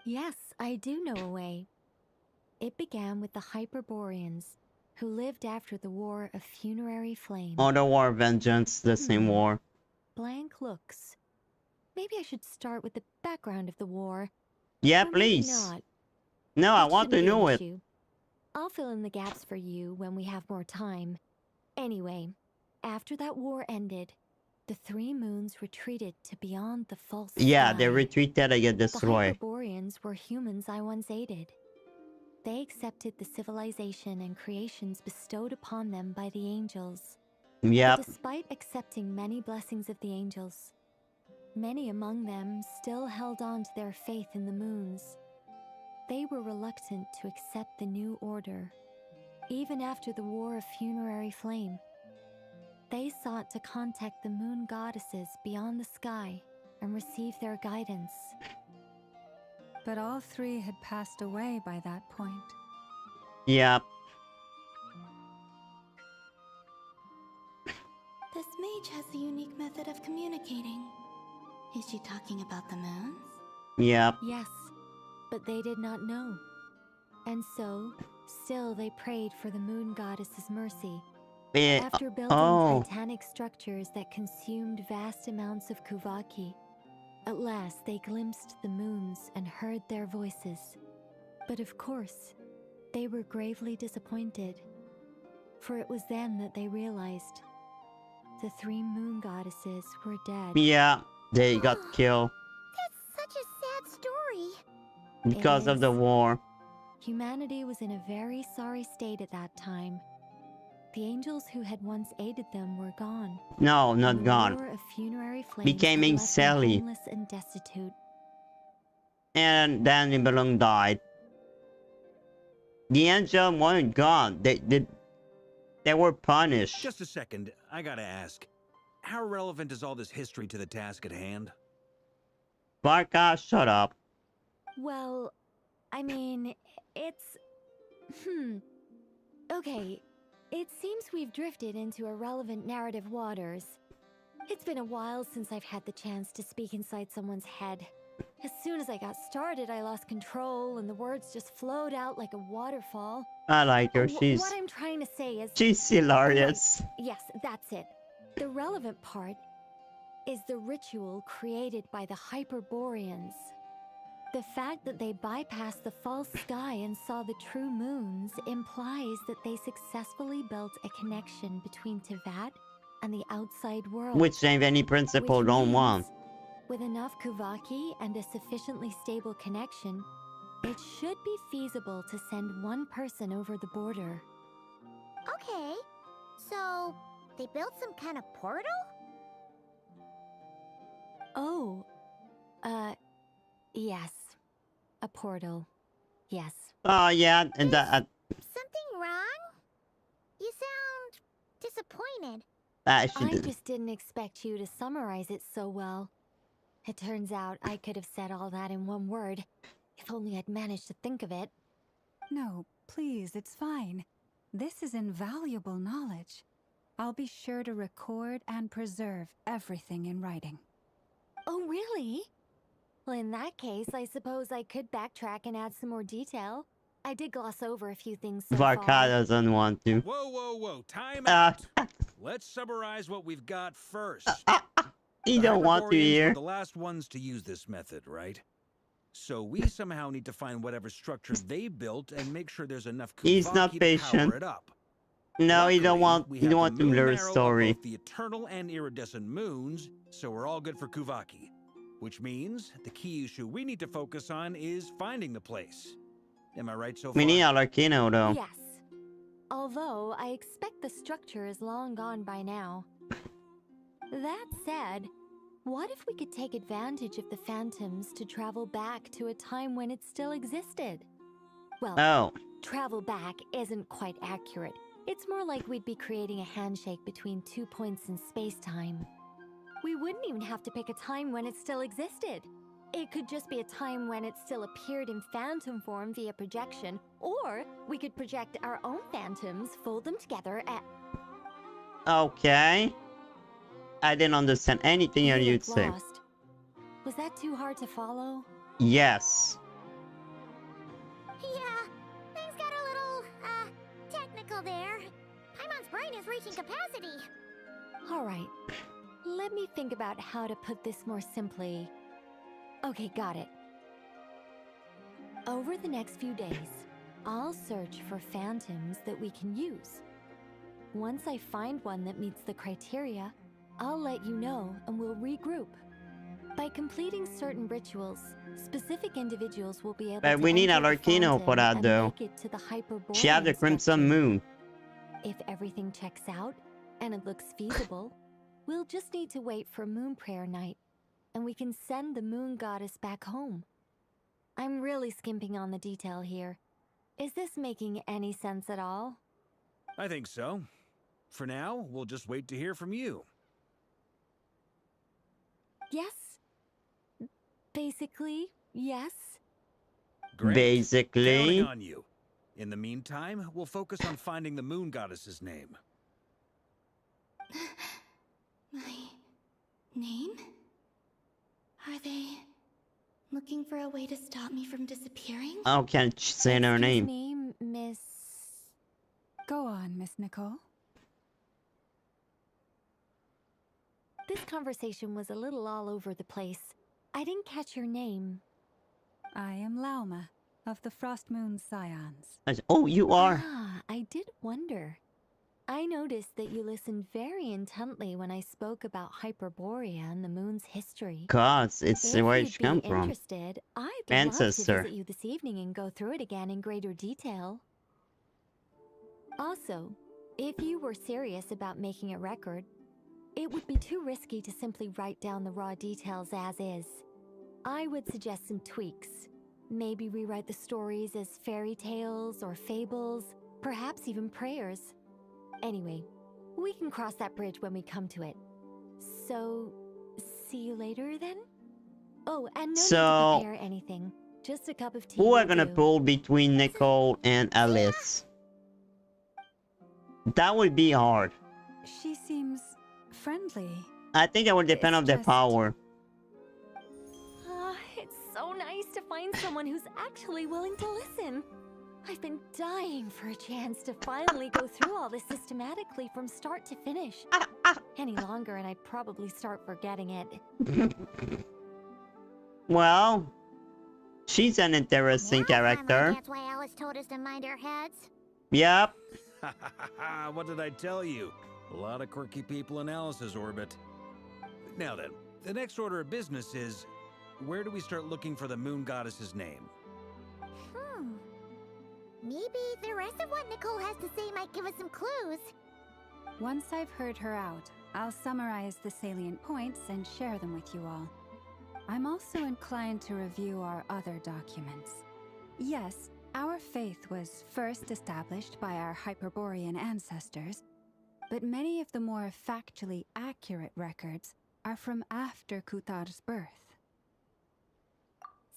Yes, I do know a way. It began with the Hyperboreans, who lived after the War of Funerary Flame. Oh, the War of Vengeance, the same war. Blank looks. Maybe I should start with the background of the war. Yeah, Or maybe please. not. No, I It want to shouldn't be an know it. issue. I'll fill in the gaps for you when we have more time. Anyway, after that war ended, the three moons retreated to beyond the false Yeah, sky. they retreated and get destroyed. The Hyperboreans were humans I once aided. They accepted the civilization and creations bestowed upon them by the angels. Yep. But despite accepting many blessings of the angels, many among them still held on to their faith in the moons. They were reluctant to accept the new order, even after the War of Funerary Flame. They sought to contact the moon goddesses beyond the sky and receive their guidance. But all three had passed away by that point. Yep. This mage has a unique method of communicating. Is she talking about the moons? Yep. Yes, but they did not know. And so, still they prayed for the moon goddess's mercy. After building titanic structures that consumed vast amounts of Kuvaki, at last they glimpsed the moons and heard their voices. But of course, they were gravely disappointed. For it was then that they realized the three moon goddesses were dead. Yeah, they got killed Such a sad story. because of the war. Humanity was in a very sorry state at that time. The angels who had once aided them were gone. No, And not the gone. War of Funerary Flames Becoming had left them Sally. homeless and destitute. And Danny Balloon died. The angel weren't gone. They were punished. Just a second, I gotta ask. How relevant is all this history to the task at hand? Barca, shut up. Well, I mean, it's... Okay, it seems we've drifted into irrelevant narrative waters. It's been a while since I've had the chance to speak inside someone's head. As soon as I got started, I lost control and the words just flowed out like a waterfall. I like her. What I'm trying to say is... She's hilarious. Yes, that's it. The relevant part is the ritual created by the Hyperboreans. The fact that they bypassed the false sky and saw the true moons implies that they successfully built a connection between Teyvat and the outside world. Which any principal Which don't means, want. with enough Kuvaki and a sufficiently stable connection, it should be feasible to send one person over the border. Okay, so they built some kind of portal? Oh, yes. A portal. Yes. Oh, yeah, and that... Something wrong? You sound disappointed. I just didn't expect you to summarize it so well. It turns out I could have said all that in one word, if only I'd managed to think of it. No, please, it's fine. This is invaluable knowledge. I'll be sure to record and preserve everything in writing. Oh, really? Well, in that case, I suppose I could backtrack and add some more detail. I did gloss over a few things so Varka far. doesn't want to. Whoa, whoa, whoa. Time out. Let's summarize what we've got first. You don't want to Hyperboreans hear. were the last ones to use this method, right? So we somehow need to find whatever structure they built and make sure there's enough He's Kuvaki not to patient. power it up. No, you don't want. We You have don't the want to moon blur arrow the of story. both the eternal and iridescent moons, so we're all good for Kuvaki. Which means the key issue we need to focus on is finding the place. Am I right so far? We need Alarkino though. Yes. Although I expect the structure is long gone by now. That said, what if we could take advantage of the phantoms to travel back to a time when it still existed? Well, travel back isn't quite accurate. It's more like we'd be creating a handshake between 2 points in space-time. We wouldn't even have to pick a time when it still existed. It could just be a time when it still appeared in phantom form via projection, or we could project our own phantoms, fold them together, and... Okay. I didn't understand anything you'd say. Lost. Was that too hard to follow? Yes. Yeah, things got a little, technical there. Paimon's brain is reaching capacity. Alright. Let me think about how to put this more simply. Okay, got it. Over the next few days, I'll search for phantoms that we can use. Once I find one that meets the criteria, I'll let you know and we'll regroup. By completing certain rituals, specific individuals will be able But to we need enter the Alarkino for phantom that and though. make it to the Hyperborean She had the Crimson Moon. If everything checks out and it looks feasible, we'll just need to wait for Moon Prayer Night, and we can send the Moon Goddess back home. I'm really skimping on the detail here. Is this making any sense at all? I think so. For now, we'll just wait to hear from you. Yes. Basically, yes. Great. Basically. Counting on you. In the meantime, we'll focus on finding the Moon Goddess's name. My name? Are they looking for a way to stop me from disappearing? How can she say her name? Me, Miss... Go on, Miss Nicole. This conversation was a little all over the place. I didn't catch your name. I am Lauma, of the Frost Moon Scions. Oh, you are. Ah, I did wonder. I noticed that you listened very intently when I spoke about Hyperborea and the moon's history. Cause it's If where you'd she come be from. interested, I'd love to Ancestor. visit you this evening and go through it again in greater detail. Also, if you were serious about making a record, it would be too risky to simply write down the raw details as is. I would suggest some tweaks. Maybe rewrite the stories as fairy tales or fables, perhaps even prayers. Anyway, we can cross that bridge when we come to it. So, see you later then? Oh, and no need to prepare anything. Just a cup of tea. Who are will gonna do. pull between Nicole and Alice? That would be hard. She seems friendly. I think it would depend on their power. It's so nice to find someone who's actually willing to listen. I've been dying for a chance to finally go through all this systematically from start to finish. Any longer and I'd probably start forgetting it. Well, She's an interesting character. That's why Alice told us to mind our heads. Yep. What did I tell you? A lot of quirky people in Alice's orbit. Now then, the next order of business is, where do we start looking for the moon goddess's name? Maybe the rest of what Nicole has to say might give us some clues. Once I've heard her out, I'll summarize the salient points and share them with you all. I'm also inclined to review our other documents. Yes, our faith was first established by our Hyperborean ancestors, but many of the more factually accurate records are from after Kutar's birth.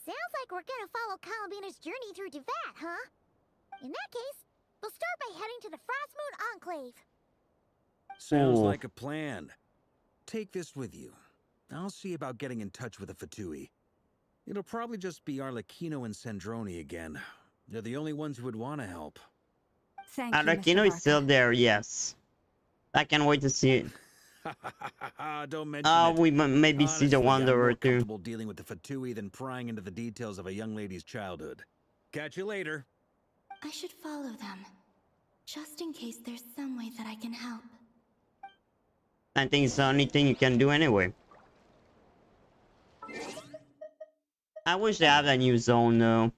Sounds like we're gonna follow Columbina's journey through Devat, huh? In that case, we'll start by heading to the Frost Moon Enclave. Sounds like a plan. Take this with you. I'll see about getting in touch with the Fatui. It'll probably just be Arlecchino and Sandroni again. They're the only ones who would want to help. Thank you, Arlecchino is still there, yes. I can't wait to see it. Don't mention it. We maybe Honestly, see the Wanderer I'm more too. comfortable dealing with the Fatui than prying into the details of a young lady's childhood. Catch you later. I should follow them, just in case there's some way that I can help. I think it's the only thing you can do anyway. I wish they have a new zone though.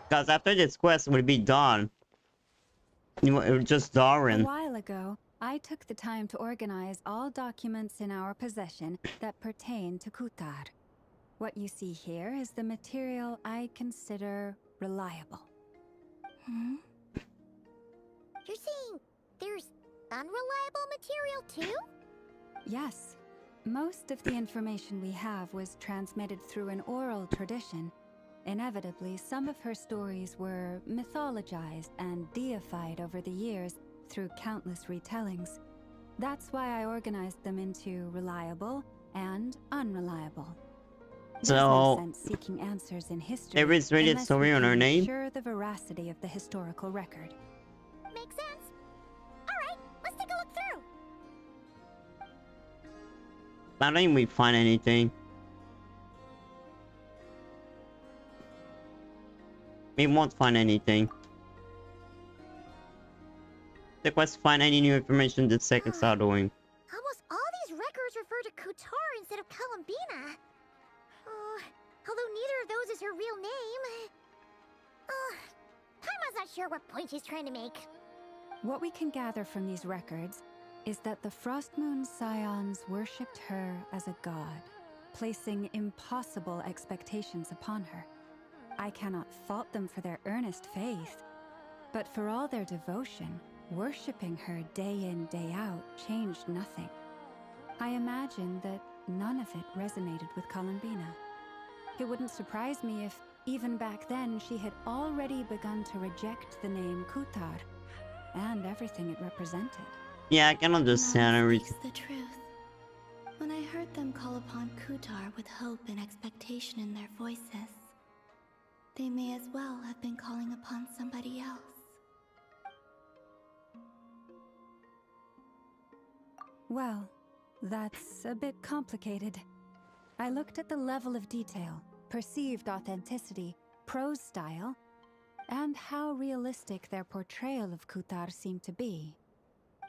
Because after this quest will be done. Just Durin. A while ago, I took the time to organize all documents in our possession that pertain to Kutar. What you see here is the material I consider reliable. You're saying there's unreliable material too? Yes. Most of the information we have was transmitted through an oral tradition. Inevitably, some of her stories were mythologized and deified over the years through countless retellings. That's why I organized them into reliable and unreliable. So, There's no sense seeking answers in history there is really a unless story we on can her name? ensure the veracity of the historical record. Makes sense. Alright, let's take a look through. I don't think we find anything. We won't find anything. The quest find any new information the second start doing. Almost all these records refer to Kutar instead of Columbina. Although neither of those is her real name. Paimon's not sure what point she's trying to make. What we can gather from these records is that the Frost Moon Scions worshipped her as a god, placing impossible expectations upon her. I cannot fault them for their earnest faith, but for all their devotion, worshipping her day in, day out changed nothing. I imagine that none of it resonated with Columbina. It wouldn't surprise me if, even back then, she had already begun to reject the name Kutar and everything it represented. Yeah, I can understand everything. The truth. When I heard them call upon Kutar with hope and expectation in their voices, they may as well have been calling upon somebody else. Well, that's a bit complicated. I looked at the level of detail, perceived authenticity, prose style, and how realistic their portrayal of Kutar seemed to be.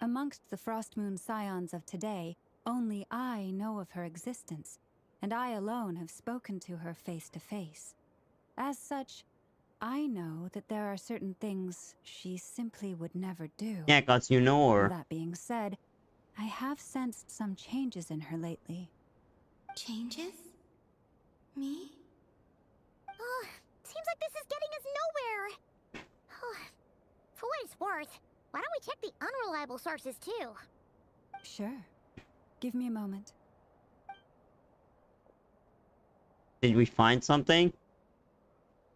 Amongst the Frost Moon Scions of today, only I know of her existence, and I alone have spoken to her face to face. As such, I know that there are certain things she simply would never do. Yeah, cause you know her. That being said, I have sensed some changes in her lately. Changes? Me? Seems like this is getting us nowhere. For what it's worth, why don't we check the unreliable sources too? Sure. Give me a moment. Did we find something?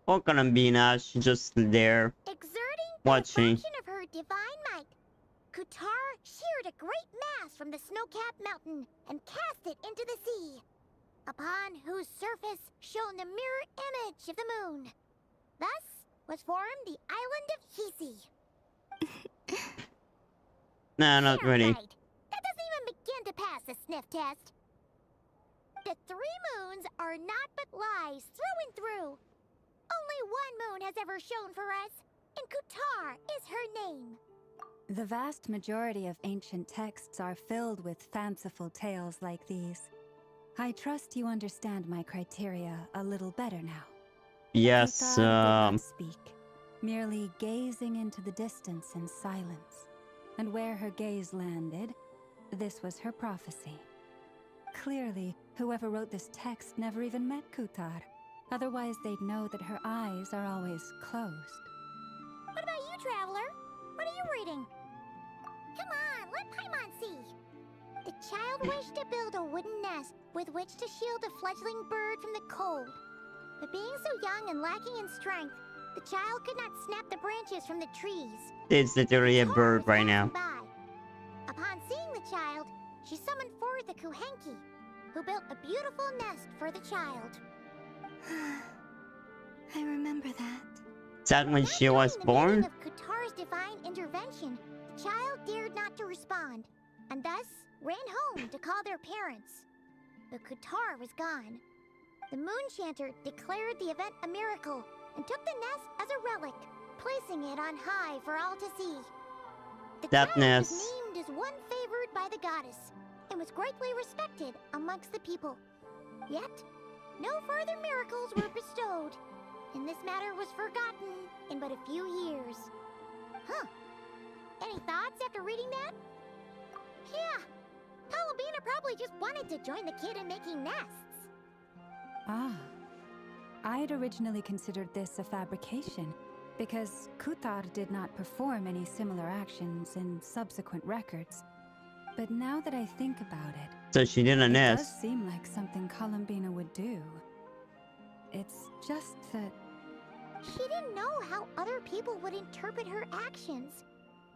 Or Columbina, she's just there. Exerting watching. the function of her divine might, Kutar sheared a great mass from the snow-capped mountain and cast it into the sea, upon whose surface shone the mirror image of the moon. Thus was formed the island of Hisi. Nah, not really. Right. That doesn't even begin to pass the sniff test. The 3 moons are naught but lies through and through. Only one moon has ever shone for us, and Kutar is her name. The vast majority of ancient texts are filled with fanciful tales like these. I trust you understand my criteria a little better now. Yes, Kutar did not speak, merely gazing into the distance in silence. And where her gaze landed, this was her prophecy. Clearly, whoever wrote this text never even met Kutar. Otherwise, they'd know that her eyes are always closed. What about you, Traveler? What are you reading? Come on, let Paimon see. The child wished to build a wooden nest with which to shield a fledgling bird from the cold. But being so young and lacking in strength, the child could not snap the branches from the trees. It's literally a bird right now. By. Upon seeing the child, she summoned forward the Kuhenki, who built a beautiful nest for the child. I remember that. Is that when she was born? Of Kutar's divine intervention, the child dared not to respond, and thus ran home to call their parents. But Kutar was gone. The Moon Chanter declared the event a miracle and took the nest as a relic, placing it on high for all to see. The child was named as one favored by the goddess, and was greatly respected amongst the people. Yet, no further miracles were bestowed, and this matter was forgotten in but a few years. Huh. Any thoughts after reading that? Yeah. Columbina probably just wanted to join the kid in making nests. Ah. I'd originally considered this a fabrication, because Kutar did not perform any similar actions in subsequent records. But now that I think about it, so she did a nest. It does seem like something Columbina would do. It's just that... She didn't know how other people would interpret her actions.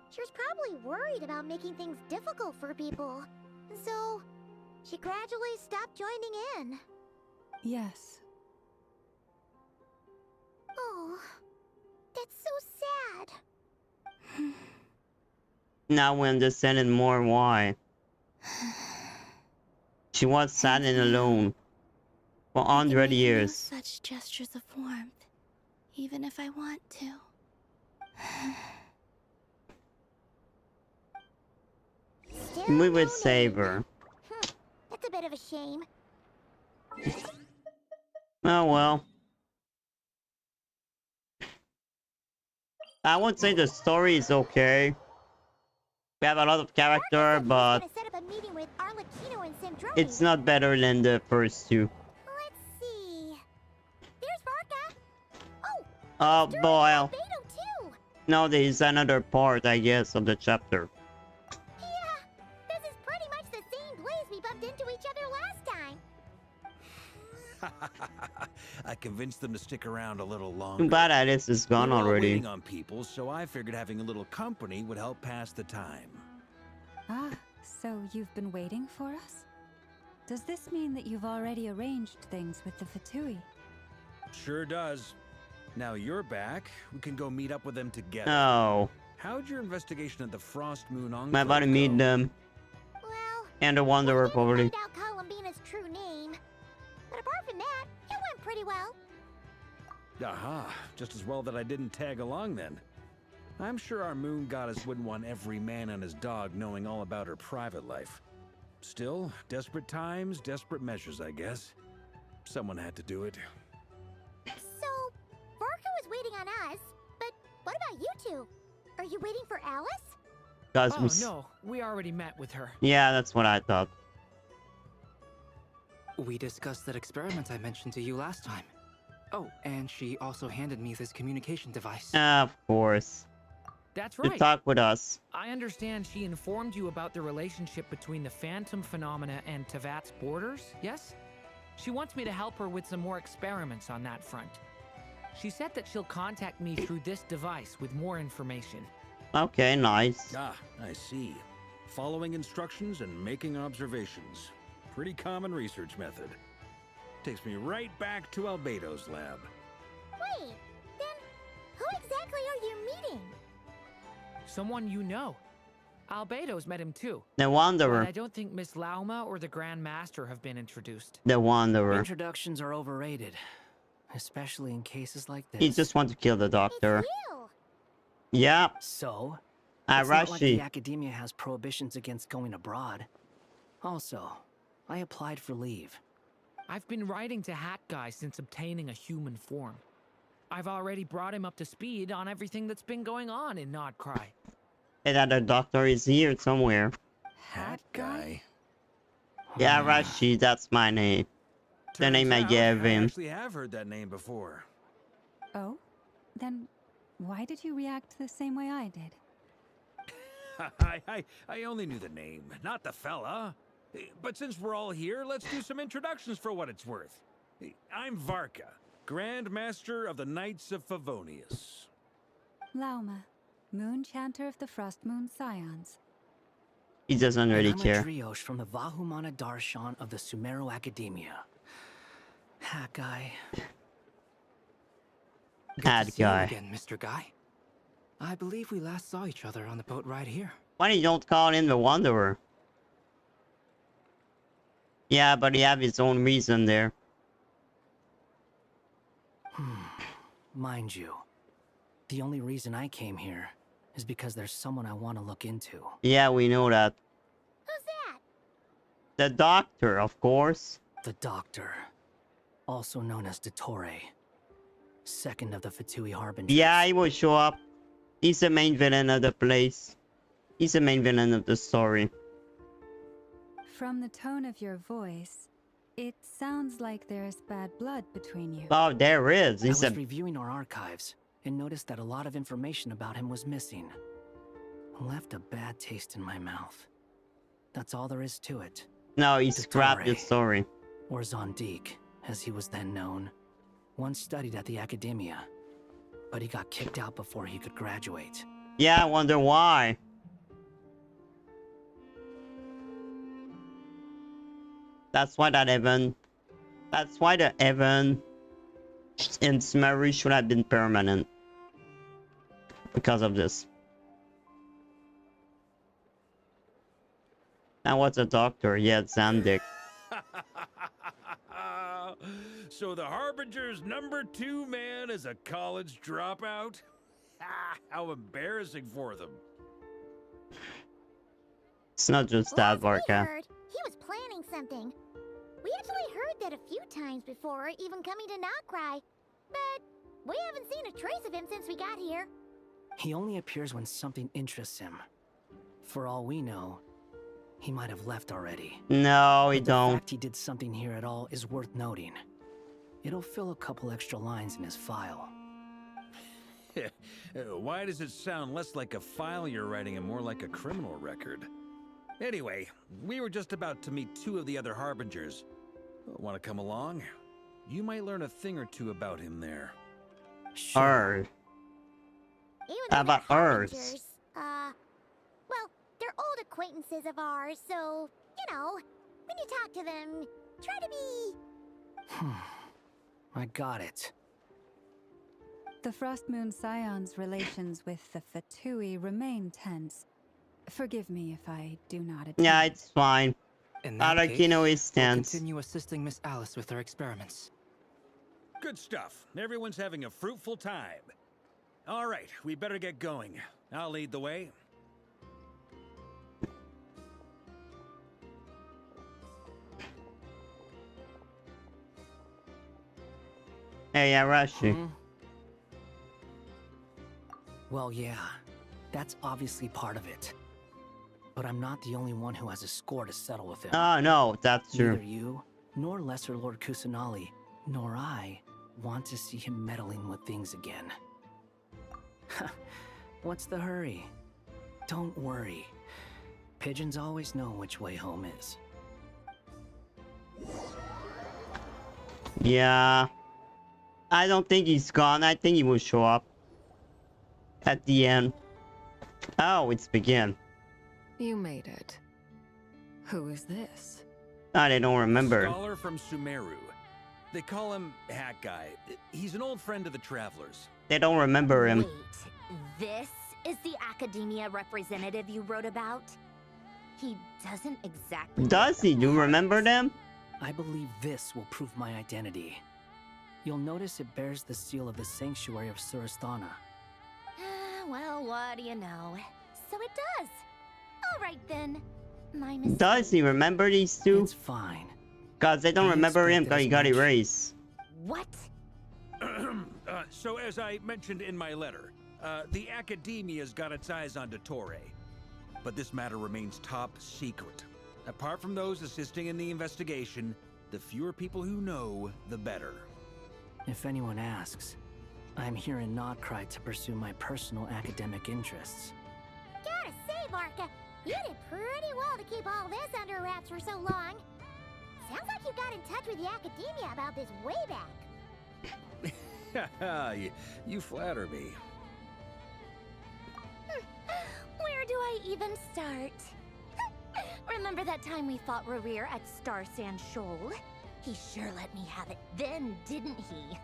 She was probably worried about making things difficult for people. So, she gradually stopped joining in. Yes. Oh, that's so sad. Now we understand more why. She was sad and alone for 100 years. Such gestures of warmth, even if I want to. We would save her. That's a bit of a shame. Oh well. I would say the story is okay. We have a lot of character, but it's not better than the first two. Let's see. There's Varka. Oh boy. Too. No, there is another part, I guess, of the chapter. Yeah, this is pretty much the same place we bumped into each other last time. I convinced them to stick around a little longer. Too bad Alice is gone already. Waiting on people, so I figured having a little company would help pass the time. Ah, so you've been waiting for us? Does this mean that you've already arranged things with the Fatui? Sure does. Now you're back, we can go meet up with them together. Oh. How'd your investigation of the Frost Moon Enclave I'm about to meet them. Well, and the Wanderer probably. Find out Columbina's true name. But apart from that, it went pretty well. Aha, just as well that I didn't tag along then. I'm sure our moon goddess wouldn't want every man and his dog knowing all about her private life. Still, desperate times, desperate measures, I guess. Someone had to do it. So, Varka was waiting on us, but what about you two? Are you waiting for Alice? Oh no, we already met with her. Yeah, that's what I thought. We discussed that experiment I mentioned to you last time. Oh, and she also handed me this communication device. Of course. That's right. To talk with us. I understand she informed you about the relationship between the phantom phenomena and Tevat's borders, yes? She wants me to help her with some more experiments on that front. She said that she'll contact me through this device with more information. Okay, nice. Ah, I see. Following instructions and making observations. Pretty common research method. Takes me right back to Albedo's lab. Wait, then who exactly are you meeting? Someone you know. Albedo's met him too. The Wanderer. But I don't think Miss Lauma or the Grand Master have been introduced. The Wanderer. Introductions are overrated, especially in cases like this. He just wants to kill the doctor. Yeah. So, it's not like Arashi. the academia has prohibitions against going abroad. Also, I applied for leave. I've been writing to Hat Guy since obtaining a human form. I've already brought him up to speed on everything that's been going on in Nod-krai. And that the doctor is here somewhere. Hat Guy? Yeah, Arashi, that's my name. The name I gave I him. actually have heard that name before. Oh? Then why did you react the same way I did? I only knew the name, not the fella. But since we're all here, let's do some introductions for what it's worth. I'm Varka, Grand Master of the Knights of Favonius. Lauma, Moon Chanter of the Frost Moon Scions. He doesn't really I'm care. a Drioche from the Vahumana Darshan of the Sumeru Academia. Hat Guy. Hat Guy. Again, Mr. Guy. I believe we last saw each other on the boat right here. Why you don't call him the Wanderer? Yeah, but he have his own reason there. Mind you, the only reason I came here is because there's someone I want to look into. Yeah, we know that. Who's that? The doctor, of course. The Doctor, also known as Dottore, second of the Fatui Harbingers. Yeah, he will show up. He's the main villain of the place. He's the main villain of the story. From the tone of your voice, it sounds like there's bad blood between you. Oh, there is. I He's was a... reviewing our archives and noticed that a lot of information about him was missing. Left a bad taste in my mouth. That's all there is to it. No, he scrapped the story. Or Zondik, as he was then known, once studied at the academia, but he got kicked out before he could graduate. Yeah, I wonder why. That's why that event... That's why the event in Sumeru should have been permanent. Because of this. And what's a doctor? Yeah, Zandik. So the Harbinger's #2 man is a college dropout? How embarrassing for them. It's not just that, Varka. He was planning something. We actually heard that a few times before, even coming to Nod-krai. But we haven't seen a trace of him since we got here. He only appears when something interests him. For all we know, he might have left already. No, he The don't. fact he did something here at all is worth noting. It'll fill a couple extra lines in his file. Why does it sound less like a file you're writing and more like a criminal record? Anyway, we were just about to meet 2 of the other Harbingers. Want to come along? You might learn a thing or two about him there. Sure. How about ours? Well, they're old acquaintances of ours, so, you know, when you talk to them, try to be... I got it. The Frost Moon Scion's relations with the Fatui remain tense. Forgive me if I do not attend. Yeah, it's fine. In that case, Arakino is we'll tense. continue assisting Miss Alice with her experiments. Good stuff. Everyone's having a fruitful time. All right, we better get going. I'll lead the way. Hey, Arashi. Well, yeah, that's obviously part of it. But I'm not the only one who has a score to settle with him. Oh, no, that's true. Neither you, nor Lesser Lord Kusanali, nor I want to see him meddling with things again. What's the hurry? Don't worry. Pigeons always know which way home is. Yeah. I don't think he's gone. I think he will show up at the end. Oh, it's begin. You made it. Who is this? I don't remember. Scholar from Sumeru. They call him Hat Guy. He's an old friend of the Travelers. They don't remember him. Wait, this is the academia representative you wrote about. He doesn't exactly... Does he? Do you remember them? I believe this will prove my identity. You'll notice it bears the seal of the Sanctuary of Surasthana. Well, what do you know? So it does. All right then. My mistake. Does he remember these two? It's fine. Cause they don't remember him because he got erased. What? So as I mentioned in my letter, the academia's got its eyes on Dottore. But this matter remains top secret. Apart from those assisting in the investigation, the fewer people who know, the better. If anyone asks, I'm here in Nod-krai to pursue my personal academic interests. Gotta say, Varka, you did pretty well to keep all this under wraps for so long. Sounds like you got in touch with the academia about this way back. You flatter me. Where do I even start? Remember that time we fought Rerir at Star Sand Shoal? He sure let me have it then, didn't he?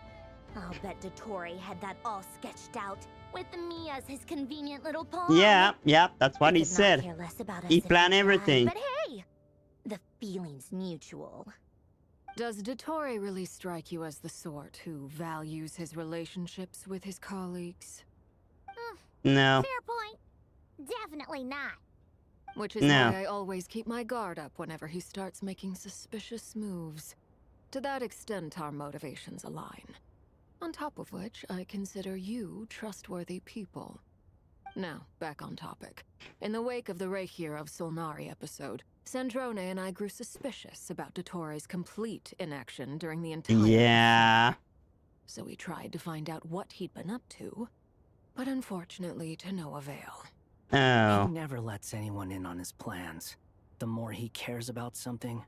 I'll bet Dottore had that all sketched out, with me as his convenient little pawn. Yeah, that's what he said. He planned everything. But hey, the feeling's mutual. Does Dottore really strike you as the sort who values his relationships with his colleagues? No. Fair point. Definitely not. Which is why I always keep my guard up whenever he starts making suspicious moves. To that extent, our motivations align. On top of which, I consider you trustworthy people. Now, back on topic. In the wake of the Reikir of Solnari episode, Sandrone and I grew suspicious about Dottore's complete inaction during the entire Yeah. So we tried to find out what he'd been up to, but unfortunately to no avail. Oh. He never lets anyone in on his plans. The more he cares about something,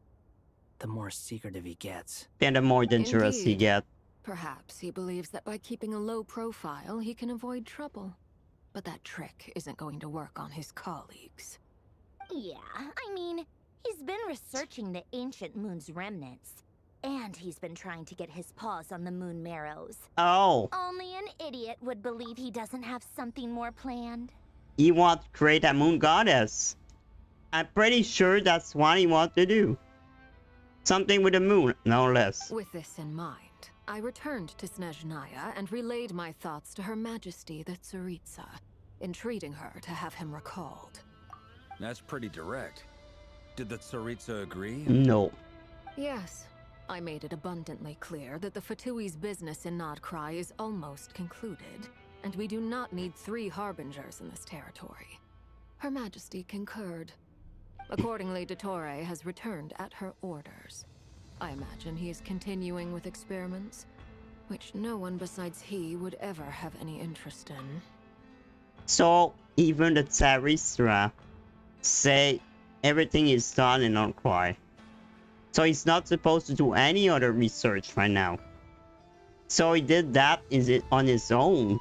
the more secretive he gets. And the more dangerous he gets. Perhaps he believes that by keeping a low profile, he can avoid trouble. But that trick isn't going to work on his colleagues. Yeah, I mean, he's been researching the ancient moon's remnants. And he's been trying to get his paws on the moon marrows. Oh. Only an idiot would believe he doesn't have something more planned. He wants to create a moon goddess. I'm pretty sure that's what he wants to do. Something with the moon, no less. With this in mind, I returned to Snezhnaya and relayed my thoughts to Her Majesty the Tsaritsa, entreating her to have him recalled. That's pretty direct. Did the Tsaritsa agree? No. Yes. I made it abundantly clear that the Fatui's business in Nod-krai is almost concluded, and we do not need 3 harbingers in this territory. Her Majesty concurred. Accordingly, Dottore has returned at her orders. I imagine he is continuing with experiments, which no one besides he would ever have any interest in. So, even the Tsaritsa say everything is done in Nod-krai. So he's not supposed to do any other research right now. So he did that on his own,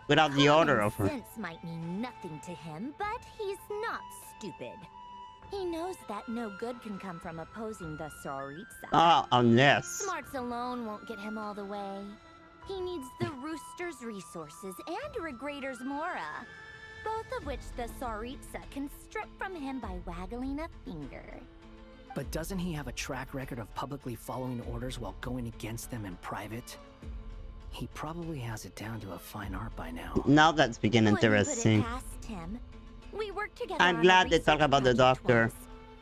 without the order of her. Sense might mean nothing to him, but he's not stupid. He knows that no good can come from opposing the Tsaritsa. Unless. Smarts alone won't get him all the way. He needs the Rooster's resources and Regrator's Mora, both of which the Tsaritsa can strip from him by waggling a finger. But doesn't he have a track record of publicly following orders while going against them in private? He probably has it down to a fine art by now. Now that's beginning interesting. Past him. We worked together. I'm glad they talk about the doctor.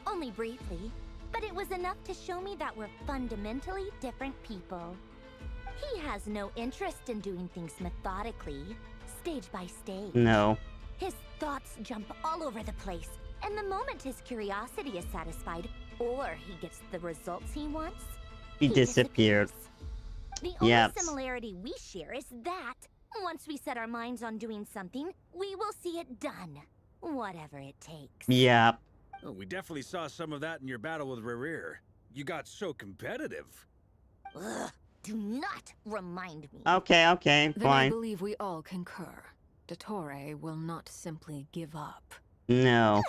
Only briefly, but it was enough to show me that we're fundamentally different people. He has no interest in doing things methodically, stage by stage. No. His thoughts jump all over the place, and the moment his curiosity is satisfied, or he gets the results he wants, He disappeared. The only similarity we share is that, once we set our minds on doing something, we will see it done. Whatever it takes. Yeah. Oh, we definitely saw some of that in your battle with Rerir. You got so competitive. Ugh, do not remind me. Okay, Then I fine. believe we all concur. Dottore will not simply give up. No.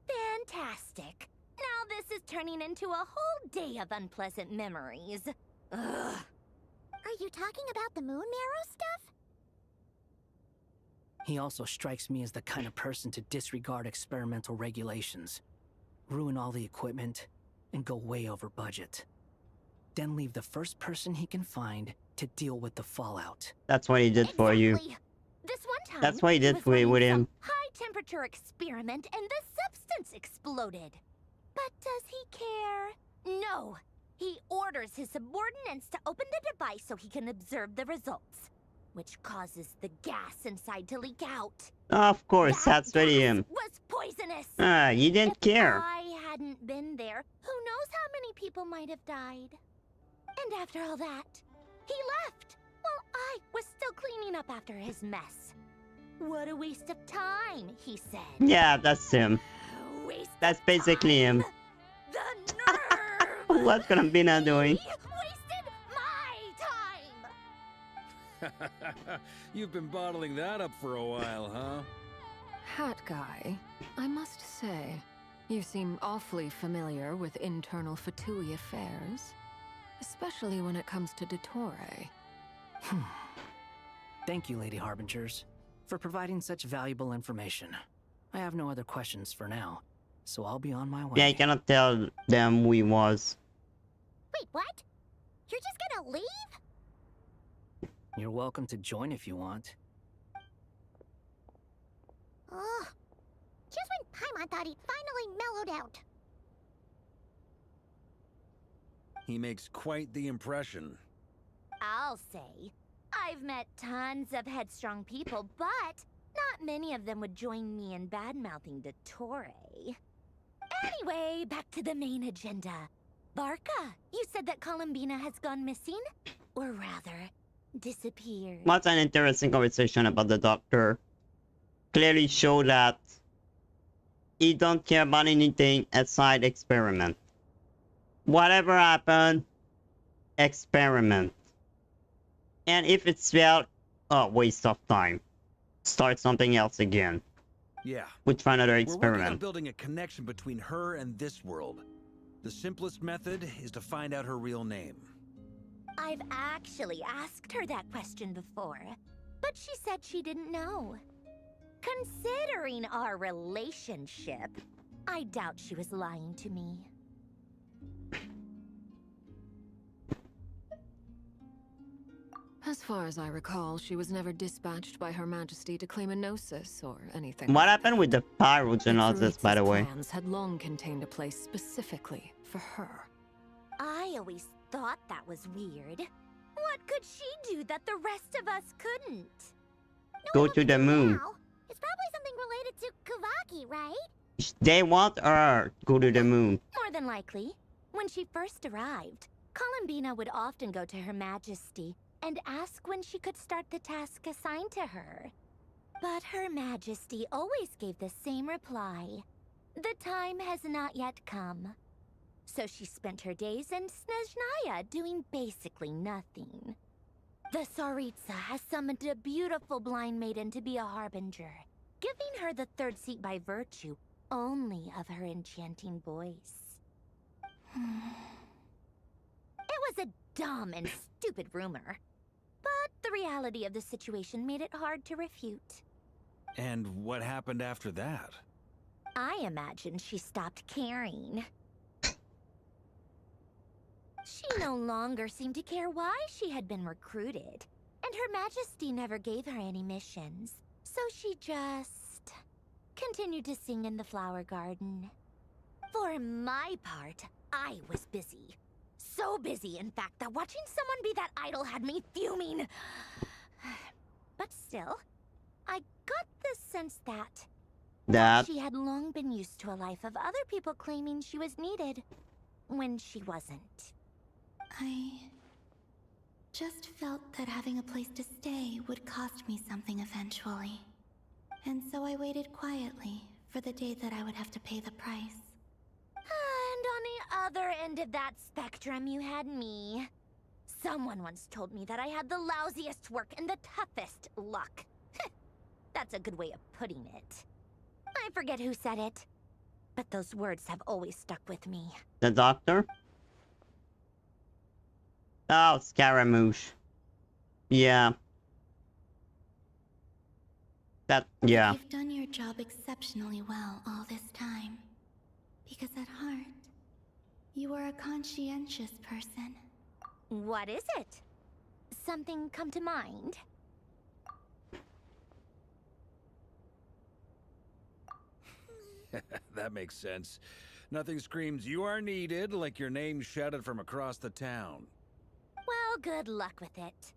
Fantastic. Now this is turning into a whole day of unpleasant memories. Ugh. Are you talking about the moon marrow stuff? He also strikes me as the kind of person to disregard experimental regulations, ruin all the equipment, and go way over budget. Then leave the first person he can find to deal with the fallout. That's what he did for you. This one time, That's what he did was for you with running him. some high-temperature experiment and the substance exploded. But does he care? No. He orders his subordinates to open the device so he can observe the results, which causes the gas inside to leak out. Of course, that's really him. Was poisonous. You didn't care. If I hadn't been there, who knows how many people might have died. And after all that, he left. While I was still cleaning up after his mess. What a waste of time, he said. Yeah, that's him. That's basically him. What's Colombina doing? You've been bottling that up for a while, huh? Hat guy, I must say, you seem awfully familiar with internal Fatui affairs, especially when it comes to Dottore. Thank you, Lady Harbingers, for providing such valuable information. I have no other questions for now, so I'll be on my way. Yeah, I cannot tell them who he was. Wait, what? You're just gonna leave? You're welcome to join if you want. Ugh. Just when Paimon thought he'd finally mellowed out. He makes quite the impression. I'll say. I've met tons of headstrong people, but not many of them would join me in bad-mouthing Dottore. Anyway, back to the main agenda. Barca, you said that Colombina has gone missing? Or rather, disappeared. What's an interesting conversation about the doctor. Clearly show that he don't care about anything aside experiment. Whatever happened, experiment. And if it's failed, waste of time. Start something else again. Yeah. We'll try another We're working on experiment. building a connection between her and this world. The simplest method is to find out her real name. I've actually asked her that question before, but she said she didn't know. Considering our relationship, I doubt she was lying to me. As far as I recall, she was never dispatched by Her Majesty to claim a gnosis or anything. What happened with the pyrogenesis, by the way? Plans had long contained a place specifically for her. I always thought that was weird. What could she do that the rest of us couldn't? Go to the moon. Now, it's probably something related to Kavaki, right? They want her to go to the moon. More than likely. When she first arrived, Colombina would often go to Her Majesty and ask when she could start the task assigned to her. But Her Majesty always gave the same reply. The time has not yet come. So she spent her days in Snezhnaya doing basically nothing. The Tsaritsa has summoned a beautiful blind maiden to be a harbinger, giving her the third seat by virtue only of her enchanting voice. It was a dumb and stupid rumor, but the reality of the situation made it hard to refute. And what happened after that? I imagine she stopped caring. She no longer seemed to care why she had been recruited, and Her Majesty never gave her any missions, so she just continued to sing in the flower garden. For my part, I was busy. So busy, in fact, that watching someone be that idol had me fuming. But still, I got the sense that she had long been used to a life of other people claiming she was needed when she wasn't. I just felt that having a place to stay would cost me something eventually. And so I waited quietly for the day that I would have to pay the price. And on the other end of that spectrum, you had me. Someone once told me that I had the lousiest work and the toughest luck. That's a good way of putting it. I forget who said it, but those words have always stuck with me. The doctor? Oh, Scaramouche. Yeah. Yeah. You've done your job exceptionally well all this time. Because at heart, you are a conscientious person. What is it? Something come to mind? That makes sense. Nothing screams you are needed like your name shouted from across the town. Well, good luck with it.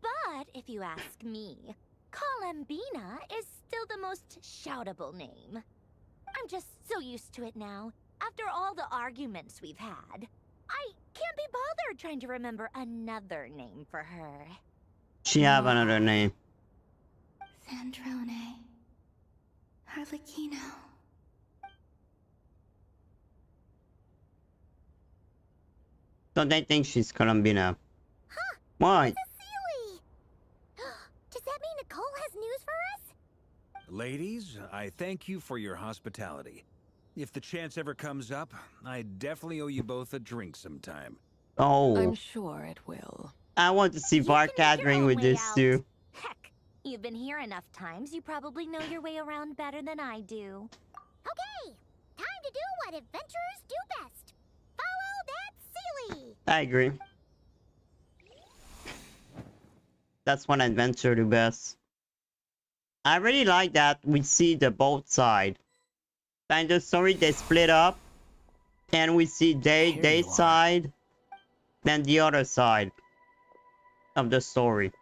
But if you ask me, Colambina is still the most shoutable name. I'm just so used to it now, after all the arguments we've had. I can't be bothered trying to remember another name for her. She have another name. Sandrone. Harlequino. So they think she's Colombina. Why? Silly! Does that mean Nicole has news for us? Ladies, I thank you for your hospitality. If the chance ever comes up, I definitely owe you both a drink sometime. Oh. I'm sure it will. I want to see Bart gathering with this too. Heck, you've been here enough times, you probably know your way around better than I do. Okay, time to do what adventurers do best. Follow that silly! I agree. That's what adventure do best. I really like that we see the both side. And the story they split up, and we see their side, then the other side of the story.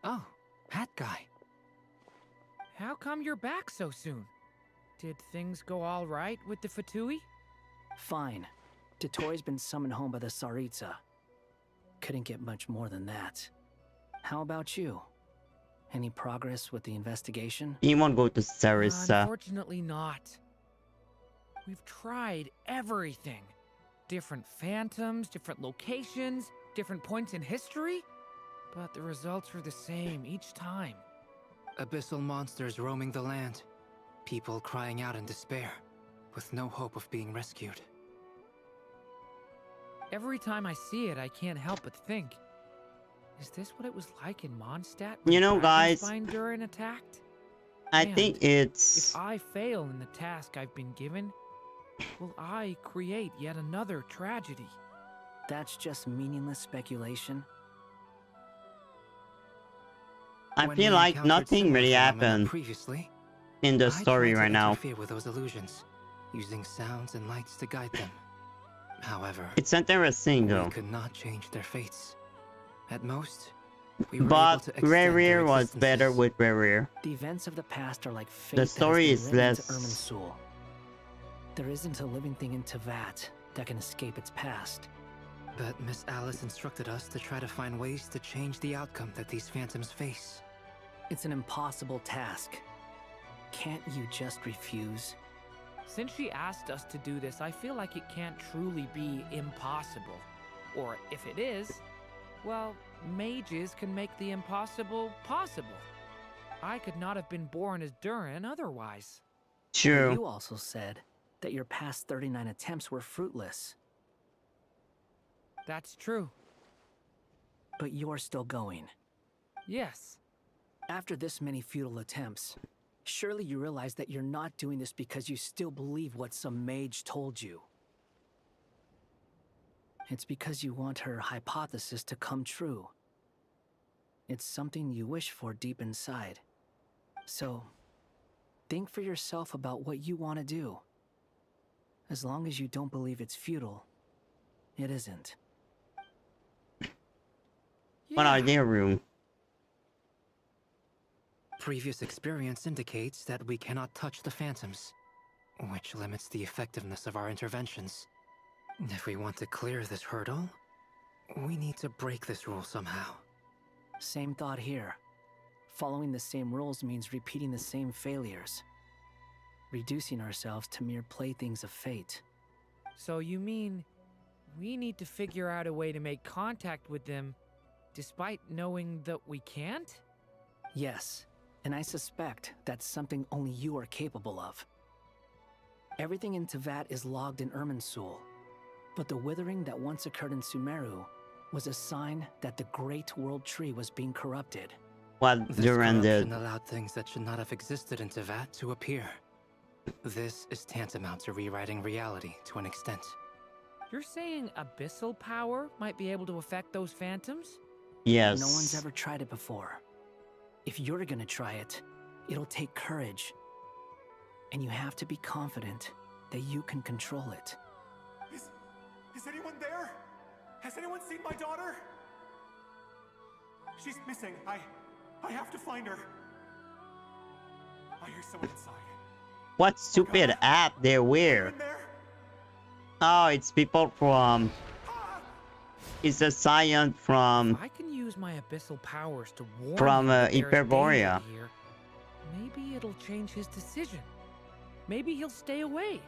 Oh, that guy. How come you're back so soon? Did things go all right with the Fatui? Fine. Totori's been summoned home by the Tsaritsa. Couldn't get much more than that. How about you? Any progress with the investigation? He won't go to Tsaritsa. Unfortunately not. We've tried everything. Different phantoms, different locations, different points in history. But the results were the same each time. Abyssal monsters roaming the land. People crying out in despair, with no hope of being rescued. Every time I see it, I can't help but think. Is this what it was like in Mondstadt? You know, guys, when Durin attacked? I think it's... If I fail in the task I've been given, will I create yet another tragedy? That's just meaningless speculation. I feel like nothing really happened in the story right now. Interfere with those illusions, using sounds and lights to guide them. However, It's interesting though. we could not change their fates. At most, we were able But to extend their Rerir was existences. better with Rerir. The events of the past are like fate. The story that is has been written less- to Irminsul. There isn't a living thing in Teyvat that can escape its past. But Miss Alice instructed us to try to find ways to change the outcome that these phantoms face. It's an impossible task. Can't you just refuse? Since she asked us to do this, I feel like it can't truly be impossible. Or if it is, well, mages can make the impossible possible. I could not have been born as Durin otherwise. True. You also said that your past 39 attempts were fruitless. That's true. But you're still going. Yes. After this many futile attempts, surely you realize that you're not doing this because you still believe what some mage told you. It's because you want her hypothesis to come true. It's something you wish for deep inside. So, think for yourself about what you want to do. As long as you don't believe it's futile, it isn't. What idea room? Previous experience indicates that we cannot touch the phantoms, which limits the effectiveness of our interventions. If we want to clear this hurdle, we need to break this rule somehow. Same thought here. Following the same rules means repeating the same failures. Reducing ourselves to mere playthings of fate. So you mean we need to figure out a way to make contact with them despite knowing that we can't? Yes, and I suspect that's something only you are capable of. Everything in Teyvat is logged in Irminsul, but the withering that once occurred in Sumeru was a sign that the Great World Tree was being corrupted. what This Durin did. corruption allowed things that should not have existed in Tevat to appear. This is tantamount to rewriting reality to an extent. You're saying abyssal power might be able to affect those phantoms? Yes. No one's ever tried it before. If you're gonna try it, it'll take courage. And you have to be confident that you can control it. Is anyone there? Has anyone seen my daughter? She's missing. I have to find her. I hear someone inside. What stupid app they wear? Oh, it's people from... It's a scion from... I can use my abyssal powers to warn from him that there is Hyperborea. danger here. Maybe it'll change his decision. Maybe he'll stay away.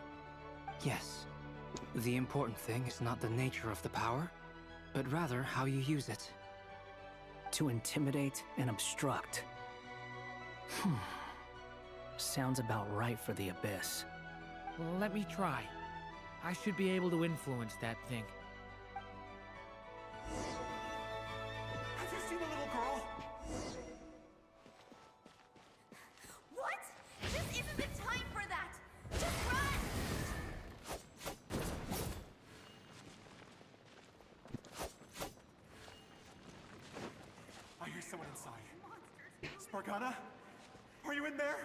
Yes. The important thing is not the nature of the power, but rather how you use it. To intimidate and obstruct. Sounds about right for the Abyss. Let me try. I should be able to influence that thing. Have you seen the little girl? What? This isn't the time for that! Just run! I hear someone inside. Spargana? Are you in there?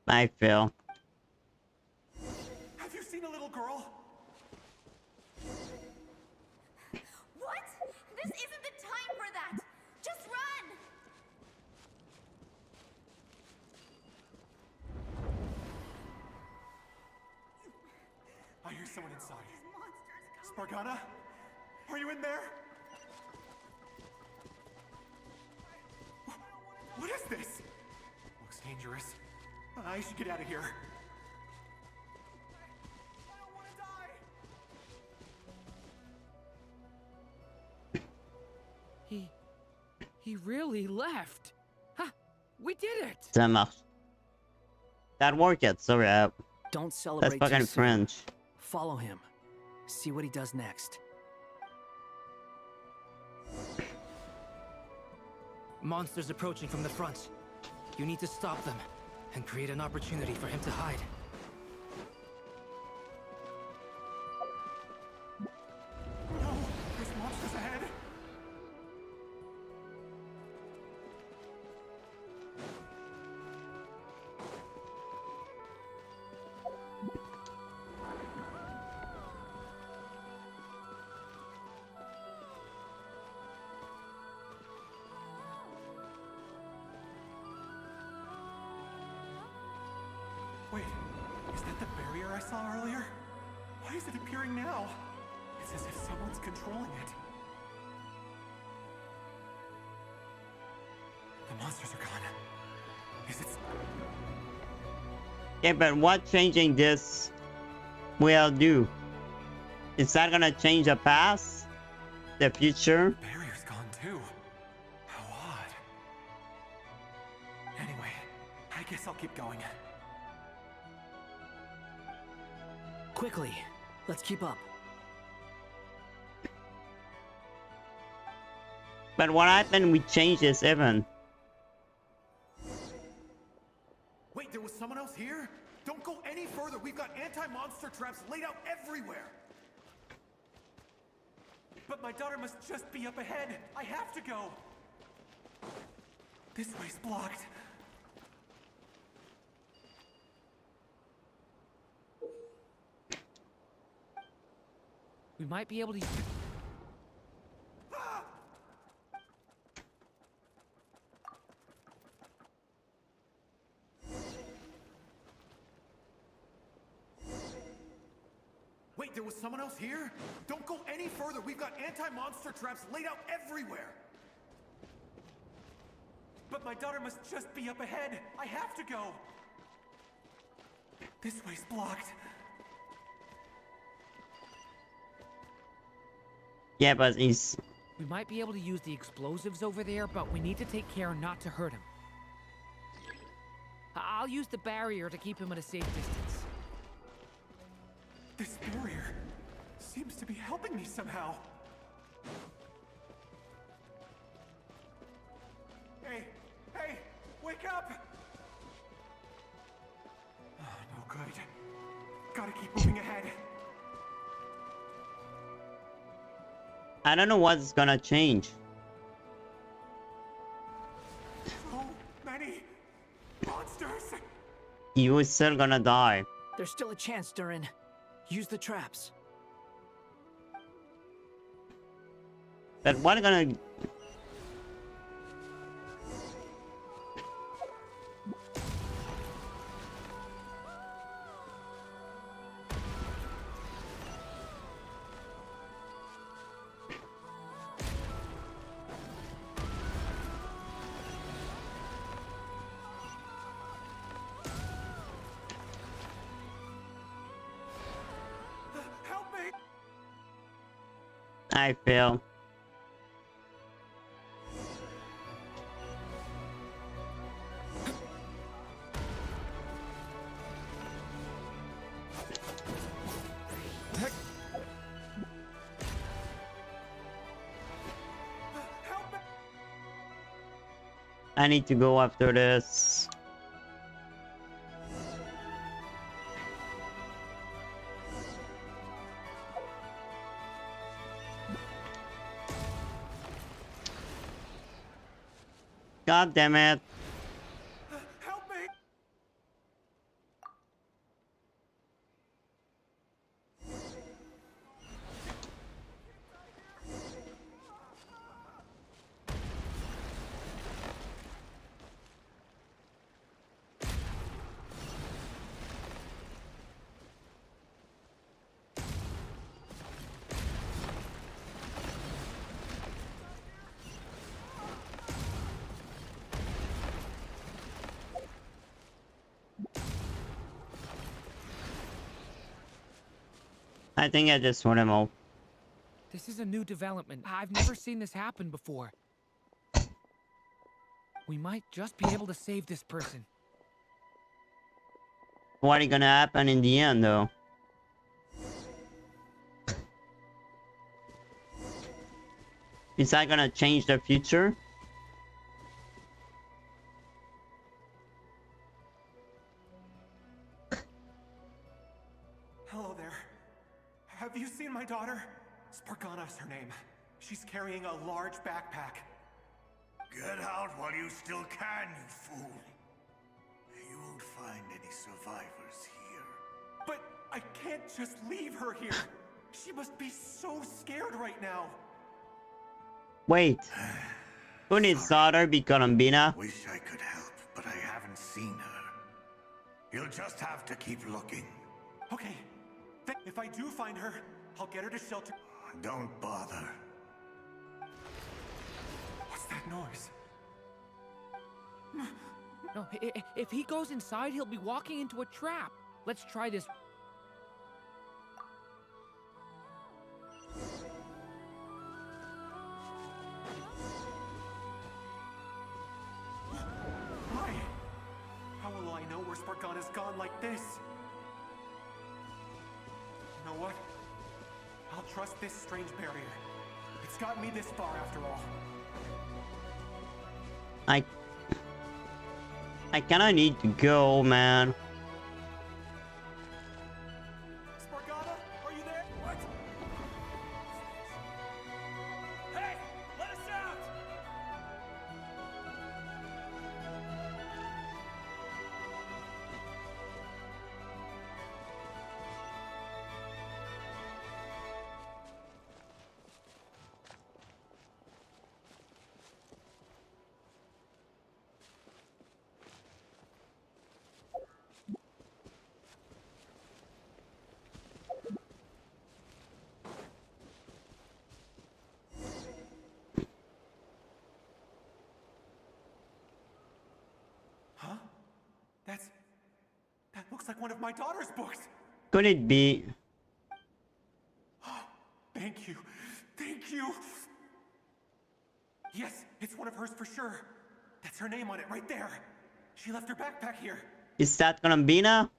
I feel. Have you seen a little girl? What? This isn't the time for that! Just run! I hear someone inside. Spargana? Are you in there? What is this? Looks dangerous. I should get out of here. He really left. Ha! We did it! Dommage. That worked it, sorry. Don't celebrate That's fucking too soon. French. Follow him. See what he does next. Monsters approaching from the front. You need to stop them and create an opportunity for him to hide. No! There's monsters ahead! Wait, is that the barrier I saw earlier? Why is it appearing now? It's as if someone's controlling it. The monsters are gone. Is it... Yeah, but what changing this will do? Is that gonna change the past? The future? The barrier's gone too. How odd. Anyway, I guess I'll keep going. Quickly, let's keep up. But what happened we change this even? Wait, there was someone else here? Don't go any further. We've got anti-monster traps laid out everywhere. But my daughter must just be up ahead. I have to go. This way's blocked. We might be able to... Wait, there was someone else here? Don't go any further. We've got anti-monster traps laid out everywhere. But my daughter must just be up ahead. I have to go. This way's blocked. Yeah, but he's... We might be able to use the explosives over there, but we need to take care not to hurt him. I'll I'll use the barrier to keep him at a safe distance. This barrier seems to be helping me somehow. Hey, hey, wake up! Oh, no good. Gotta keep moving ahead. I don't know what's gonna change. So many monsters. You are still gonna die. There's still a chance, Durin. Use the traps. But what gonna... I fail. I need to go after this. God damn it. Help me! I think I just want him all. This is a new development. I've never seen this happen before. We might just be able to save this person. What is gonna happen in the end, though? Is that gonna change the future? Hello there. Have you seen my daughter? Spargana's her name. She's carrying a large backpack. Get out while you still can, you fool. You won't find any survivors here. But I can't just leave her here. She must be so scared right now. Wait. Who needs daughter be Colombina? Wish I could help, but I haven't seen her. You'll just have to keep looking. Okay. If I do find her, I'll get her to shelter. Don't bother. What's that noise? No, if he goes inside, he'll be walking into a trap. Let's try this. Why? How will I know where Spargana's gone like this? You know what? I'll trust this strange barrier. It's got me this far after all. I kinda need to go, man. Spargana, are you there? What? Hey, let us out! That looks like one of my daughter's books. Could it be? Thank you. Thank you. Yes, it's one of hers for sure. That's her name on it right there. She left her backpack here. Is that Colombina?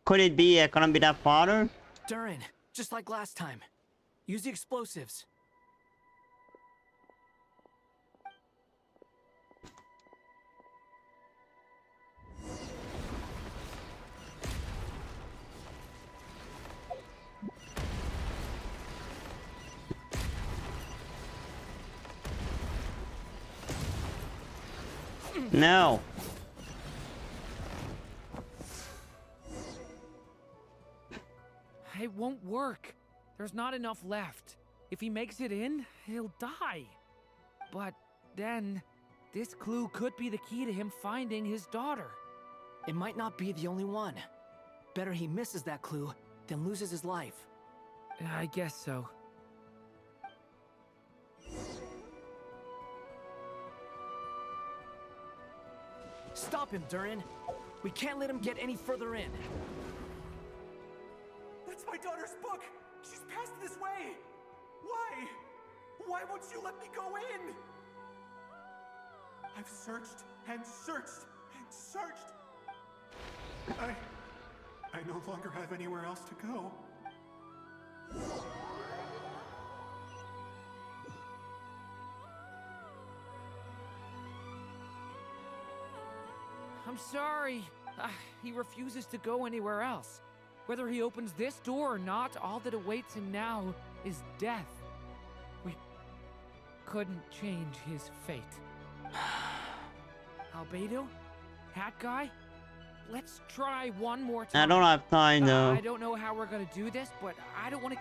Could it be a Colombina father? Durin, just like last time. Use the explosives. No. It won't work. There's not enough left. If he makes it in, he'll die. But then, this clue could be the key to him finding his daughter. It might not be the only one. Better he misses that clue than loses his life. I guess so. Stop him, Durin. We can't let him get any further in. That's my daughter's book! She's passed this way! Why? Why won't you let me go in? I've searched and searched and searched. I no longer have anywhere else to go. I'm sorry. He refuses to go anywhere else. Whether he opens this door or not, all that awaits him now is death. We couldn't change his fate. Albedo? Hat guy? Let's try one more time. I don't have time though. I don't know how we're gonna do this, but I don't want to...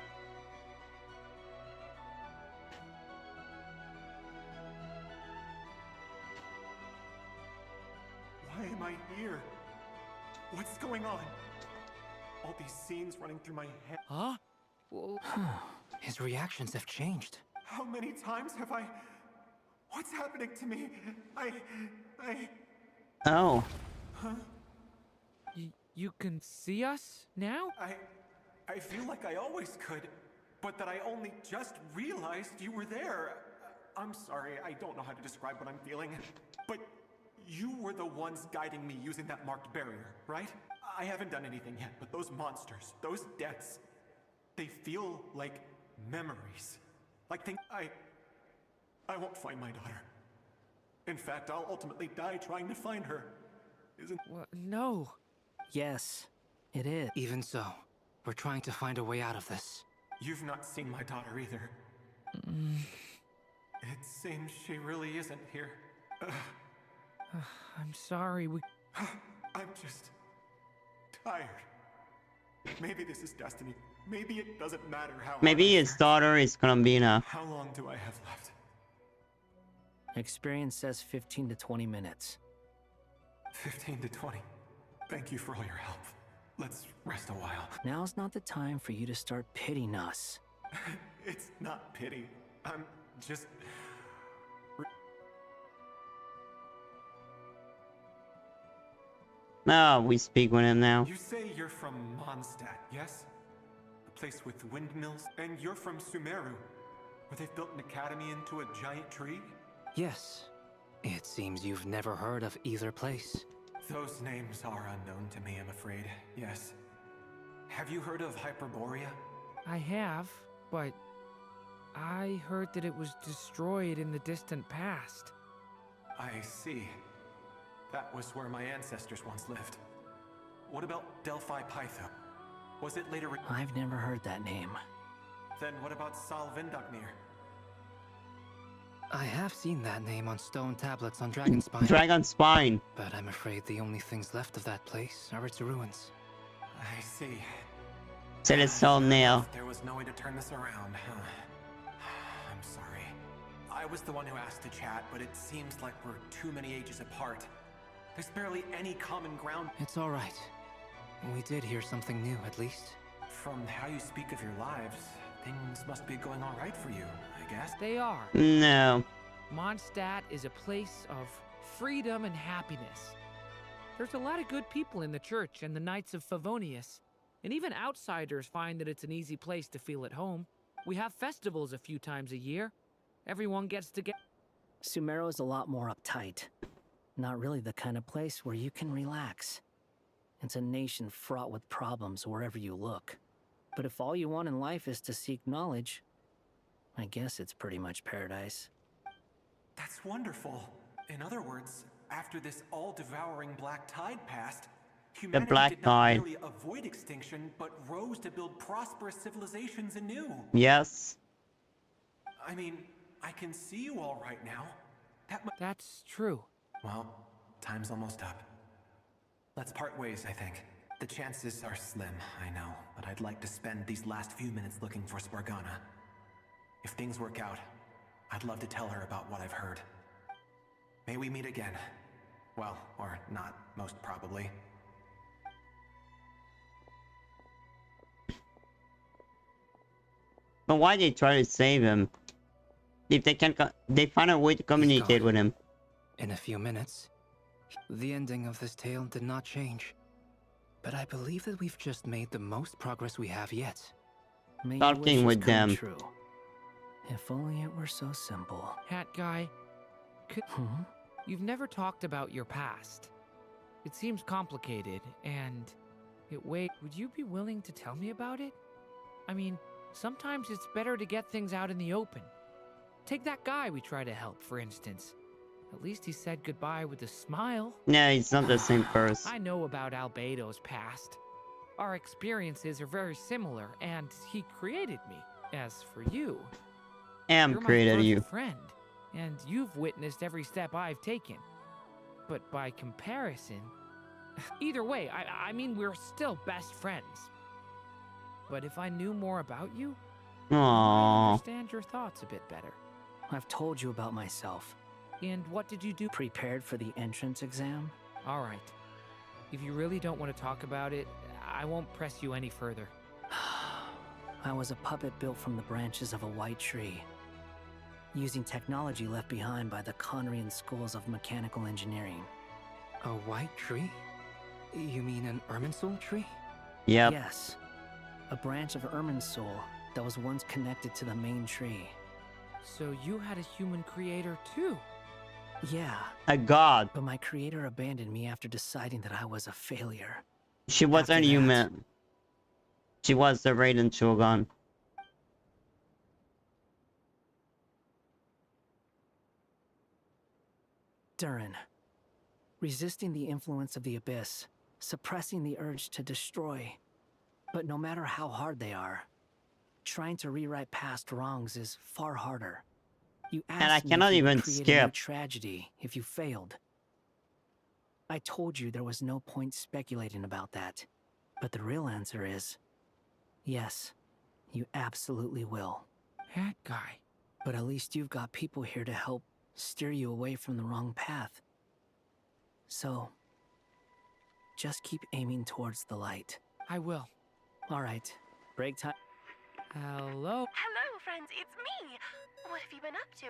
Why am I here? What's going on? All these scenes running through my head. Huh? His reactions have changed. How many times have I... What's happening to me? Oh. Huh? You can see us now? I feel like I always could, but that I only just realized you were there. I'm sorry, I don't know how to describe what I'm feeling, but you were the ones guiding me using that marked barrier, right? I haven't done anything yet, but those monsters, those deaths, they feel like memories. Like things I won't find my daughter. In fact, I'll ultimately die trying to find her. Isn't... What? No. Yes, it is. Even so, we're trying to find a way out of this. You've not seen my daughter either. It seems she really isn't here. I'm sorry, I'm just... tired. Maybe this is destiny. Maybe it doesn't matter how... Maybe his daughter is Colombina. How long do I have left? Experience says 15 to 20 minutes. 15 to 20. Thank you for all your help. Let's rest a while. Now's not the time for you to start pitying us. It's not pity. I'm just... No, we speak with him now. You say you're from Mondstadt, yes? A place with windmills? And you're from Sumeru, where they've built an academy into a giant tree? Yes. It seems you've never heard of either place. Those names are unknown to me, I'm afraid. Yes. Have you heard of Hyperborea? I have, but I heard that it was destroyed in the distant past. I see. That was where my ancestors once lived. What about Delphi Pytho? Was it later... I've never heard that name. Then what about Salvindagnir? I have seen that name on stone tablets on Dragonspine. Dragonspine. But I'm afraid the only things left of that place are its ruins. I see. Celestial nail. There was no way to turn this around, huh? I'm sorry. I was the one who asked to chat, but it seems like we're too many ages apart. There's barely any common ground. It's all right. We did hear something new, at least. From how you speak of your lives, things must be going all right for you, I guess. They are. No. Mondstadt is a place of freedom and happiness. There's a lot of good people in the church and the Knights of Favonius, and even outsiders find that it's an easy place to feel at home. We have festivals a few times a year. Everyone gets together. Sumeru is a lot more uptight. not really the kind of place where you can relax. It's a nation fraught with problems wherever you look. But if all you want in life is to seek knowledge, I guess it's pretty much paradise. That's wonderful. In other words, after this all-devouring black tide passed, humanity did not merely avoid extinction, but rose to build prosperous civilizations anew. Yes. I mean, I can see you all right now. That's true. Well, time's almost up. Let's part ways, I think. The chances are slim, I know, but I'd like to spend these last few minutes looking for Spargana. If things work out, I'd love to tell her about what I've heard. May we meet again. Well, or not, most probably. But why they try to save him? If they can, they find a way to communicate with him. In a few minutes. The ending of this tale did not change. But I believe that we've just made the most progress we have yet. Talking with them. True. If only it were so simple. Hat guy, you've never talked about your past. It seems complicated, and would you be willing to tell me about it? I mean, sometimes it's better to get things out in the open. Take that guy we try to help, for instance. At least he said goodbye with a smile. Yeah, he's not the same person. I know about Albedo's past. Our experiences are very similar, and he created me. As for you, Am created you. Friend, and you've witnessed every step I've taken. But by comparison, either way, I mean we're still best friends. But if I knew more about you, I understand your thoughts a bit better. I've told you about myself. And what did you do? Prepared for the entrance exam? All right. If you really don't want to talk about it, I won't press you any further. I was a puppet built from the branches of a white tree, using technology left behind by the Conrian schools of mechanical engineering. A white tree? You mean an Irminsul tree? Yep. Yes. A branch of Irminsul that was once connected to the main tree. So you had a human creator too? Yeah. A god. But my creator abandoned me after deciding that I was a failure. She wasn't human. She was the Raiden Shogun. Durin. Resisting the influence of the Abyss, suppressing the urge to destroy. But no matter how hard they are, trying to rewrite past wrongs is far harder. You asked and I cannot even skip. Tragedy if you failed. I told you there was no point speculating about that. But the real answer is, yes, you absolutely will. That guy. But at least you've got people here to help steer you away from the wrong path. So, just keep aiming towards the light. I will. All right, break time. Hello? Hello, friends, it's me. What have you been up to,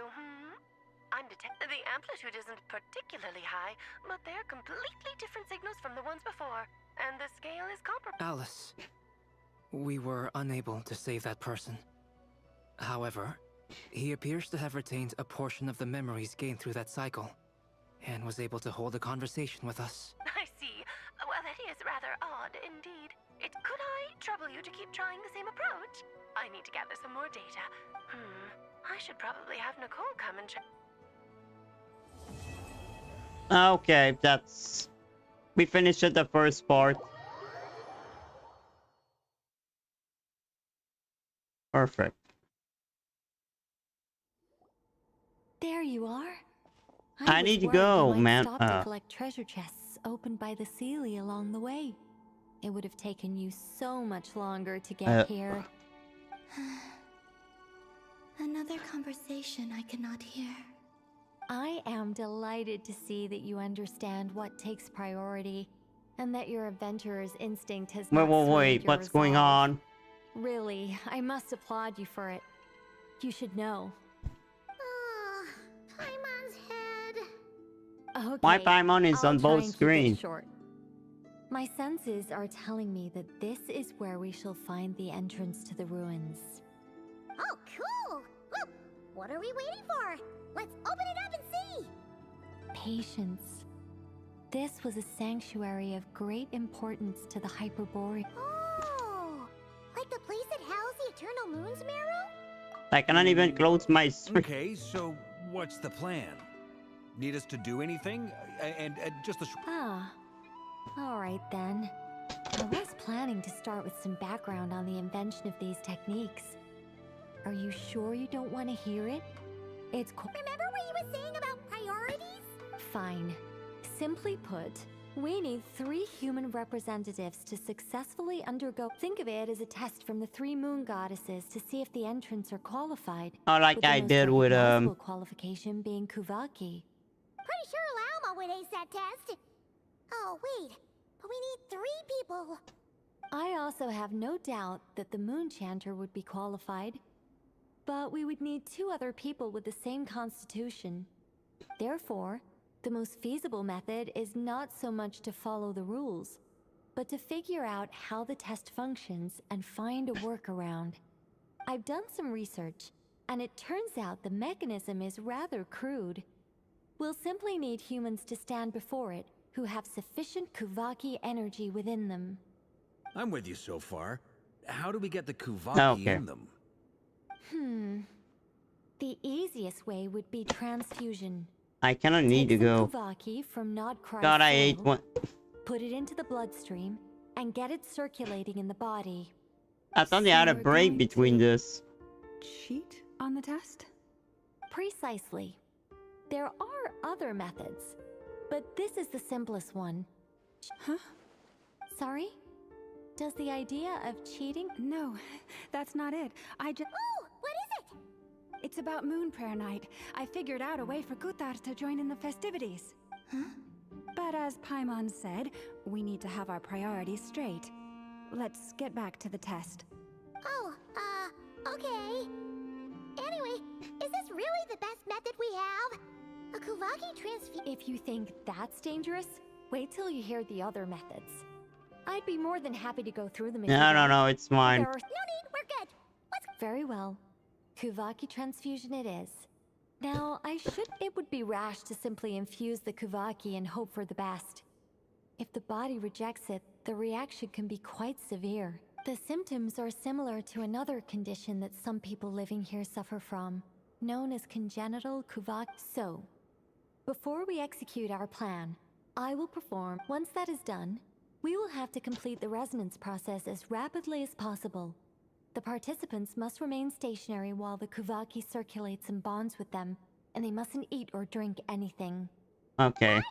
I'm the amplitude isn't particularly high, but they're completely different signals from the ones before, and the scale is comparable. Alice, we were unable to save that person. However, he appears to have retained a portion of the memories gained through that cycle, and was able to hold a conversation with us. I see. Well, that is rather odd indeed. Could I trouble you to keep trying the same approach? I need to gather some more data. I should probably have Nicole come and check. Okay, we finished the first part. Perfect. There you are. I need to go, man. Stop to collect treasure chests opened by the Seelie along the way. It would have taken you so much longer to get here. Another conversation I cannot hear. I am delighted to see that you understand what takes priority, and that your adventurer's instinct has not Wait, what's going on? Really, I must applaud you for it. You should know. Paimon's head. Okay, My Paimon is on both screens. My senses are telling me that this is where we shall find the entrance to the ruins. Oh, cool! Well, what are we waiting for? Let's open it up and see! Patience. This was a sanctuary of great importance to the Hyperborean. Oh, like the place that housed the Eternal Moon's marrow? I cannot even close my stream. Okay, so what's the plan? Need us to do anything? And just a... Alright then. I was planning to start with some background on the invention of these techniques. Are you sure you don't want to hear it? It's Remember what you were saying about priorities? Fine. Simply put, we need 3 human representatives to successfully undergo. Think of it as a test from the 3 moon goddesses to see if the entrants are qualified. Oh, like I did with qualification being Kuvaki. Pretty sure Lauma would ace that test. Oh wait, but we need 3 people. I also have no doubt that the Moon Chanter would be qualified, but we would need 2 other people with the same constitution. Therefore, the most feasible method is not so much to follow the rules, but to figure out how the test functions and find a workaround. I've done some research, and it turns out the mechanism is rather crude. We'll simply need humans to stand before it who have sufficient Kuvaki energy within them. I'm with you so far. How do we get the Kuvaki in them? The easiest way would be transfusion. I cannot need to go. Kuvaki from Nod-krai God, I ate one. Put it into the bloodstream and get it circulating in the body. I thought they had a break between this. Cheat on the test? Precisely. There are other methods, but this is the simplest one. Huh? Sorry? Does the idea of cheating? No, that's not it. I just... Oh, what is it? It's about Moon Prayer Night. I figured out a way for Guthar to join in the festivities. Huh? But as Paimon said, we need to have our priorities straight. Let's get back to the test. Oh, okay. Anyway, is this really the best method we have? A Kuvaki transfusion? If you think that's dangerous, wait till you hear the other methods. I'd be more than happy to go through them. No, it's fine. No need, we're good. Very well. Kuvaki transfusion it is. Now, it would be rash to simply infuse the Kuvaki and hope for the best. If the body rejects it, the reaction can be quite severe. The symptoms are similar to another condition that some people living here suffer from, known as congenital Kuvaki. So, before we execute our plan, I will perform. Once that is done, we will have to complete the resonance process as rapidly as possible. The participants must remain stationary while the Kuvaki circulates and bonds with them, and they mustn't eat or drink anything. Okay. What?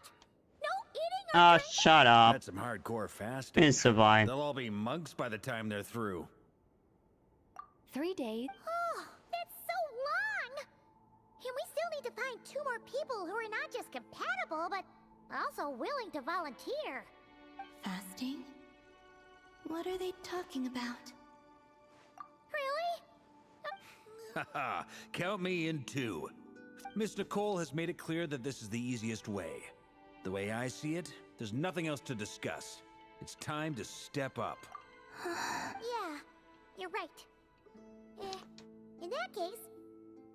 No eating or Oh, drinking? shut up. That's some hardcore fasting. It's survive. They'll all be monks by the time they're through. 3 days. Oh, that's so long! And we still need to find 2 more people who are not just compatible, but also willing to volunteer. Fasting? What are they talking about? Really? Haha, count me in too. Miss Nicole has made it clear that this is the easiest way. The way I see it, there's nothing else to discuss. It's time to step up. Yeah, you're right. In that case,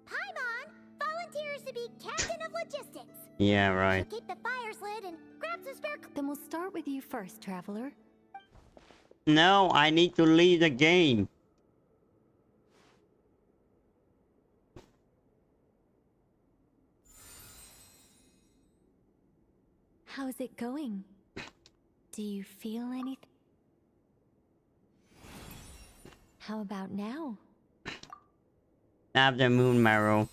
Paimon volunteers to be captain of logistics. Yeah, right. She'll keep the fires lit and grab some spare... Then we'll start with you first, Traveler. No, I need to leave the game. How's it going? Do you feel anything? How about now? Have the moon marrow.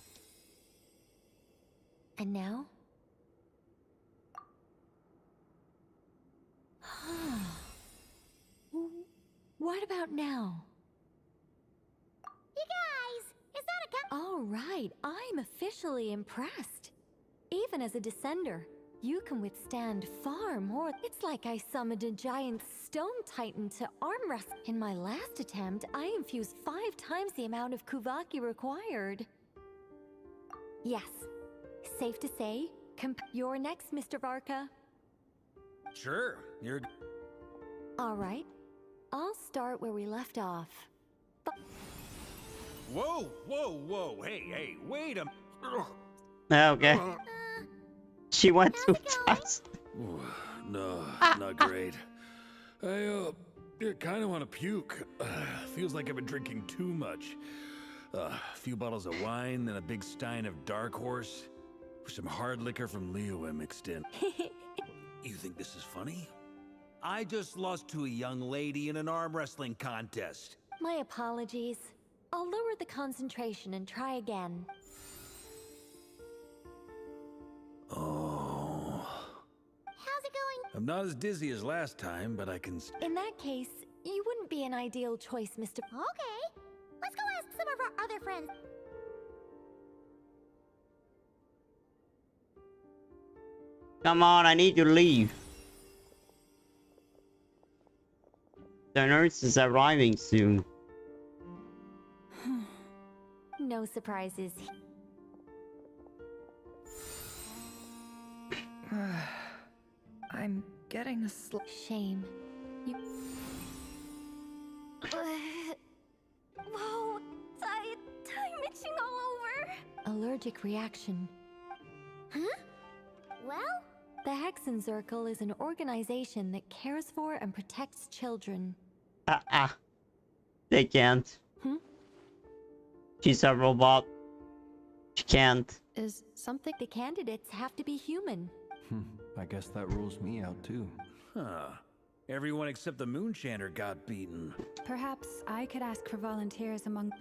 And now? What about now? You guys, is that a All right, I'm officially impressed. Even as a descender, you can withstand far more. It's like I summoned a giant stone titan to arm wrestle. In my last attempt, I infused 5 times the amount of Kuvaki required. Yes, safe to say, you're next, Mr. Varka. Sure, you're... All right, I'll start where we left off. Whoa, whoa, whoa, hey, wait a... Okay. She went too fast. No, not great. I kind of want to puke. Feels like I've been drinking too much. A few bottles of wine, then a big stein of Dark Horse. Some hard liquor from Leo mixed in. You think this is funny? I just lost to a young lady in an arm wrestling contest. My apologies. I'll lower the concentration and try again. Oh. How's it going? I'm not as dizzy as last time, but I can... In that case, you wouldn't be an ideal choice, Mr. Okay. Let's go ask some of our other friends. Come on, I need to leave. The nurse is arriving soon. No surprises. I'm getting a shame. You... Whoa, I'm itching all over. Allergic reaction. Huh? Well? The Hexen Circle is an organization that cares for and protects children. They can't. She's a robot. She can't. Is something... The candidates have to be human. I guess that rules me out too. Huh. Everyone except the Moonshander got beaten. Perhaps I could ask for volunteers among...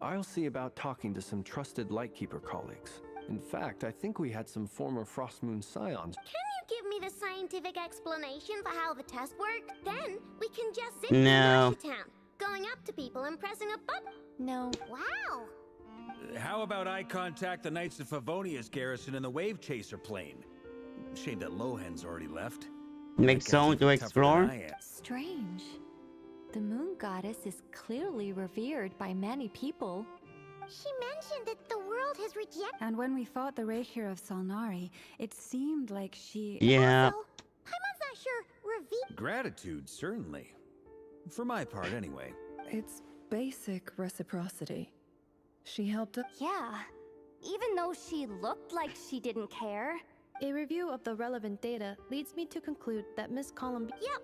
I'll see about talking to some trusted Lightkeeper colleagues. In fact, I think we had some former Frostmoon Scions. Can you give me the scientific explanation for how the test worked? Then we can just zip No. to Town, going up to people and pressing a button. No. Wow. How about I contact the Knights of Favonia's garrison in the Wave Chaser plane? Shame that Lohan's already left. Make zone to explore. Strange. The moon goddess is clearly revered by many people. She mentioned that the world has rejected... And when we fought the Reikir of Solnari, it seemed like she... Yeah. Also, Paimon's not sure Gratitude, certainly. For my part, anyway. It's basic reciprocity. She helped us. Yeah. Even though she looked like she didn't care. A review of the relevant data leads me to conclude that Miss Columbine... Yep,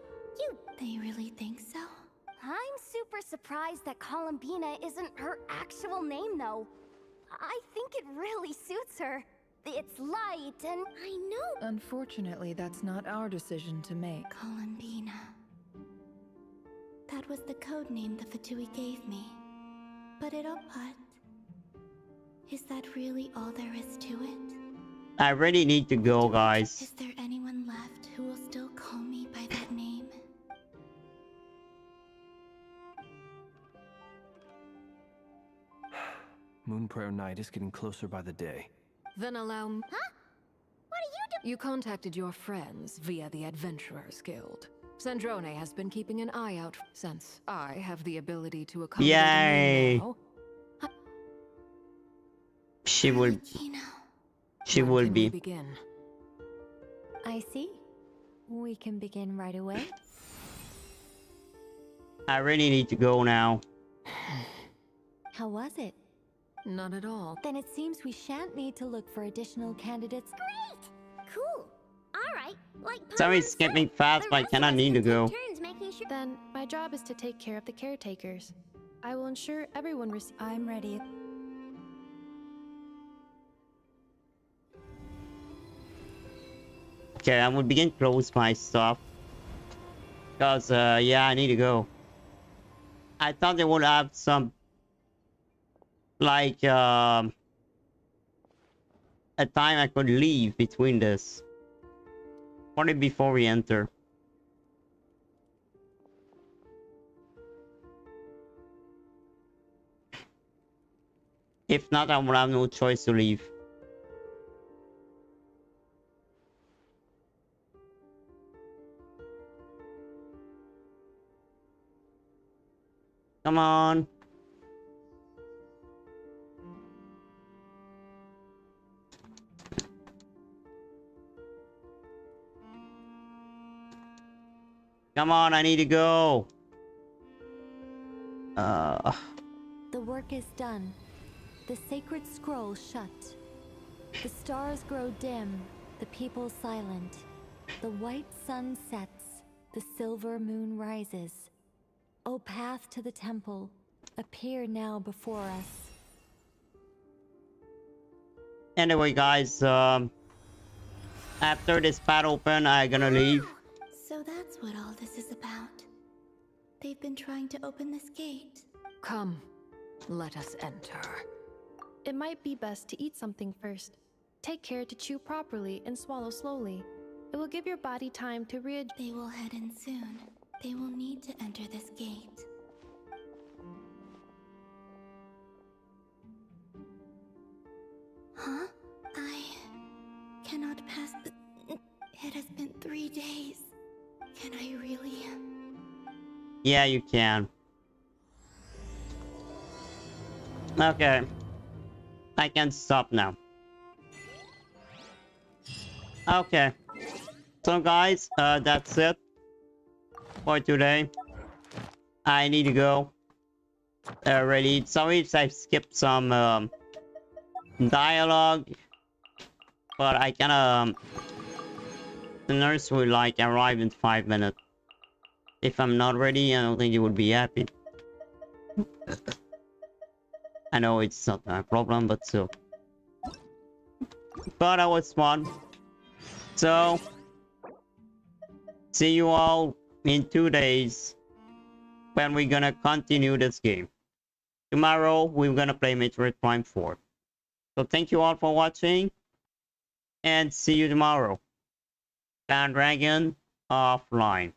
They really think so? I'm super surprised that Columbina isn't her actual name, though. I think it really suits her. It's light and... I know. Unfortunately, that's not our decision to make. Columbina. That was the code name the Fatui gave me. But is that really all there is to it? I really need to go, guys. Is there anyone left who will still call me by that name? Moonprayer night is getting closer by the day. Then allow me... Huh? What are you doing? You contacted your friends via the Adventurers Guild. Sandrone has been keeping an eye out since I have the ability to accommodate Yay! now. She will be. Begin. I see. We can begin right away. I really need to go now. How was it? Not at all. Then it seems we shan't need to look for additional candidates. Great! Cool. Alright, like... Sorry, skipping fast, but I cannot need to go. Then, my job is to take care of the caretakers. I will ensure everyone receives... I'm ready. Okay, I will begin close my stuff. Because, yeah, I need to go. I thought they would have some... Like, a time I could leave between this. Probably before we enter. If not, I will have no choice to leave. Come on. Come on, I need to go. The work is done. The sacred scroll shut. The stars grow dim. the people silent. The white sun sets, the silver moon rises. O path to the temple, appear now before us. Anyway, guys, after this battle open, I'm gonna leave. So that's what all this is about. They've been trying to open this gate. Come, let us enter. It might be best to eat something first. Take care to chew properly and swallow slowly. It will give your body time to readjust. They will head in soon. They will need to enter this gate. Huh? I cannot pass the... It has been 3 days. Can I really... Yeah, you can. Okay. I can stop now. Okay. So guys, that's it for today. I need to go. Already. Sorry if I skipped some dialogue, but I kinda the nurse will like arrive in 5 minutes. If I'm not ready, I don't think you would be happy. I know it's not my problem, but still. But I was fun. So, see you all in 2 days when we're gonna continue this game. Tomorrow, we're gonna play Metroid Prime 4. So thank you all for watching, and see you tomorrow. Dragon offline.